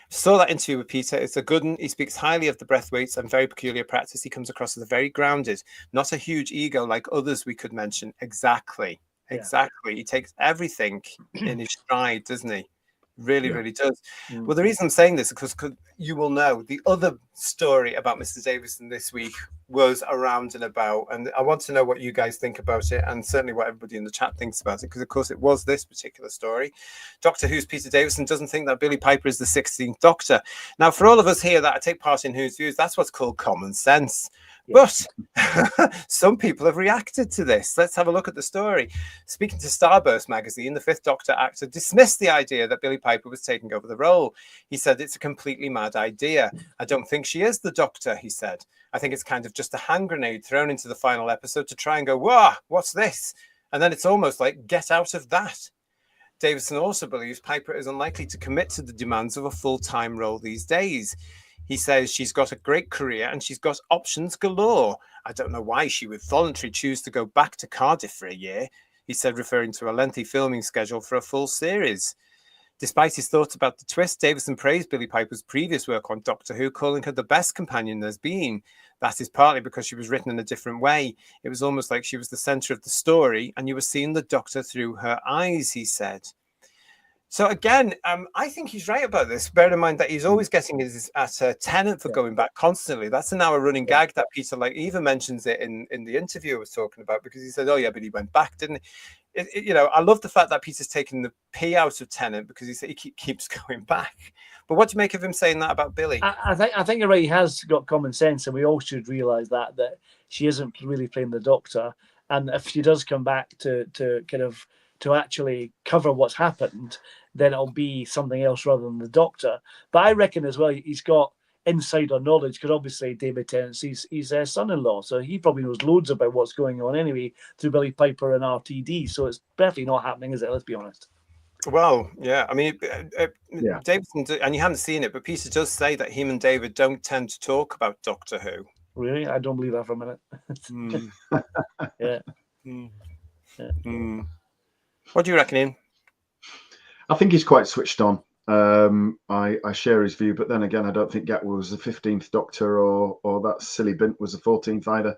Saw that interview with Peter. It's a good one. He speaks highly of the breath weights and very peculiar practice. He comes across as a very grounded, not a huge ego like others we could mention. Exactly. He takes everything in his stride, doesn't he? Really does. Well, the reason I'm saying this is because you will know the other story about Mr. Davison this week was around and about, and I want to know what you guys think about it, and certainly what everybody in the chat thinks about it, because of course it was this particular story. Doctor Who's Peter Davison doesn't think that Billy Piper is the 16th Doctor. Now, for all of us here that take part in Who's Views, that's what's called common sense. But some people have reacted to this. Let's have a look at the story. Speaking to Starburst magazine, the Fifth Doctor actor dismissed the idea that Billy Piper was taking over the role. He said it's a completely mad idea. I don't think she is the Doctor, he said. I think it's kind of just a hand grenade thrown into the final episode to try and go, whoa, what's this? And then it's almost like, get out of that. Davison also believes Piper is unlikely to commit to the demands of a full-time role these days. He says she's got a great career and she's got options galore. I don't know why she would voluntarily choose to go back to Cardiff for a year, he said, referring to a lengthy filming schedule for a full series. Despite his thoughts about the twist, Davison praised Billy Piper's previous work on Doctor Who, calling her the best companion there's been. That is partly because she was written in a different way. It was almost like she was the centre of the story and you were seeing the Doctor through her eyes, he said. So again, I think he's right about this. Bear in mind that he's always getting his Tennant for going back constantly. That's an hour running gag that Peter even mentions it in the interview I was talking about, because he said, "Oh yeah, but he went back, didn't he?" I love the fact that Peter's taken the P out of Tennant, because he keeps going back. But what do you make of him saying that about Billy? I think you're right. He has got common sense, and we all should realise that she isn't really playing the Doctor, and if she does come back to actually cover what's happened, then it'll be something else rather than the Doctor. But I reckon as well he's got insider knowledge, because obviously David Tennant's he's their son-in-law, so he probably knows loads about what's going on anyway through Billy Piper and RTD. So it's definitely not happening, is it? Let's be honest. Well, yeah. I mean, Davison, and you haven't seen it, but Peter does say that him and David don't tend to talk about Doctor Who. Really? I don't believe that for a minute. Yeah. What do you reckon, Ian? I think he's quite switched on. I share his view, but then again, I don't think Gatwa was the 15th Doctor, or that silly Bint was the 14th either.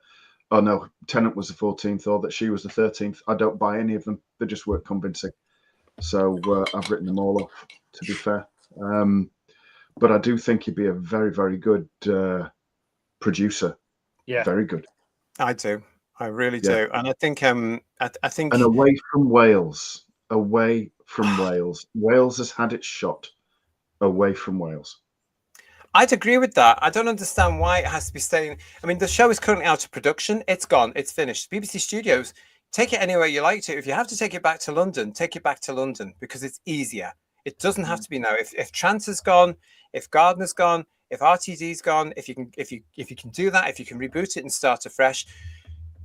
Oh no, Tennant was the 14th, or that she was the 13th. I don't buy any of them. They just weren't convincing. So I've written them all off, to be fair. But I do think he'd be a very, very good producer. Yeah, very good. I do. I really do. And I think I think. And away from Wales. Wales has had its shot. Away from Wales. I'd agree with that. I don't understand why it has to be staying. I mean, the show is currently out of production. It's gone. It's finished. BBC Studios, take it anywhere you like to. If you have to take it back to London, take it back to London, because it's easier. It doesn't have to be now. If Trance is gone, if Gardner's gone, if RTD's gone, if you can do that, if you can reboot it and start afresh,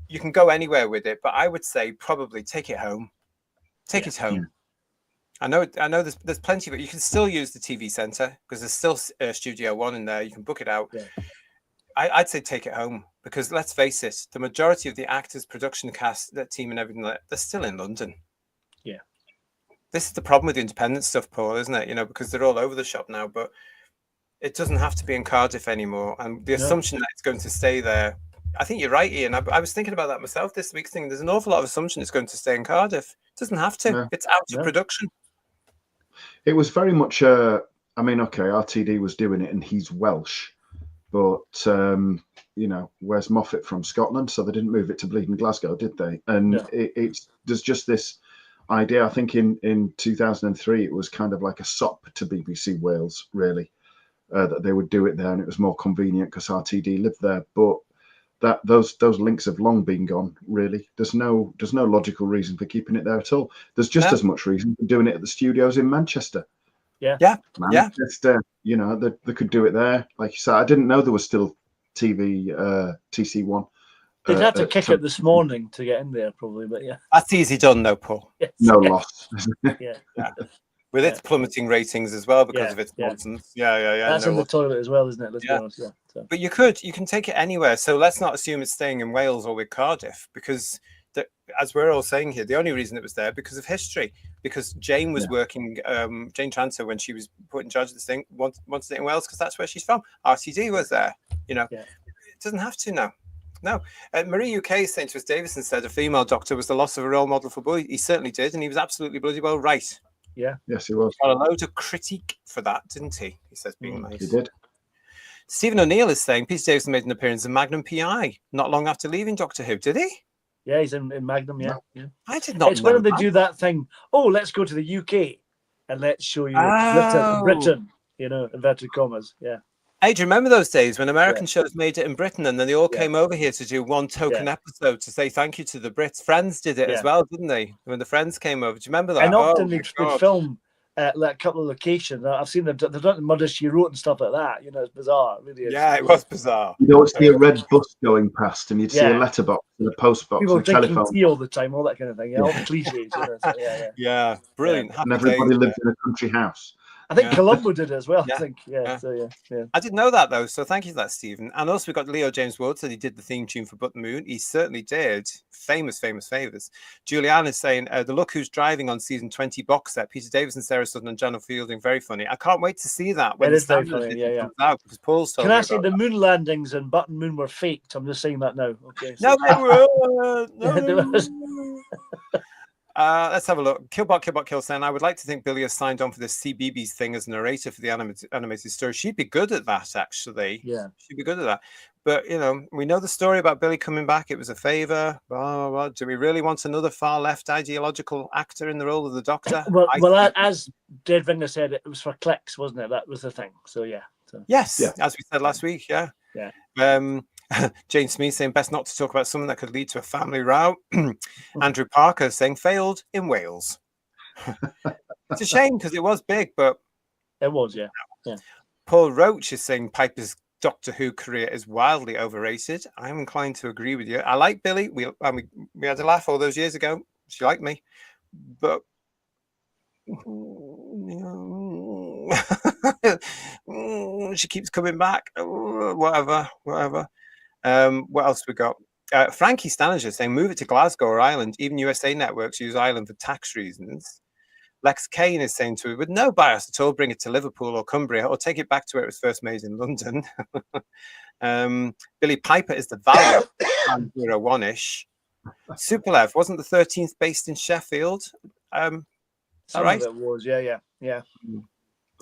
you can go anywhere with it. But I would say probably take it home. Take it home. I know there's plenty, but you can still use the TV Centre, because there's still Studio One in there. You can book it out. Yeah. I'd say take it home, because let's face it, the majority of the actors, production cast, that team and everything, they're still in London. Yeah. This is the problem with the independent stuff, Paul, isn't it? Because they're all over the shop now, but it doesn't have to be in Cardiff anymore. And the assumption that it's going to stay there, I think you're right, Ian. I was thinking about that myself this week, thinking there's an awful lot of assumption it's going to stay in Cardiff. It doesn't have to. No. It's out of production. It was very much, RTD was doing it and he's Welsh, but, where's Moffat from Scotland? So they didn't move it to bleeding Glasgow, did they? And there's just this idea. I think in 2003, it was kind of like a sop to BBC Wales, really, that they would do it there, and it was more convenient because RTD lived there. But those links have long been gone, really. There's no logical reason for keeping it there at all. There's just as much reason for doing it at the studios in Manchester. Manchester, they could do it there. Like you said, I didn't know there was still TV TC1. They'd have to kick it this morning to get in there, probably, but yeah. That's easy done, though, Paul. Yes. No loss. with its plummeting ratings as well because Yeah, of its yeah. nonsense. Yeah. That's in the toilet as well, isn't it? Let's be Yeah. honest. Yeah. So. But you can take it anywhere. So let's not assume it's staying in Wales or with Cardiff, because as we're all saying here, the only reason it was there because of history. Because Jane was working, Jane Tranter, when she was put in charge of this thing, wanted it in Wales because that's where she's from. RTD was there. You know, it doesn't have to now. No. Marie UK is saying to us, Davison said a female doctor was the loss of a role model for boys. He certainly did, and he was absolutely bloody well right. Yeah. Yes, he was. He got a load of critique for that, didn't he? He says being nice. He did. Stephen O'Neill is saying Peter Davison made an appearance in Magnum PI not long after leaving Doctor Who. Did he? Yeah, he's in Magnum. Yeah. I did not. It's when they do that thing. Oh, let's go to the UK and let's show you Britain. You know, inverted commas. Yeah. Hey, do you remember those days when American shows made it in Britain and then they all came over here to do one token episode to say thank you to the Brits? Friends did it as well, didn't they? When the Friends came over. Do you remember that? And often they'd film like a couple of locations. I've seen them. They've done Murder, She Wrote and stuff like that. You know, it's bizarre. It really is. Yeah, it was bizarre. You'd always see a red bus going past and you'd see a letterbox and a post box people and a drinking telephone. tea all the time, all that kind of thing. Yeah, all the cliches. You know, so, yeah, brilliant. And everybody lived in a country house. I think Columbo did it as well. Yeah. I think, So I didn't know that though, so thank you for that, Stephen. And also we got Leo James Ward said he did the theme tune for But the Moon. He certainly did. Famous favours. Julianne is saying the Look Who's Driving on season 20 box set. Peter Davison, Sarah Sutton, and Jonathan Fielding. Very funny. I can't wait to see that when it's very funny. Yeah. comes out, because Paul's told Can me I say about the moon landings and Button Moon were faked? I'm just saying that now. Okay. No, So. they weren't. Let's have a look. Killbot saying, I would like to think Billy has signed on for this CBeebies thing as narrator for the animated story. She'd be good at that, actually. Yeah. She'd be good at that. But, you know, we know the story about Billy coming back. It was a favour. Blah, blah, blah. Do we really want another far left ideological actor in the role of the Doctor? Well, as Dave Ringer said, it was for clicks, wasn't it? That was the thing. So, yeah. So. Yes, as we said last week, yeah. Jane Smith saying best not to talk about something that could lead to a family row. Andrew Parker saying failed in Wales. It's a shame because it was big, but it was, yeah. Paul Roach is saying Piper's Doctor Who career is wildly overrated. I'm inclined to agree with you. I like Billy. We had a laugh all those years ago. She liked me, but she keeps coming back. Whatever. What else we got? Frankie Staniger saying move it to Glasgow or Ireland. Even USA networks use Ireland for tax reasons. Lex Kane is saying to it with no bias at all, bring it to Liverpool or Cumbria or take it back to where it was first made in London. Billy Piper is the value 01-ish. Superlev wasn't the 13th based in Sheffield. Right? It was, yeah.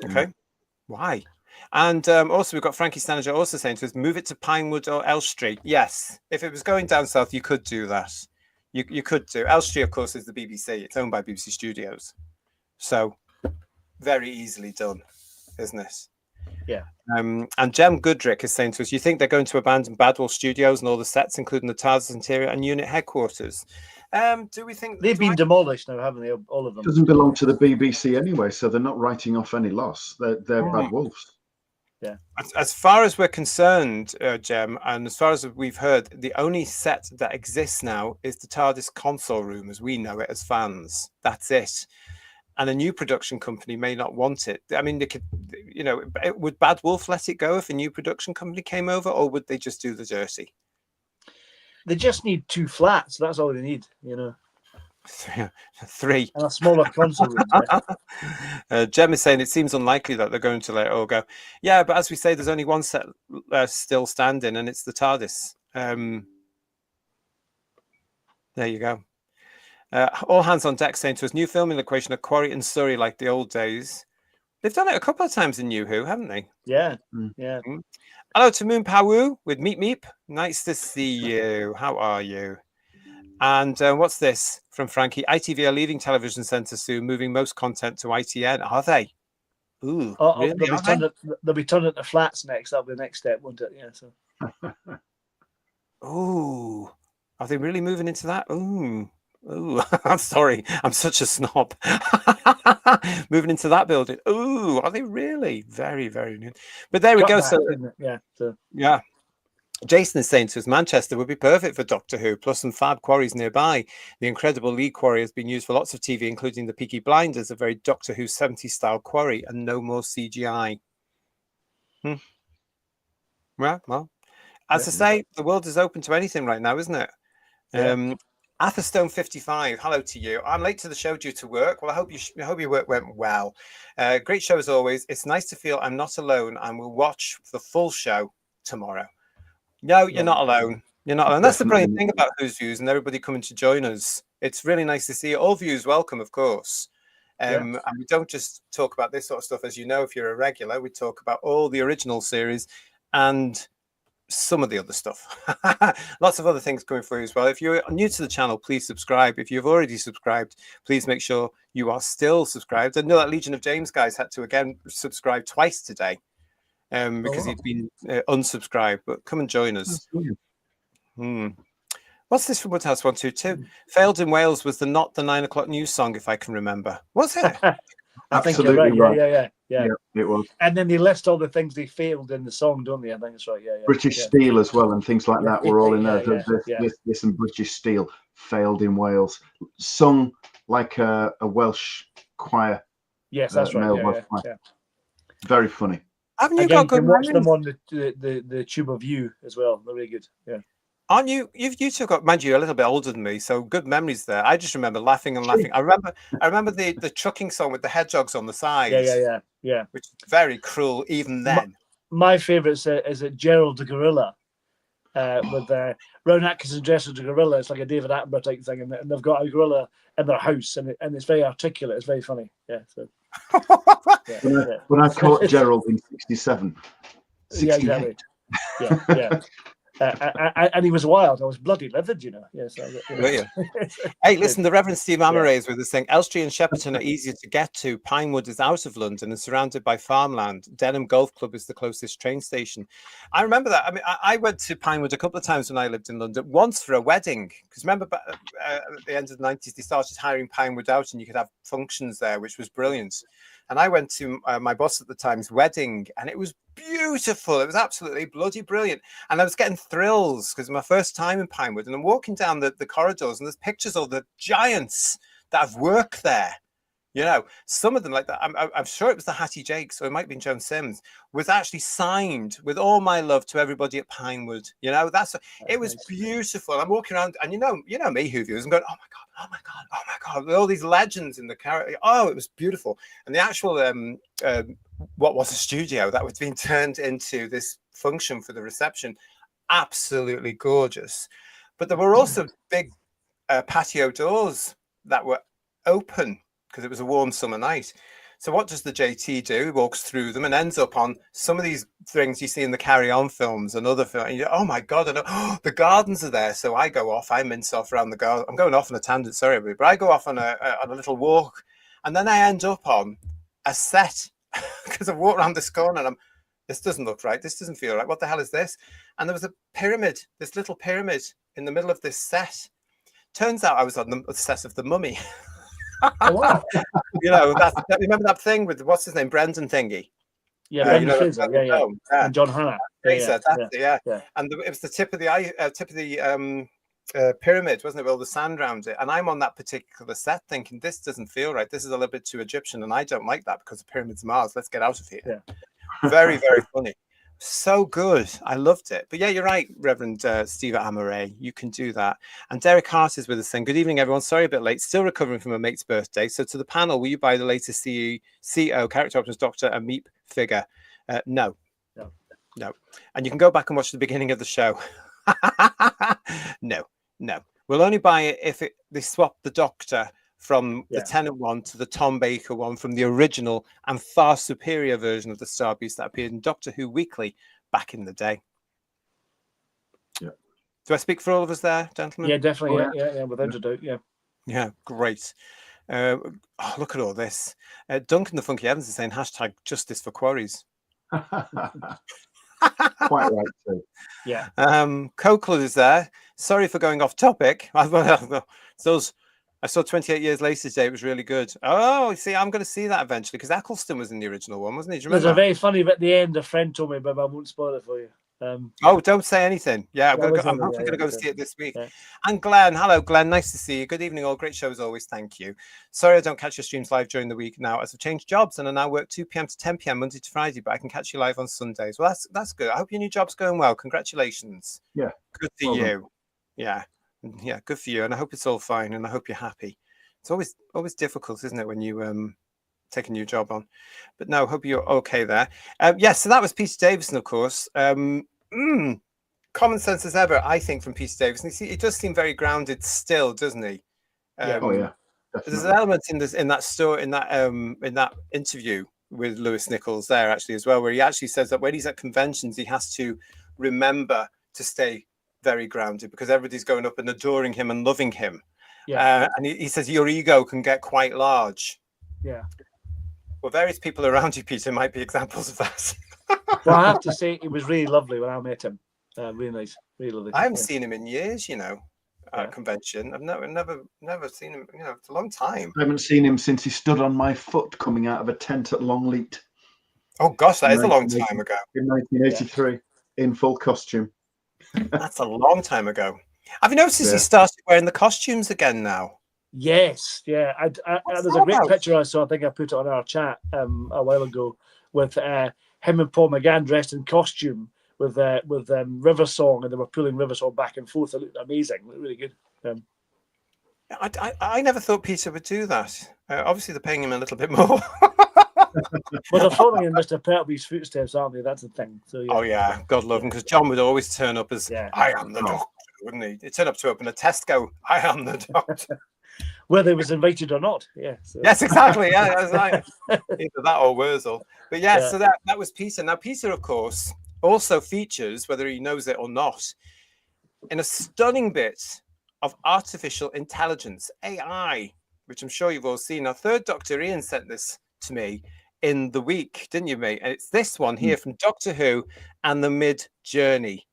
Okay. Why? And also we've got Frankie Staniger also saying to us, move it to Pinewood or Elstree. Yes, if it was going down south, you could do that. You could do. Elstree, of course, is the BBC. It's owned by BBC Studios. So very easily done, isn't it? Yeah. And Jem Goodrick is saying to us, you think they're going to abandon Badwell Studios and all the sets, including the TARDIS interior and unit headquarters? Do we think they've been demolished now, haven't they? All of them. It doesn't belong to the BBC anyway, so they're not writing off any loss. They're bad wolves. Yeah. As far as we're concerned, Jem, and as far as we've heard, the only set that exists now is the TARDIS console room, as we know it as fans. That's it. And a new production company may not want it. I mean, they could, you know, would Bad Wolf let it go if a new production company came over, or would they just do the dirty? They just need 2 flats. That's all they need, you know. 3 and a smaller console room. Jem is saying it seems unlikely that they're going to let it all go. Yeah, but as we say, there's only one set still standing, and it's the TARDIS. There you go. All hands on deck saying to us, new filming location at Quarry and Surrey like the old days. They've done it a couple of times in New Who, haven't they? Yeah. Hello to Moon Pawu with Meep Meep. Nice to see you. How are you? And what's this from Frankie? ITV are leaving Television Centre soon, moving most content to ITN. Are they? Ooh, really? They'll be turned into flats next. That'll be the next step, won't it? Yeah. So. Ooh, are they really moving into that? Ooh, I'm sorry, I'm such a snob. Moving into that building. Ooh, are they really? Very, very new. But there we go. So yeah. Jason is saying to us, Manchester would be perfect for Doctor Who, plus some fab quarries nearby. The incredible Lee quarry has been used for lots of TV, including the Peaky Blinders, a very Doctor Who 70s style quarry, and no more CGI. Well, as I say, the world is open to anything right now, isn't it? Yeah. Atherstone 55, hello to you. I'm late to the show due to work. Well, I hope your work went well. Great show as always. It's nice to feel I'm not alone and we'll watch the full show tomorrow. No, you're not alone. You're not alone. That's the brilliant thing about Who's Views and everybody coming to join us. It's really nice to see you. All views welcome, of course. And we don't just talk about this sort of stuff, as you know, if you're a regular. We talk about all the original series and some of the other stuff. Lots of other things coming for you as well. If you're new to the channel, please subscribe. If you've already subscribed, please make sure you are still subscribed. I know that Legion of James guys had to again subscribe twice today because he'd been unsubscribed, but come and join us. What's this from Woodhouse 122? Failed in Wales was not the 9 o'clock news song, if I can remember. Was it? I think you're right. Yeah, it was. And then they list all the things they failed in the song, don't they? I think that's right. Yeah. British Steel as well, and things like that were all in there. This and British Steel failed in Wales, sung like a Welsh choir. Yes, that's right. Yeah. Very funny. Haven't you Again, got good watch memories? them on the Tube of You as well. They're really good. Yeah. Aren't you? You two got, mind you, a little bit older than me, so good memories there. I just remember laughing and laughing. I remember the trucking song with the hedgehogs on the side. Yeah. Which is very cruel even then. My favourite is Gerald the Gorilla, with Rowan Atkinson dressed as a gorilla. It's like a David Attenborough type thing, and they've got a gorilla in their house, and it's very articulate. It's very funny. Yeah. So. When I caught Gerald in 67. Yeah, exactly. Yeah. And he was wild. I was bloody livid, you know. Yes. Hey, listen, the Reverend Steve Amaray is with us saying Elstree and Shepperton are easier to get to. Pinewood is out of London and surrounded by farmland. Denham Golf Club is the closest train station. I remember that. I mean, I went to Pinewood a couple of times when I lived in London, once for a wedding. Because remember, at the end of the 90s, they started hiring Pinewood out and you could have functions there, which was brilliant. And I went to my boss at the time's wedding, and it was beautiful. It was absolutely bloody brilliant. And I was getting thrills because it was my first time in Pinewood. And I'm walking down the corridors, and there's pictures of the giants that have worked there. You know, some of them like that. I'm sure it was the Hattie Jakes, or it might have been Joan Sims, was actually signed with all my love to everybody at Pinewood. You know, it was beautiful. I'm walking around, and you know me, who views, I'm going, oh my god, with all these legends in the character. Oh, it was beautiful. And the actual what was a studio that was being turned into this function for the reception, absolutely gorgeous. But there were also big patio doors that were open, because it was a warm summer night. So what does the JT do? He walks through them and ends up on some of these things you see in the Carry On films and other films. And oh my God, the gardens are there. So I go off, I mince off around the garden. I'm going off on a tangent, sorry, everybody, but I go off on a little walk. And then I end up on a set because I walk around this corner and this doesn't look right. This doesn't feel right. What the hell is this? And there was a pyramid, this little pyramid in the middle of this set. Turns out I was on the set of The Mummy. Oh, wow. You know, remember that thing with what's his name, Brendan Thingy? Yeah, Brendan Fraser, yeah. And John Hannah. Yeah. And it was the tip of the pyramid, wasn't it? With all the sand around it. And I'm on that particular set thinking, this doesn't feel right. This is a little bit too Egyptian, and I don't like that because the pyramid's Mars. Let's get out of here. Yeah. Very, very funny. So good. I loved it. But yeah, you're right, Reverend Steve Amaray. You can do that. And Derek Hart is with us saying, good evening, everyone. Sorry a bit late. Still recovering from a mate's birthday. So to the panel, will you buy the latest CO Character Options Doctor and Meep figure? No. And you can go back and watch the beginning of the show. No. We'll only buy it if they swap the Doctor from the Tennant one to the Tom Baker one from the original and far superior version of the Star Beast that appeared in Doctor Who Weekly back in the day. Yeah. Do I speak for all of us there, gentlemen? Yeah, definitely. Yeah, without a doubt. Yeah, great. Look at all this. Duncan the Funky Evans is saying hashtag justice for quarries. Quite right too. Yeah. Coquelin is there. Sorry for going off topic. I saw 28 Years Later today. It was really good. Oh, see, I'm going to see that eventually because Eccleston was in the original one, wasn't he? Do you remember? There's a very funny bit at the end. A friend told me, but I won't spoil it for you. Oh, don't say anything. Yeah, I'm yeah, hopefully going to go yeah. see it this week. Yeah. And Glenn, hello, Glenn. Nice to see you. Good evening, all. Great show as always. Thank you. Sorry I don't catch your streams live during the week now, as I've changed jobs and I now work 2 p.m. to 10 p.m. Monday to Friday, but I can catch you live on Sundays. Well, that's good. I hope your new job's going well. Congratulations. Yeah. Good for you. Yeah. Yeah, good for you. And I hope it's all fine and I hope you're happy. It's always difficult, isn't it, when you take a new job on? But no, hope you're okay there. Yes, so that was Peter Davison, of course. Common sense as ever, I think, from Peter Davison. He does seem very grounded still, doesn't he? Yeah. Oh yeah. There's an element in that interview with Lewis Nichols there actually as well, where he actually says that when he's at conventions, he has to remember to stay very grounded because everybody's going up and adoring him and loving him. Yeah. And he says your ego can get quite large. Yeah. Well, various people around you, Peter, might be examples of that. Well, I have to say, it was really lovely when I met him. Really nice, really lovely. I haven't seen him in years, at convention. I've never seen him. It's a long time. I haven't seen him since he stood on my foot coming out of a tent at Longleat. Oh gosh, that is a long time ago. In 1983, in full costume. That's a long time ago. Have you noticed he started wearing the costumes again now? Yes, yeah. There's a great picture I saw. I think I put it on our chat a while ago with him and Paul McGann dressed in costume with River Song, and they were pulling River Song back and forth. It looked amazing. It looked really good. I never thought Peter would do that. Obviously, they're paying him a little bit more. Well, they're following in Mr. Pertwee's footsteps, aren't they? That's the thing. So, yeah. Oh yeah, God love him, because John would always turn up as I am the doctor, wouldn't he? He'd turn up to open a Tesco. I am the doctor. Whether he was invited or not. Yeah. So. Yes, exactly. Yeah, that's right. Either that or Wurzel. But so that was Peter. Now, Peter, of course, also features, whether he knows it or not, in a stunning bit of artificial intelligence, AI, which I'm sure you've all seen. Now, Third Doctor Ian sent this to me in the week, didn't you, mate? And it's this one here from Doctor Who and the Mid-Journey.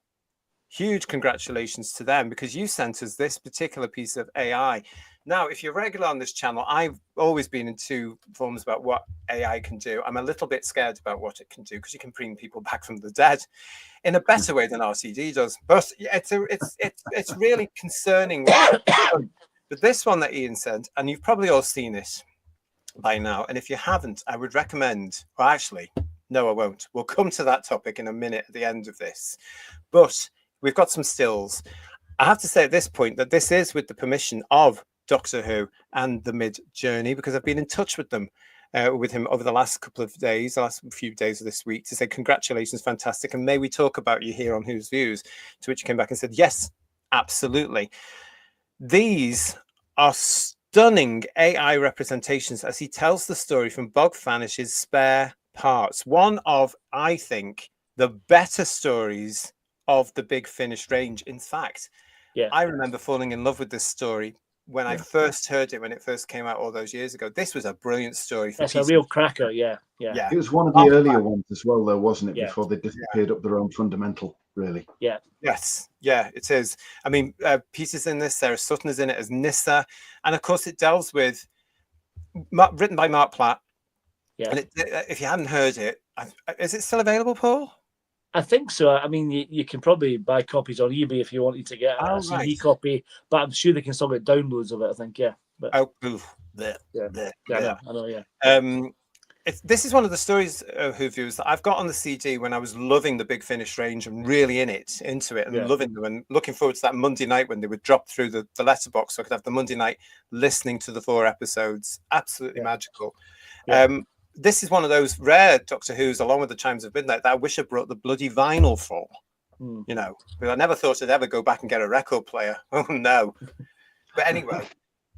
Huge congratulations to them, because you sent us this particular piece of AI. Now, if you're regular on this channel, I've always been in two forms about what AI can do. I'm a little bit scared about what it can do, because you can bring people back from the dead in a better way than RCD does. But it's really concerning. But this one that Ian sent, and you've probably all seen it by now, and if you haven't, I would recommend, well, actually, no, I won't. We'll come to that topic in a minute at the end of this. But we've got some stills. I have to say at this point that this is with the permission of Doctor Who and the Mid-Journey, because I've been in touch with them, with him over the last couple of days, the last few days of this week, to say congratulations, fantastic, and may we talk about you here on Who's Views? To which he came back and said, yes, absolutely. These are stunning AI representations as he tells the story from Bog Fanish's Spare Parts. One of, I think, the better stories of the Big Finish range. In fact, I remember falling in love with this story when I first heard it, when it first came out all those years ago. This was a brilliant story. That's a real cracker, yeah. It was one of the earlier ones as well, though, wasn't it? Before they disappeared up their own fundamental, really. Yeah. Yes, yeah, it is. I mean, Peter's in this, Sarah Sutton is in it as Nissa, and of course it delves with, written by Mark Platt. Yeah. And if you hadn't heard it, is it still available, Paul? I think so. I mean, you can probably buy copies on eBay if you wanted to get a CD copy, but I'm sure they can still get downloads of it, I think, But, I know, this is one of the stories of Who Views that I've got on the CD when I was loving the Big Finish range and really into it and loving them and looking forward to that Monday night when they would drop through the letterbox so I could have the Monday night listening to the 4 episodes. Absolutely magical. This is one of those rare Doctor Who's, along with the Chimes of Midnight, that I wish I brought the bloody vinyl for. You know, but I never thought I'd ever go back and get a record player. Oh no! But anyway,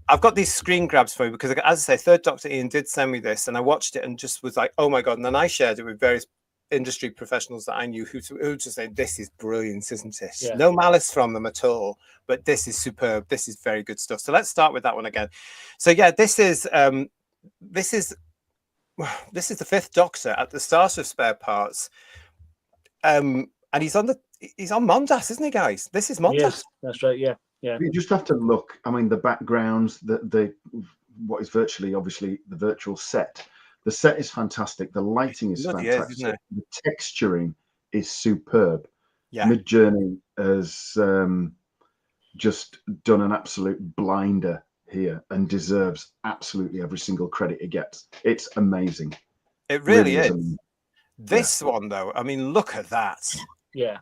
I've got these screen grabs for you because, as I say, Third Doctor Ian did send me this, and I watched it and just was like, "Oh my god!" And then I shared it with various industry professionals that I knew who just said, "This is brilliant, isn't it?" Yeah. No malice from them at all, but this is superb. This is very good stuff. So let's start with that one again. So yeah, this is the 5th Doctor at the start of Spare Parts, and he's on Mondas, isn't he, guys? This is Mondas. Yes, that's right. Yeah. You just have to look. I mean, the backgrounds, what is virtually, obviously, the virtual set. The set is fantastic. The lighting is fantastic. The texturing is superb. Yeah. Midjourney has just done an absolute blinder here and deserves absolutely every single credit it gets. It's amazing. It really is. amazing. This one, though, I mean, look at that. Yeah,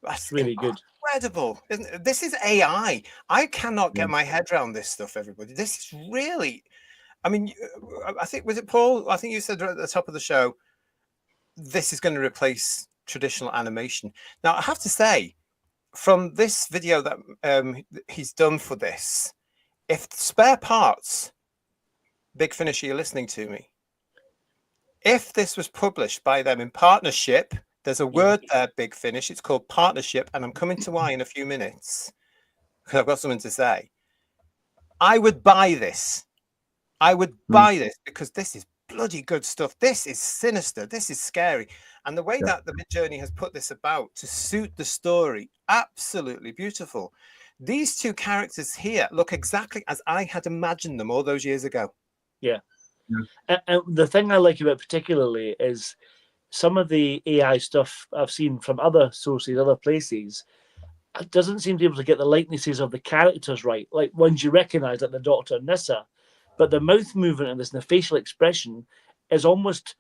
That's really good. incredible, isn't it? This is AI. I cannot get my head around this stuff, everybody. This is really, I mean, I think, was it Paul? I think you said at the top of the show, this is going to replace traditional animation. Now, I have to say, from this video that he's done for this, if Spare Parts, Big Finish, you're listening to me, if this was published by them in partnership, there's a word there, Big Finish, it's called partnership, and I'm coming to why in a few minutes, because I've got something to say. I would buy this. I would buy this because this is bloody good stuff. This is sinister. This is scary. And the way that the Midjourney has put this about to suit the story, absolutely beautiful. These two characters here look exactly as I had imagined them all those years ago. Yeah. And the thing I like about it particularly is some of the AI stuff I've seen from other sources, other places, it doesn't seem to be able to get the likenesses of the characters right, like ones you recognize, like the Doctor and Nissa. But the mouth movement and this, and the facial expression is almost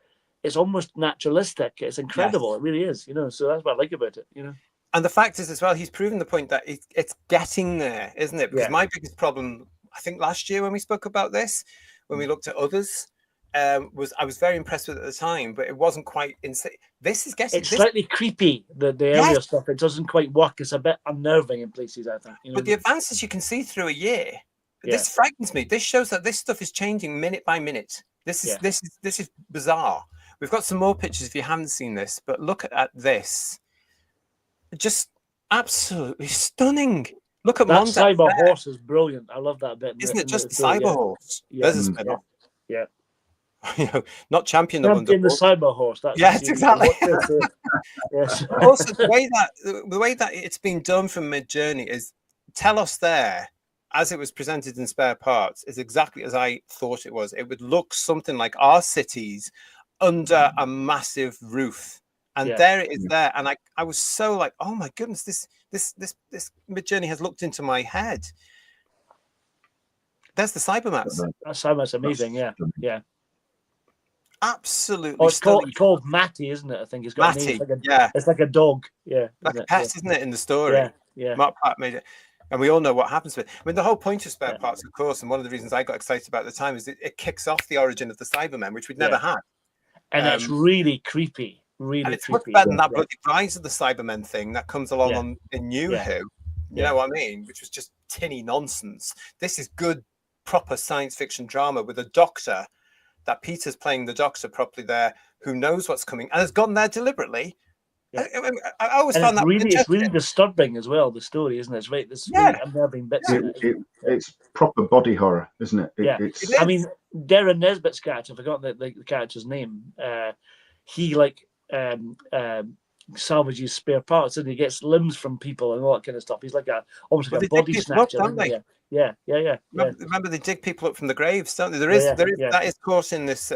naturalistic. It's incredible. It really is, so that's what I like about it, And the fact is as well, he's proven the point that it's getting there, isn't it? Because my biggest problem, I think last year when we spoke about this, when we looked at others, was I was very impressed with it at the time, but it wasn't quite insane. This is getting... It's slightly creepy, the earlier stuff. It doesn't quite work. It's a bit unnerving in places, I think. But the advances you can see through a year, this frightens me. This shows that this stuff is changing minute by minute. This is bizarre. We've got some more pictures if you haven't seen this, but look at this. Just absolutely stunning. Look at that Monda cyber there. horse is brilliant. I love that bit. Isn't it just the cyber horse? There's a spin-off. Yeah. Not champion the cyber horse. That's exactly. Yes. Also, the way that it's been done from Midjourney is tell us there, as it was presented in Spare Parts, is exactly as I thought it was. It would look something like our cities under a massive roof. And there it is there. And I was so like, oh my goodness, this Midjourney has looked into my head. There's the Cybermats. That Cybermat's amazing, yeah. Absolutely. Oh, it's called Matty, isn't it? I think it's got Matty, a name. It's like a dog. Yeah. Like a pet, isn't it, in the story? Yeah. Mark Platt made it. And we all know what happens with it. I mean, the whole point of Spare Parts, of course, and one of the reasons I got excited about at the time is it kicks off the origin of the Cybermen, which we'd never had. And it's really creepy. And it's much better than that bloody Rise of the Cybermen thing that comes along in New Who. You know what I mean? Which was just tinny nonsense. This is good, proper science fiction drama with a doctor that Peter's playing the doctor properly there, who knows what's coming and has gone there deliberately. I always found that it's really disturbing as well. The story, isn't it? It's right. There's really unnerving bits. It's proper body horror, isn't it? It's... I mean, Darren Nesbitt's character, I forgot the character's name. He salvages spare parts and he gets limbs from people and all that kind of stuff. He's like almost like a body snatcher. Yeah. Remember, they dig people up from the graves, don't they? There is that is caught in this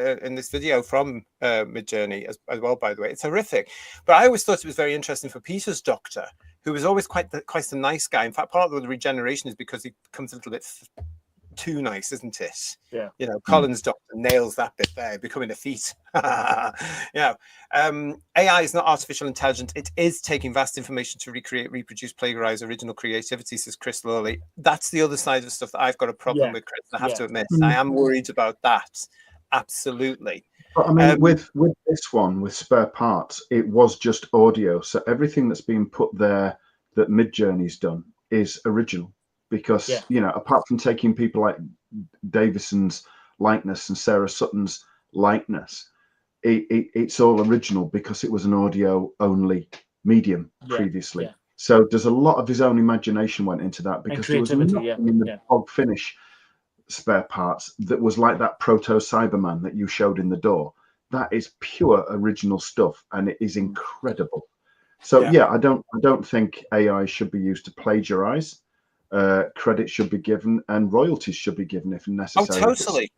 video from Midjourney as well. By the way, it's horrific. But I always thought it was very interesting for Peter's doctor, who was always quite a nice guy. In fact, part of the regeneration is because he becomes a little bit too nice, isn't it? Yeah. Colin's doctor nails that bit there, becoming a feat. AI is not artificial intelligence. It is taking vast information to recreate, reproduce, plagiarize original creativity, says Chris Lawley. That's the other side of stuff that I've got a problem with, Chris. I have to admit, I am worried about that. Absolutely. But I mean, with this one, with Spare Parts, it was just audio. So everything that's been put there that Midjourney's done is original. Because, apart from taking people like Davison'S likeness and Sarah Sutton's likeness, it's all original because it was an audio-only medium previously. So there's a lot of his own imagination went into that because there was nothing in the Bog Finish Spare Parts that was like that proto-Cyberman that you showed in the door. That is pure original stuff, and it is incredible. So, I don't think AI should be used to plagiarize. Credit should be given and royalties should be given if necessary. Oh, totally.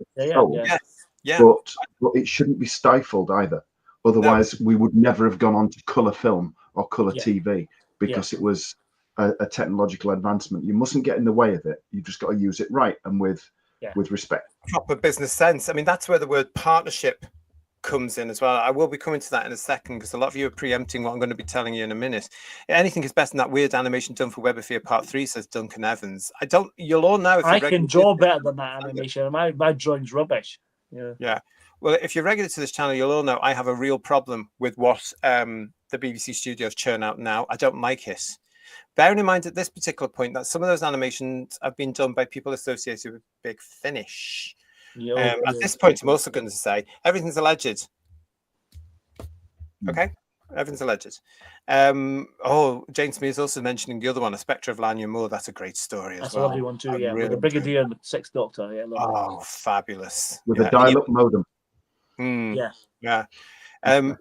But it shouldn't be stifled either. Otherwise, we would never have gone on to colour film or colour TV because it was a technological advancement. You mustn't get in the way of it. You've just got to use it right and with respect. Proper business sense. I mean, that's where the word partnership comes in as well. I will be coming to that in a second because a lot of you are preempting what I'm going to be telling you in a minute. Anything is better than that weird animation done for Webberfear Part 3, says Duncan Evans. You'll all know if I can draw better than that animation. My drawing's rubbish. Yeah. Well, if you're regular to this channel, you'll all know I have a real problem with what the BBC studios churn out now. I don't like it. Bearing in mind at this particular point that some of those animations have been done by people associated with Big Finish. At this point, I'm also going to say everything's alleged. Okay, everything's alleged. Jane Smith is also mentioning the other one, A Spectre of Lanyon Moore. That's a great story as well. That's a lovely one too. With the Brigadier and the Sixth Doctor. Yeah, lovely. Fabulous. With a dial-up modem. Yeah.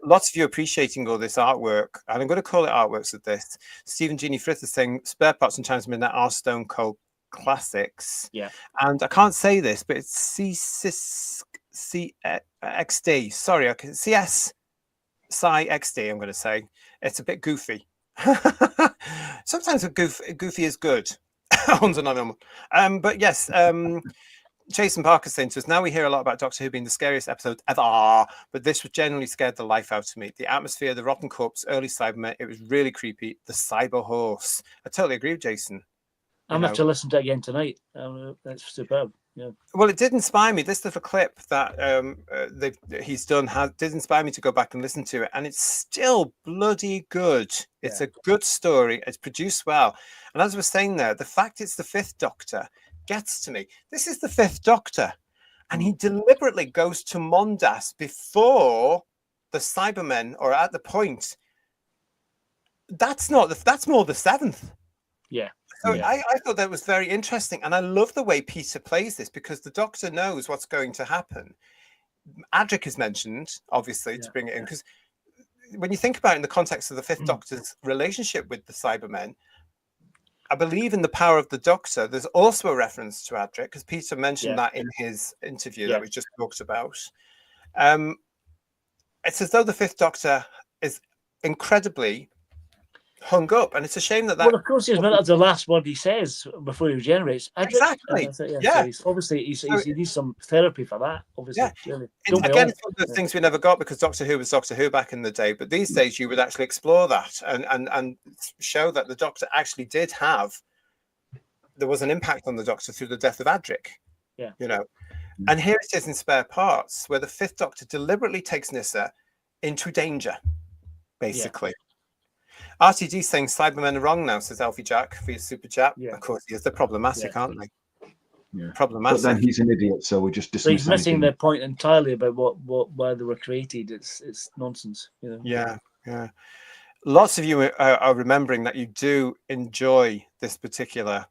Lots of you appreciating all this artwork, and I'm going to call it artworks of this. Stephen Jeannie Frith is saying spare parts and Chimes Midnight are Stone Cold classics. Yeah. And I can't say this, but it's CXD. Sorry, CS Psi XD, I'm going to say. It's a bit goofy. Sometimes goofy is good. But yes, Jason Parker saying to us, now we hear a lot about Doctor Who being the scariest episode ever, but this was genuinely scared the life out of me. The atmosphere, the rotten corpse, early Cybermen, it was really creepy. The cyber horse. I totally agree with Jason. I'm going to have to listen to it again tonight. That's superb. Yeah. Well, it did inspire me. This little clip that he's done did inspire me to go back and listen to it, and it's still bloody good. It's a good story. It's produced well, and as I was saying there, the fact it's the Fifth Doctor gets to me. This is the Fifth Doctor, and he deliberately goes to Mondas before the Cybermen, or at the point. That's more the Seventh. Yeah. So I thought that was very interesting, and I love the way Peter plays this because the Doctor knows what's going to happen. Adric is mentioned, obviously, to bring it in, because when you think about it in the context of the Fifth Doctor's relationship with the Cybermen, I believe in the power of the Doctor. There's also a reference to Adric because Peter mentioned that in his interview that we just talked about. It's as though the Fifth Doctor is incredibly hung up, and it's a shame that. Well, of course, that's the last word he says before he regenerates. Exactly. So obviously, he needs some therapy for that. Obviously, really. Again, it's one of the things we never got because Doctor Who was Doctor Who back in the day. But these days, you would actually explore that and show that the Doctor actually did have. There was an impact on the Doctor through the death of Adric. Yeah. And here it is in Spare Parts, where the Fifth Doctor deliberately takes Nyssa into danger, basically. RTG saying Cybermen are wrong now, says Alfie Jack for your super chat. Of course, he is. They're problematic, aren't they? Yeah. Problematic. But then he's an idiot, so we just dismiss. So he's missing the point entirely about why they were created. It's nonsense. Yeah. Lots of you are remembering that you do enjoy this particular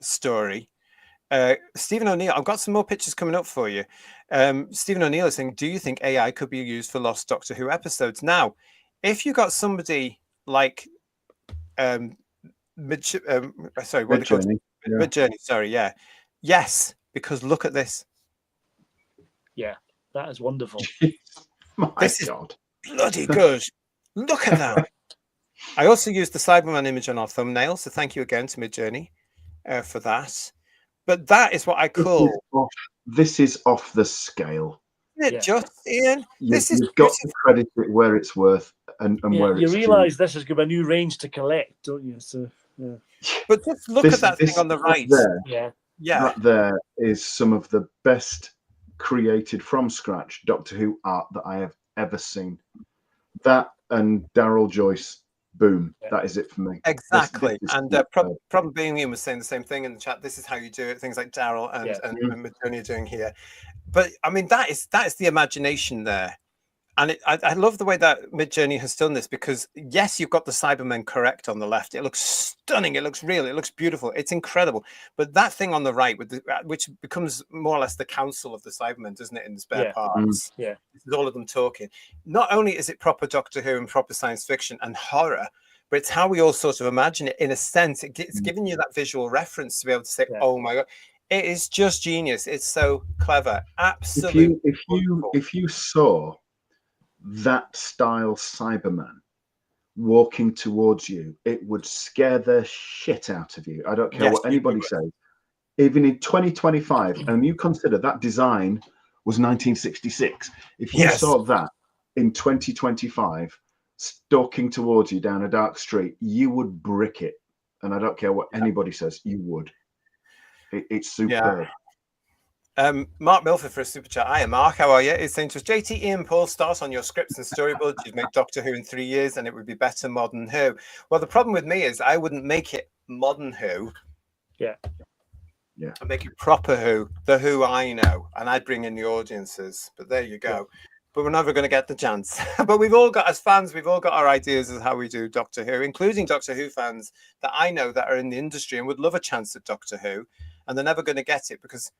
story. Stephen O'Neill, I've got some more pictures coming up for you. Stephen O'Neill is saying, do you think AI could be used for lost Doctor Who episodes? Now, if you got somebody like Mid-Journey, yes, because look at this. Yeah, that is wonderful. This is bloody good. Look at that. I also used the Cyberman image on our thumbnail, so thank you again to Mid-Journey for that. But that is what I call. This is off the scale. Isn't it just, Ian? You've got to credit it where it's worth and where it's. You realise this is going to be a new range to collect, don't you? So, But just look at that thing on the right. That there is some of the best created from scratch Doctor Who art that I have ever seen. That and Daryl Joyce. Boom. That is it for me. Exactly. Probably Ian was saying the same thing in the chat. This is how you do it. Things like Daryl and Mid-Journey are doing here. But I mean, that is the imagination there. And I love the way that Mid-Journey has done this because, yes, you've got the Cybermen correct on the left. It looks stunning. It looks real. It looks beautiful. It's incredible. But that thing on the right, which becomes more or less the council of the Cybermen, doesn't it, in the spare parts? Yeah. This is all of them talking. Not only is it proper Doctor Who and proper science fiction and horror, but it's how we all sort of imagine it in a sense. It's giving you that visual reference to be able to say, oh, my God. It is just genius. It's so clever. Absolutely. If you saw that style Cyberman walking towards you, it would scare the shit out of you. I don't care Yes, what anybody says. Even in 2025, and you consider that design was 1966. If you Yes. saw that in 2025 stalking towards you down a dark street, you would brick it. And I don't care what anybody says, you would. It's superb. Mark Milford for a super chat. Hiya, Mark. How are you? It's saying to us, JT, Ian, Paul, start on your scripts and storyboards. You'd make Doctor Who in 3 years and it would be better modern Who. Well, the problem with me is I wouldn't make it modern Who. Yeah. I'd make it proper Who, the Who I know, and I'd bring in the audiences. But there you go. Yeah. But we're never going to get the chance. But we've all got, as fans, we've all got our ideas of how we do Doctor Who, including Doctor Who fans that I know that are in the industry and would love a chance at Doctor Who. And they're never going to get it because,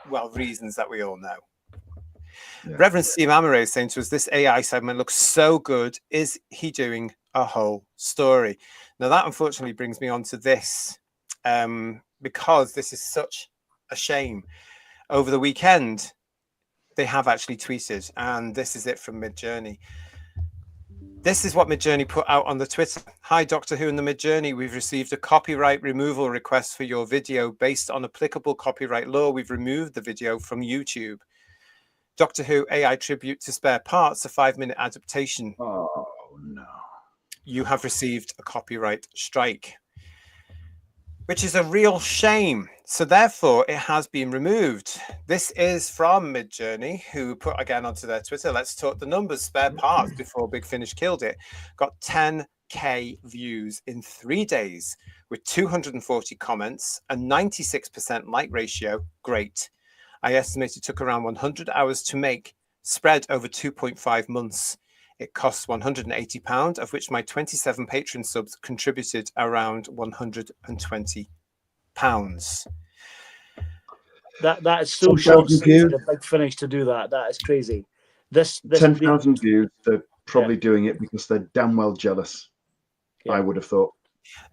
well, reasons that we all know. Yeah. Reverend Steve Amore is saying to us, this AI segment looks so good. Is he doing a whole story? Now, that unfortunately brings me on to this, because this is such a shame. Over the weekend, they have actually tweeted, and this is it from Midjourney. This is what Midjourney put out on the Twitter. Hi, Doctor Who and the Midjourney. We've received a copyright removal request for your video. Based on applicable copyright law, we've removed the video from YouTube. Doctor Who AI tribute to spare parts, a 5-minute adaptation. Oh, no. You have received a copyright strike, which is a real shame. So therefore, it has been removed. This is from Midjourney, who put again onto their Twitter. Let's talk the numbers. Spare parts before Big Finish killed it. Got 10K views in 3 days with 240 comments, a 96% like ratio. Great. I estimate it took around 100 hours to make, spread over 2.5 months. It costs £180, of which my 27 patron subs contributed around £120. That is so short sighted. A Big Finish to do that. That is crazy. This 10,000 views. They're probably doing it because they're damn well jealous. Yeah. I would have thought.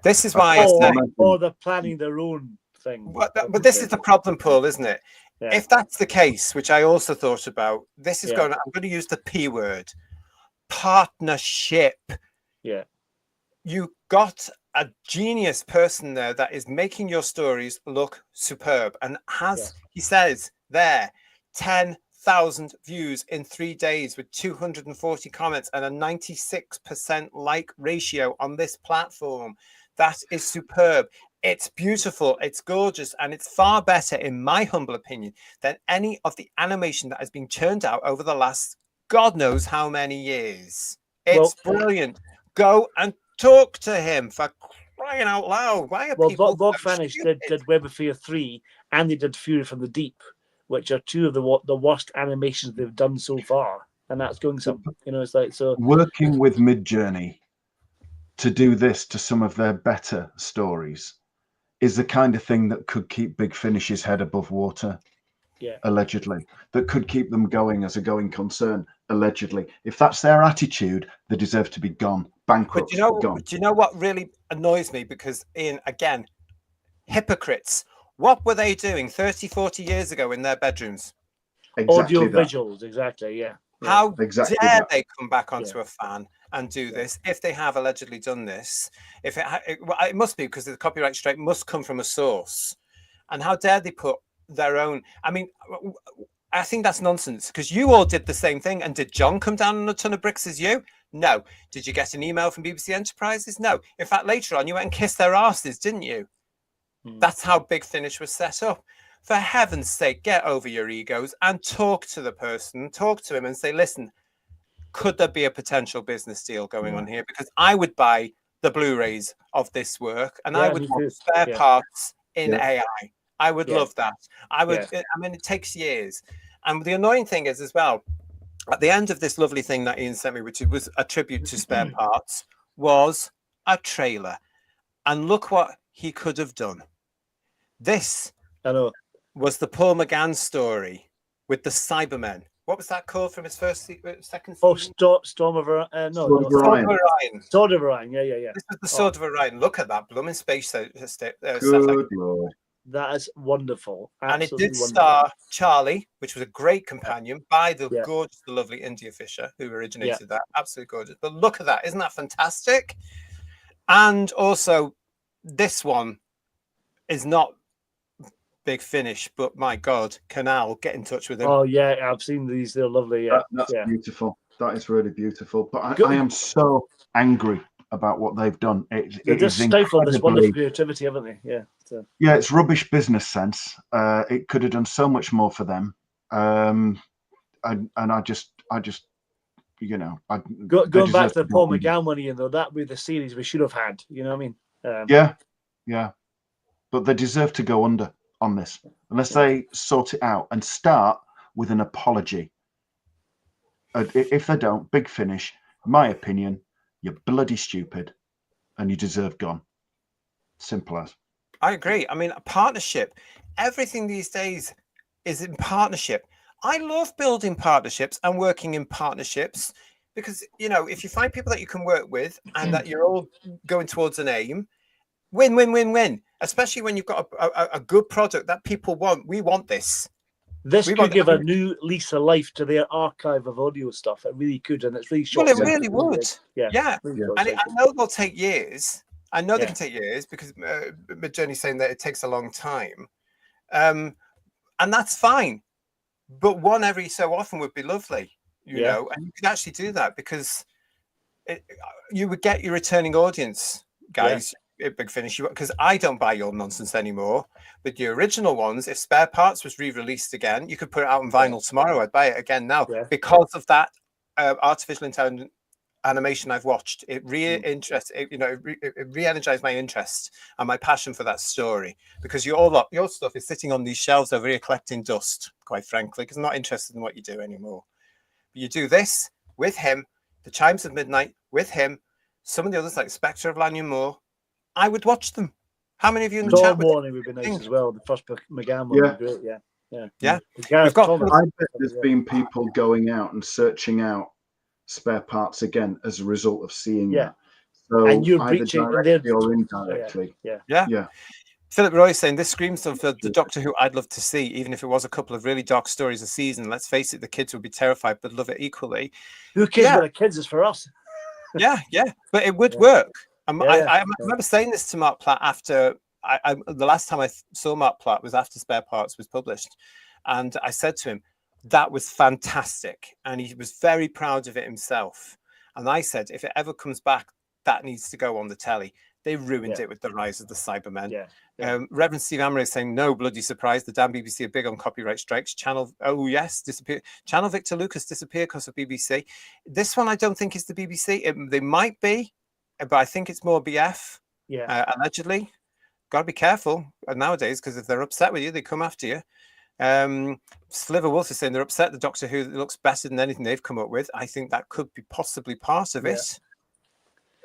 This is why I say, or they're planning their own thing. But this is the problem, Paul, isn't it? Yeah. If that's the case, which I also thought about, this is I'm going to use the P word. Partnership. Yeah. You got a genius person there that is making your stories look superb and has, he says there, 10,000 views in 3 days with 240 comments and a 96% like ratio on this platform. That is superb. It's beautiful, it's gorgeous, and it's far better, in my humble opinion, than any of the animation that has been churned out over the last God knows how many years. It's brilliant. Go and talk to him, for crying out loud. Why are people Bog Finish did Web of Fear 3 and they did Fury from the Deep, which are two of the worst animations they've done so far. And that's going some, it's like, so. Working with Midjourney to do this to some of their better stories is the kind of thing that could keep Big Finish's head above water. Yeah. Allegedly, that could keep them going as a going concern. Allegedly, if that's their attitude, they deserve to be gone, bankrupt. But do you know what really annoys me? Because again, hypocrites. What were they doing 30, 40 years ago in their bedrooms? Exactly audio visuals, exactly. Yeah. How dare they come back onto a fan and do this if they have allegedly done this? If it must be because the copyright strike must come from a source, and how dare they put their own? I mean, I think that's nonsense because you all did the same thing. And did John come down on a ton of bricks as you? No. Did you get an email from BBC Enterprises? No. In fact, later on, you went and kissed their asses, didn't you? That's how Big Finish was set up. For heaven's sake, get over your egos and talk to the person, talk to him and say, listen, could there be a potential business deal going on here? Because I would buy the Blu-rays of this work and I would want spare parts in AI. I would love that. I would. I mean, it takes years. And the annoying thing is as well, at the end of this lovely thing that Ian sent me, which was a tribute to spare parts, was a trailer. And look what he could have done. This was the Paul McGann story with the Cybermen. What was that called from his second season? Oh, Storm of Orion. Sword of Orion. Sword of Orion. Yeah. This is the Sword of Orion. Look at that blooming space. Good Lord. That is wonderful. And it Absolutely did wonderful. star Charlie, which was a great companion by the Yeah. gorgeous, the lovely India Fisher, who originated that. Absolutely gorgeous. But look at that. Isn't that fantastic? And also, this one is not Big Finish, but my God, Canal, get in touch with him. Oh, yeah, I've seen these. They're lovely. Yeah. That's yeah. beautiful. That is really beautiful. But Good. I am so angry about what they've done. They're It just is stifled this wonderful incredibly, creativity, haven't they? Yeah. So. yeah, it's rubbish business sense. It could have done so much more for them. And I just, you know, Going back to the Paul McGann one, though, that would be the series we should have had. You know what I mean? Yeah. But they deserve to go under on this unless they sort it out and start with an apology. If they don't, Big Finish, my opinion, you're bloody stupid and you deserve gone. Simple as. I agree. I mean, a partnership, everything these days is in partnership. I love building partnerships and working in partnerships because, you know, if you find people that you can work with and that you're all going towards an aim, win, win, win, win, especially when you've got a good product that people want. We want this. This could give a new lease of life to their archive of audio stuff. It really could, and it's really short. Well, it really would. Yeah. Really and I know they'll take years. I know they can take years because Midjourney's saying that it takes a long time. And that's fine. But one every so often would be lovely, you know, and you could actually do that because you would get your returning audience, guys. Big Finish, because I don't buy your nonsense anymore. But the original ones, if Spare Parts was re-released again, you could put it out on vinyl tomorrow. I'd buy it again now because of that artificial intelligence animation I've watched. It re-energized my interest and my passion for that story because your stuff is sitting on these shelves over here collecting dust, quite frankly, because I'm not interested in what you do anymore. But you do this with him, The Chimes of Midnight with him, some of the others like Spectre of Lanyon Moore. I would watch them. How many of you in the chat would be nice as well. The first McGann one would be great. Yeah. We've got. I bet there's been people going out and searching out Spare Parts again as a result of seeing that. So and you're either breaching directly or indirectly. Yeah. Philip Roy saying this screams of the Doctor Who I'd love to see, even if it was a couple of really dark stories a season. Let's face it, the kids would be terrified, but love it equally. Who cares about the kids? Is for us. Yeah, but it would work. I remember saying this to Mark Platt after the last time I saw Mark Platt was after Spare Parts was published, and I said to him, "That was fantastic," and he was very proud of it himself. And I said, "If it ever comes back, that needs to go on the telly." They ruined it with the rise of the Cybermen. Reverend Steve Amory is saying, "No bloody surprise. The damn BBC are big on copyright strikes. Channel disappear. Channel Victor Lucas disappeared because of BBC. This one I don't think is the BBC. They might be." But I think it's more BF, allegedly. Got to be careful nowadays because if they're upset with you, they come after you. Sliver Wolf is saying they're upset the Doctor Who looks better than anything they've come up with. I think that could be possibly part of it.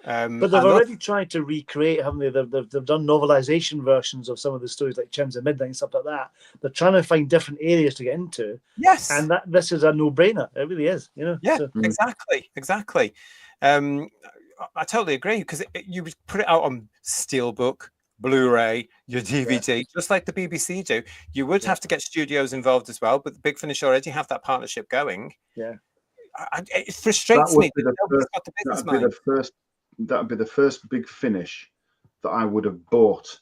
But they've already tried to recreate, haven't they? They've done novelization versions of some of the stories like Chimes of Midnight and stuff like that. They're trying to find different areas to get into. Yes. And this is a no-brainer. It really is, you know? Yeah, exactly. I totally agree because you would put it out on Steelbook, Blu-ray, your DVD, just like the BBC do. You would have to get studios involved as well, but the Big Finish already have that partnership going. Yeah, it frustrates me. That would be the first Big Finish that I would have bought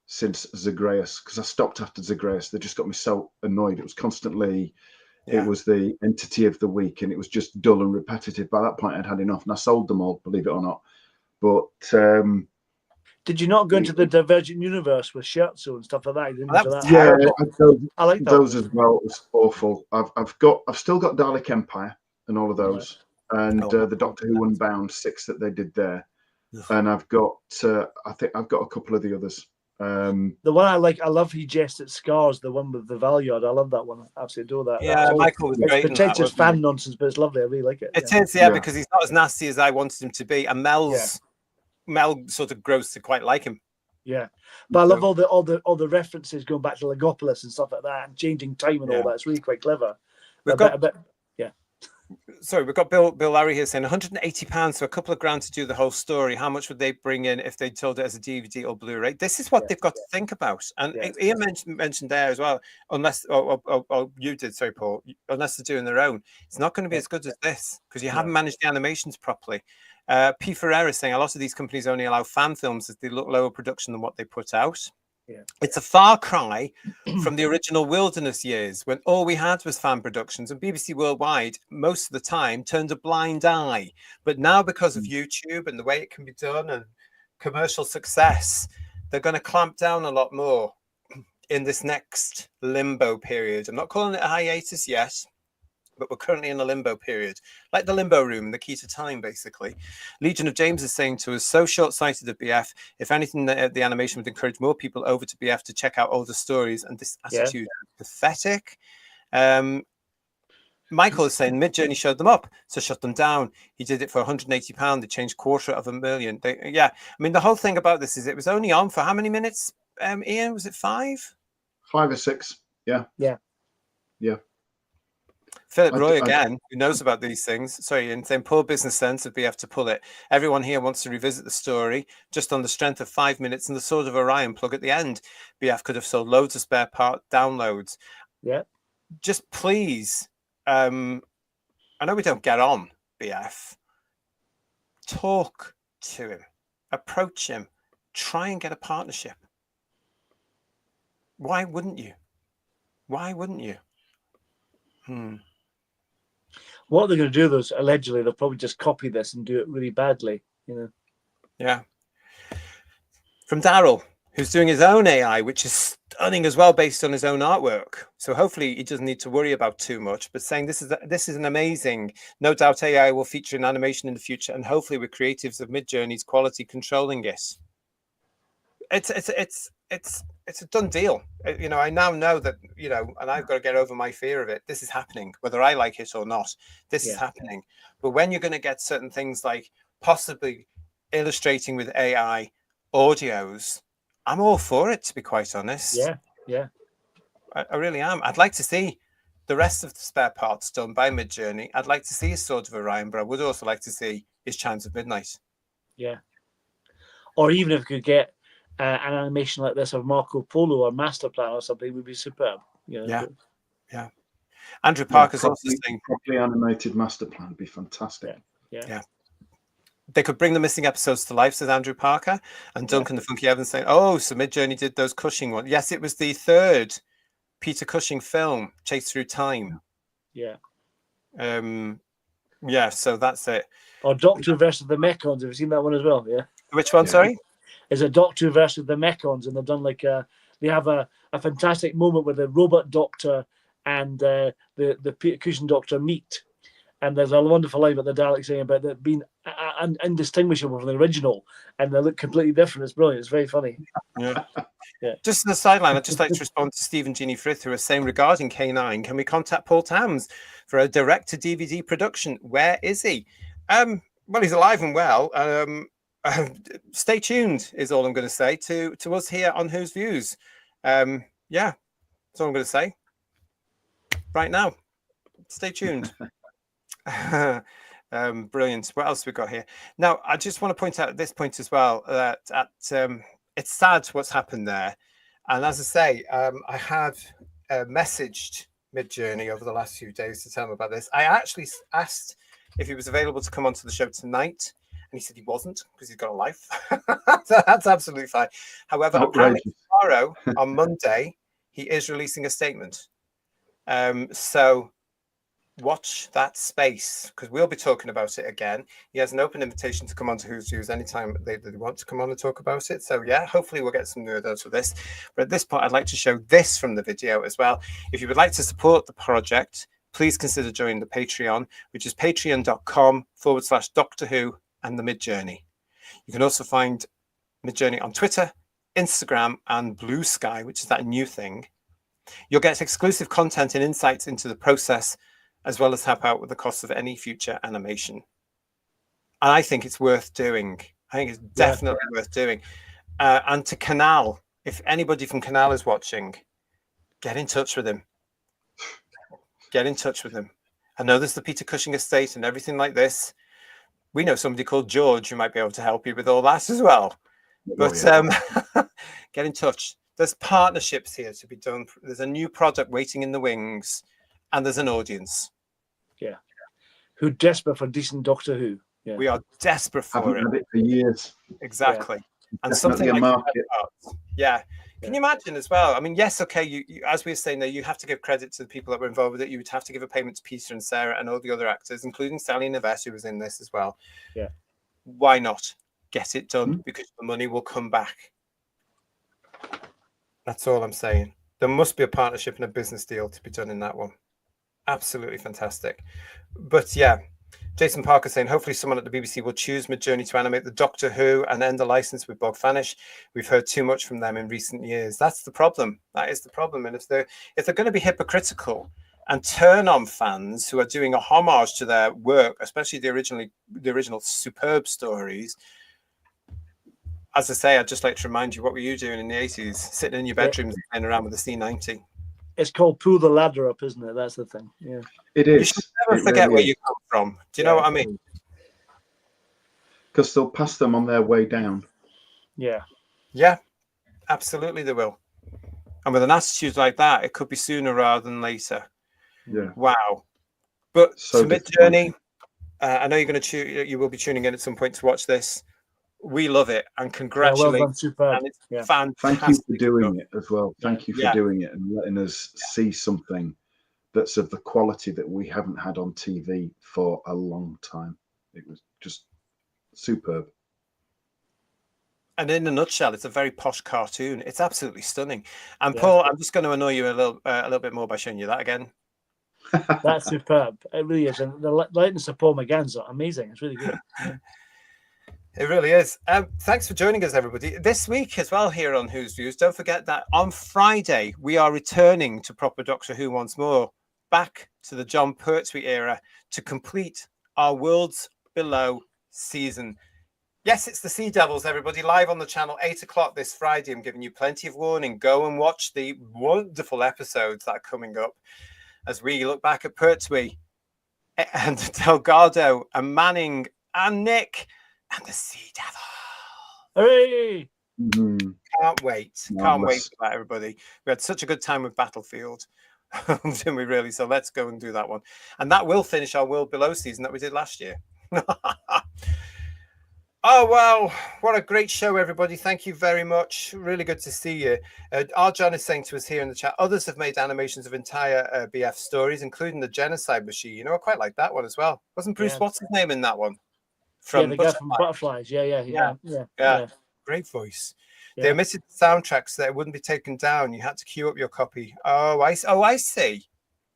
since Zagreus, because I stopped after Zagreus. They just got me so annoyed. It was constantly. It was the entity of the week, and it was just dull and repetitive. By that point, I'd had enough, and I sold them all, believe it or not. But did you not go into the Divergent Universe with Scherzo and stuff like that? I like those as well. It was awful. I've still got Dalek Empire and all of those, and the Doctor Who Unbound 6 that they did there, and I've got I think I've got a couple of the others. The one I like, I love He Jested Scars, the one with the Valyard. I love that one. I absolutely adore that. Yeah, Michael was great. It's pretentious fan nonsense, but it's lovely. I really like it. It is, because he's not as nasty as I wanted him to be, and Mel sort of grows to quite like him. Yeah, but I love all the references going back to Legopolis and stuff like that, and changing time and all that. It's really quite clever. Sorry, we've got Bill Larry here saying £180 for a couple of grand to do the whole story. How much would they bring in if they told it as a DVD or Blu-ray? This is what they've got to think about. And Ian mentioned there as well, unless, or you did, sorry, Paul, unless they're doing their own, it's not going to be as good as this because you haven't managed the animations properly. P. Ferreira is saying a lot of these companies only allow fan films as they look lower production than what they put out. Yeah. It's a far cry from the original Wilderness years when all we had was fan productions, and BBC Worldwide most of the time turned a blind eye. But now, because of YouTube and the way it can be done and commercial success, they're going to clamp down a lot more in this next limbo period. I'm not calling it a hiatus yet, but we're currently in a limbo period, like the limbo room, the key to time, basically. Legion of James is saying to us, so short-sighted of BF. If anything, the animation would encourage more people over to BF to check out older stories, and this attitude is pathetic. Michael is saying Mid-Journey showed them up, so shut them down. He did it for £180. They changed $250,000. I mean, the whole thing about this is it was only on for how many minutes, Ian? Was it 5? 5 or 6. Yeah. Philip Roy again, who knows about these things. Sorry, in saying poor business sense of BF to pull it. Everyone here wants to revisit the story just on the strength of 5 minutes and the Sword of Orion plug at the end. BF could have sold loads of spare part downloads. Yeah. Just please, I know we don't get on BF. Talk to him, approach him, try and get a partnership. Why wouldn't you? Why wouldn't you? What they're going to do, though, is allegedly they'll probably just copy this and do it really badly, you know. Yeah. From Daryl, who's doing his own AI, which is stunning as well, based on his own artwork. So hopefully he doesn't need to worry about too much. But saying this is an amazing. No doubt AI will feature in animation in the future, and hopefully with creatives of Mid-Journey's quality controlling it. It's a done deal. You know, I now know that, you know, and I've got to get over my fear of it. This is happening, whether I like it or not. This is happening. But when you're going to get certain things like possibly illustrating with AI audios, I'm all for it, to be quite honest. Yeah. I really am. I'd like to see the rest of the spare parts done by Mid-Journey. I'd like to see his Sword of Orion, but I would also like to see his Chimes of Midnight. Yeah. Or even if we could get an animation like this of Marco Polo or Master Plan or something, would be superb. You know? Yeah. Andrew Parker's also saying properly animated Master Plan would be fantastic. Yeah. They could bring the missing episodes to life, says Andrew Parker. And Duncan the Funky Evans saying, oh, so Mid-Journey did those Cushing ones. Yes, it was the third Peter Cushing film, Chase Through Time. Yeah. So that's it. Or Doctor versus the Mechons. Have you seen that one as well? Yeah. Which one, sorry? Is a Doctor versus the Mechons, and they've done like they have a fantastic moment where the robot doctor and the Peter Cushing doctor meet, and there's a wonderful line about the Daleks saying about it being indistinguishable from the original, and they look completely different. It's brilliant. It's very funny. Yeah. Just in the sideline, I'd just like to respond to Stephen Jeannie Frith, who is saying regarding K9, can we contact Paul Tams for a direct-to-DVD production? Where is he? Well, he's alive and well. Stay tuned is all I'm going to say to us here on Whose Views. That's all I'm going to say right now. Stay tuned. Brilliant. What else we got here? Now, I just want to point out at this point as well that it's sad what's happened there. And as I say, I had messaged Mid-Journey over the last few days to tell him about this. I actually asked if he was available to come onto the show tonight. And he said he wasn't because he's got a life. That's absolutely fine. However, apparently tomorrow, on Monday, he is releasing a statement. So watch that space because we'll be talking about it again. He has an open invitation to come on to Whose Views anytime they want to come on and talk about it. So yeah, hopefully we'll get some nerd out of this. But at this point, I'd like to show this from the video as well. If you would like to support the project, please consider joining the Patreon, which is patreon.com/Doctor Who and the Mid-Journey. You can also find Mid-Journey on Twitter, Instagram, and Blue Sky, which is that new thing. You'll get exclusive content and insights into the process, as well as help out with the cost of any future animation. And I think it's worth doing. I think it's definitely worth doing. And to Canal, if anybody from Canal is watching, get in touch with him. Get in touch with him. I know there's the Peter Cushing estate and everything like this. We know somebody called George who might be able to help you with all that as well. But get in touch. There's partnerships here to be done. There's a new product waiting in the wings, and there's an audience. Yeah. Who desperate for decent Doctor Who. Yeah. We are desperate for it. Had it for years. Exactly. Yeah. And Definitely something like market. Yeah. Can you imagine as well? I mean, yes, okay, you as we were saying there, you have to give credit to the people that were involved with it. You would have to give a payment to Peter and Sarah and all the other actors, including Sally Navette, who was in this as well. Yeah. Why not get it done? Because the money will come back. That's all I'm saying. There must be a partnership and a business deal to be done in that one. Absolutely fantastic. But yeah, Jason Parker saying, hopefully someone at the BBC will choose Midjourney to animate the Doctor Who and end the license with Bog Fanish. We've heard too much from them in recent years. That's the problem. That is the problem. And if they're going to be hypocritical and turn on fans who are doing a homage to their work, especially the original superb stories, as I say, I'd just like to remind you, what were you doing in the 80s? Sitting in your bedrooms and playing around with the C90. It's called pull the ladder up, isn't it? That's the thing. Yeah. It is. You should never forget where you come from. Do you know what I mean? Because they'll pass them on their way down. Yeah. Yeah, absolutely they will. And with an attitude like that, it could be sooner rather than later. Yeah. Wow. But so to Midjourney, I know you will be tuning in at some point to watch this. We love it and congratulations. And it's fantastic. Thank you for doing it as well. Thank you for doing it and letting us see something that's of the quality that we haven't had on TV for a long time. It was just superb. And in a nutshell, it's a very posh cartoon. It's absolutely stunning. And Paul, I'm just going to annoy you a little bit more by showing you that again. That's superb. It really is. And the lightness of Paul McGann's amazing. It's really good. Yeah. It really is. Thanks for joining us, everybody. This week as well here on Who's Views, don't forget that on Friday, we are returning to proper Doctor Who once more, back to the John Pertwee era to complete our Worlds Below season. Yes, it's the Sea Devils, everybody, live on the channel, 8 o'clock this Friday. I'm giving you plenty of warning. Go and watch the wonderful episodes that are coming up as we look back at Pertwee and Delgado and Manning and Nick and the Sea Devil. Hooray! Can't wait. Can't wait for that, everybody. We had such a good time with Battlefield, didn't we really? So let's go and do that one. And that will finish our World Below season that we did last year. Oh, well, what a great show, everybody. Thank you very much. Really good to see you. Arjan is saying to us here in the chat, others have made animations of entire BF stories, including the Genocide Machine. You know, I quite like that one as well. Wasn't Bruce, what's his name in that one? The guy from Butterflies. Yeah. Great voice. Yeah. They omitted the soundtracks so that it wouldn't be taken down. You had to queue up your copy. Oh, I see.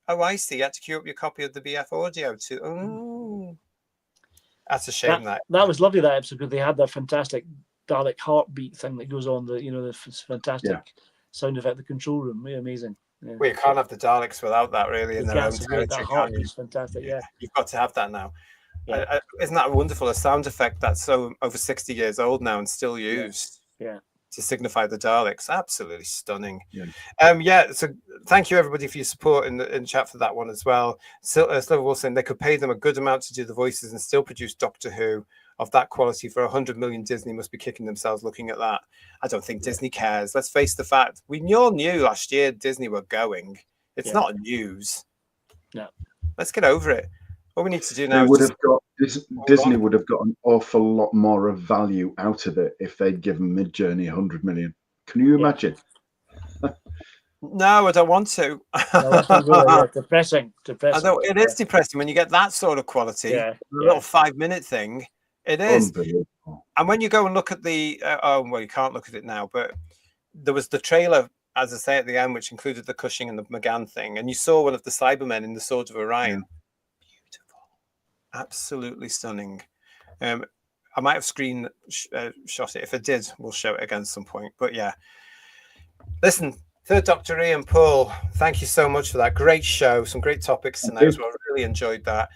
You had to queue up your copy of the BF audio too. Oh, that's a shame. That was lovely, that episode, because they had that fantastic Dalek heartbeat thing that goes on, the fantastic sound effect, the control room. Really amazing. Yeah. Well, you can't have the Daleks without that, really, in their own territory. That heartbeat's fantastic. Yeah, you've got to have that now. Yeah. Isn't that wonderful? A sound effect that's so over 60 years old now and still used to signify the Daleks. Absolutely stunning. So thank you, everybody, for your support in the chat for that one as well. Silver was saying they could pay them a good amount to do the voices and still produce Doctor Who of that quality for 100 million. Disney must be kicking themselves looking at that. I don't think Disney cares. Let's face the fact. We all knew last year Disney were going. It's not news. No. Let's get over it. What we need to do now Disney would have got an awful lot more of value out of it if they'd given Midjourney 100 million. Can you imagine? No, I don't want to. Depressing. I know it is depressing when you get that sort of quality. A little 5-minute thing. It is. And when you go and look at the, you can't look at it now, but there was the trailer, as I say, at the end, which included the Cushing and the McGann thing, and you saw one of the Cybermen in the Sword of Orion. Absolutely stunning. I might have screen shot it. If I did, we'll show it again at some point. But yeah, listen, Third Doctor Ian, Paul, thank you so much for that great show. Some great topics tonight as well. Really enjoyed that.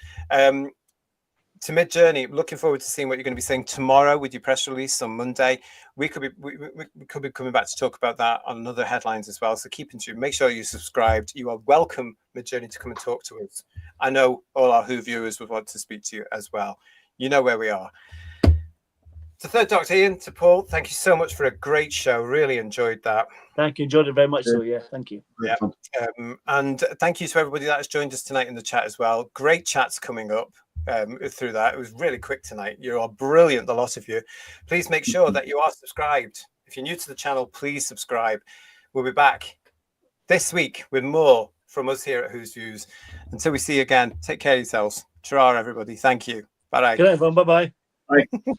to Mid Journey. Looking forward to seeing what you're going to be saying tomorrow with your press release on Monday. We could be coming back to talk about that on other headlines as well. So keep in tune. Make sure you're subscribed. You are welcome, Mid Journey, to come and talk to us. I know all our Who viewers would want to speak to you as well. You know where we are. To Third Doctor Ian, to Paul, thank you so much for a great show. Really enjoyed that. Thank you. Enjoyed it very much. So yeah, thank you. Yeah, and thank you to everybody that has joined us tonight in the chat as well. Great chats coming up through that. It was really quick tonight. You're all brilliant, the lot of you. Please make sure that you are subscribed. If you're new to the channel, please subscribe. We'll be back this week with more from us here at Who's Views. Until we see you again, take care of yourselves. Ta-ra, everybody. Thank you. Bye-bye. Good night, everyone. Bye-bye. Bye.